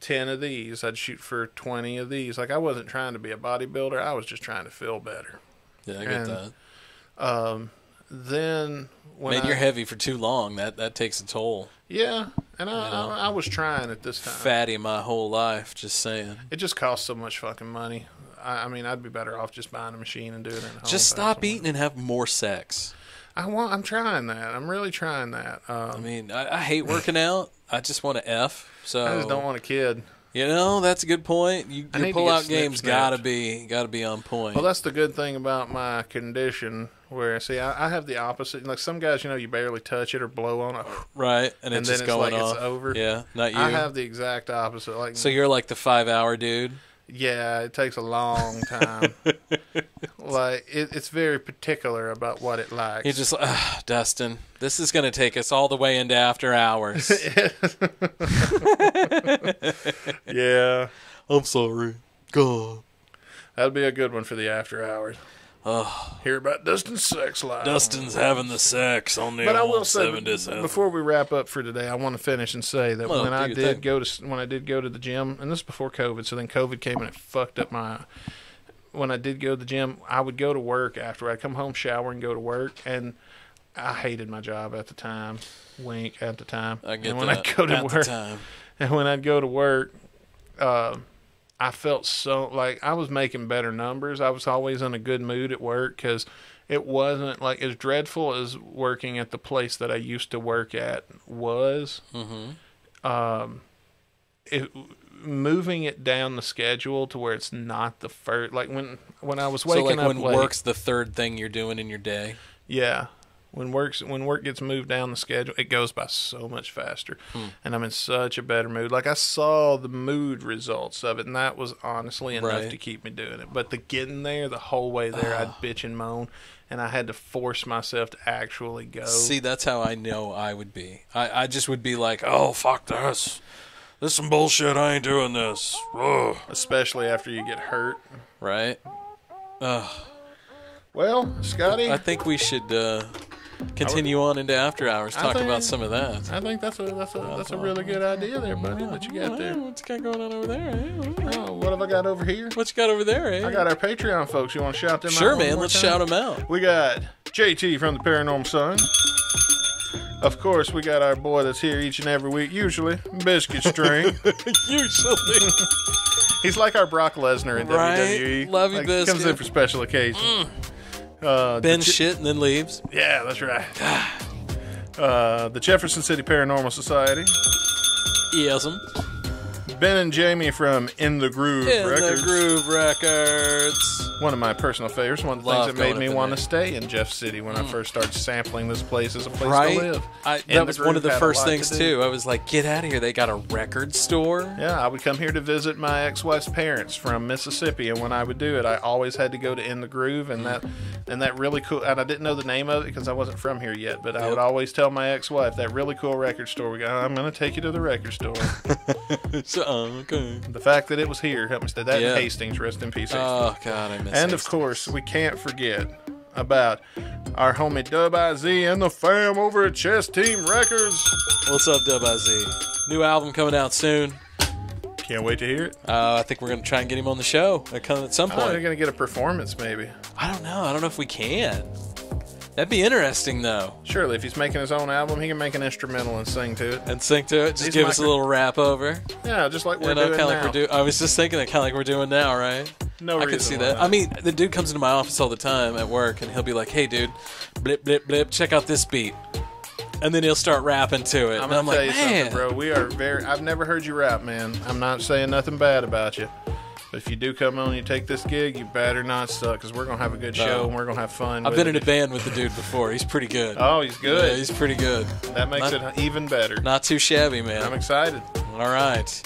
10 of these. I'd shoot for 20 of these. Like I wasn't trying to be a bodybuilder. I was just trying to feel better. Yeah, I get that. Then when you're heavy for too long, that takes a toll. Yeah, and I was trying at this time. Fatty my whole life, just saying. It just costs so much fucking money. I mean, I'd be better off just buying a machine and doing it at home. Just stop eating and have more sex. I'm trying that. I'm really trying that. I mean, I hate working out. I just want to F. So I just don't want a kid. You know, that's a good point. Your pull-out game's gotta be on point. Well, that's the good thing about my condition. Where I have the opposite. Like some guys, you barely touch it or blow on it, right? And it's just going off. It's over. Yeah, not you. I have the exact opposite. Like so, you're like the 5-hour dude. Yeah, it takes a long time. Like it's very particular about what it likes. You're just like, Dustin, this is going to take us all the way into after hours. Yeah, I'm sorry. God, that'd be a good one for the after hours. Hear about Dustin's sex life. Dustin's having the sex on the but I will old say, 77. Before we wrap up for today, I want to finish and say that when I did go to the gym, and this is before COVID, so then COVID came and it fucked up my. When I did go to the gym, I would go to work after. I'd come home, shower, and go to work, and I hated my job at the time. Wink at the time. I get and when that. I'd go to at work, the time. And when I'd go to work, I felt so like I was making better numbers. I was always in a good mood at work because it wasn't like as dreadful as working at the place that I used to work at was. Moving it down the schedule to where it's not the first. Like when I was waking up when late, work's the third thing you're doing in your day. Yeah. When work gets moved down the schedule, it goes by so much faster, and I'm in such a better mood. Like I saw the mood results of it, and that was honestly enough to keep me doing it. But the getting there, the whole way there, I'd bitch and moan, and I had to force myself to actually go. See, that's how I know I would be. I just would be like, oh, fuck this. This is some bullshit. I ain't doing this. Ugh. Especially after you get hurt. Right? Well, Scotty, I think we should continue on into after hours, talk about some of that. I think that's a really good idea there, buddy, that you got there. What's got going on over there, eh? Oh, what have I got over here? What you got over there, eh? I got our Patreon folks. You want to shout them out? Sure, man. Let's shout them out. We got JT from the Paranormal Son. Of course, we got our boy that's here each and every week, usually, Biscuit Strength. Usually. He's like our Brock Lesnar in WWE. Love you, like, Biscuit. Comes in for special occasions. Bends shit and then leaves. Yeah, that's right. The Jefferson City Paranormal Society. Yes'm. Ben and Jamie from In the Groove Records. In the Groove Records. One of my personal favorites. One of the things that made me want to stay in Jeff City when I first started sampling this place as a place to live. That was one of the first things, too. I was like, get out of here. They got a record store? Yeah, I would come here to visit my ex-wife's parents from Mississippi, and when I would do it, I always had to go to In the Groove, and that really cool, and I didn't know the name of it because I wasn't from here yet, but I would always tell my ex-wife, that really cool record store we got, I'm going to take you to the record store. Okay. The fact that it was here helped me stay. That and Hastings, rest in peace, Hastings. Oh, God, I miss And, Hastings. of course, we can't forget about our homie Dub IZ and the fam over at Chess Team Records. What's up, Dub IZ? New album coming out soon. Can't wait to hear it. I think we're going to try and get him on the show at some point. They're going to get a performance, maybe. I don't know. I don't know if we can. That'd be interesting, though. Surely, if he's making his own album, he can make an instrumental and sing to it. Just give us a little rap over. Yeah, just like we're doing now. I was just thinking that kind of like we're doing now, right? I could see that. I mean, the dude comes into my office all the time at work, and he'll be like, hey, dude, blip, blip, blip, check out this beat. And then he'll start rapping to it. I'm going to tell you something, bro. We are I've never heard you rap, man. I'm not saying nothing bad about you. But if you do come on and you take this gig, you better not suck, because we're going to have a good show and we're going to have fun. I've been in a band with the dude before. He's pretty good. Oh, he's good. Yeah, he's pretty good. That makes it even better. Not too shabby, man. I'm excited. All right.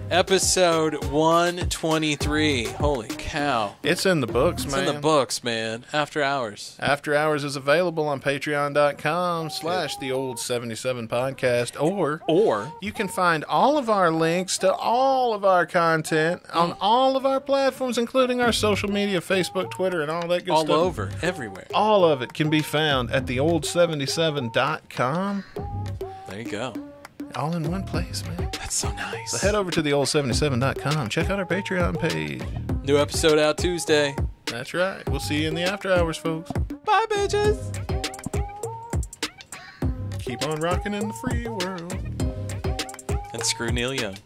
Episode 123. Holy cow. It's in the books, man. It's in the books, man. After Hours. After Hours is available on patreon.com/the old77podcast. Or you can find all of our links to all of our content on all of our platforms, including our social media, Facebook, Twitter, and all that good stuff. All over. Everywhere. All of it can be found at theold77.com. There you go. All in one place, man. That's so nice. So head over to theold77.com. Check out our Patreon page. New episode out Tuesday. That's right. We'll see you in the after hours, folks. Bye, bitches. Keep on rocking in the free world. And screw Neil Young.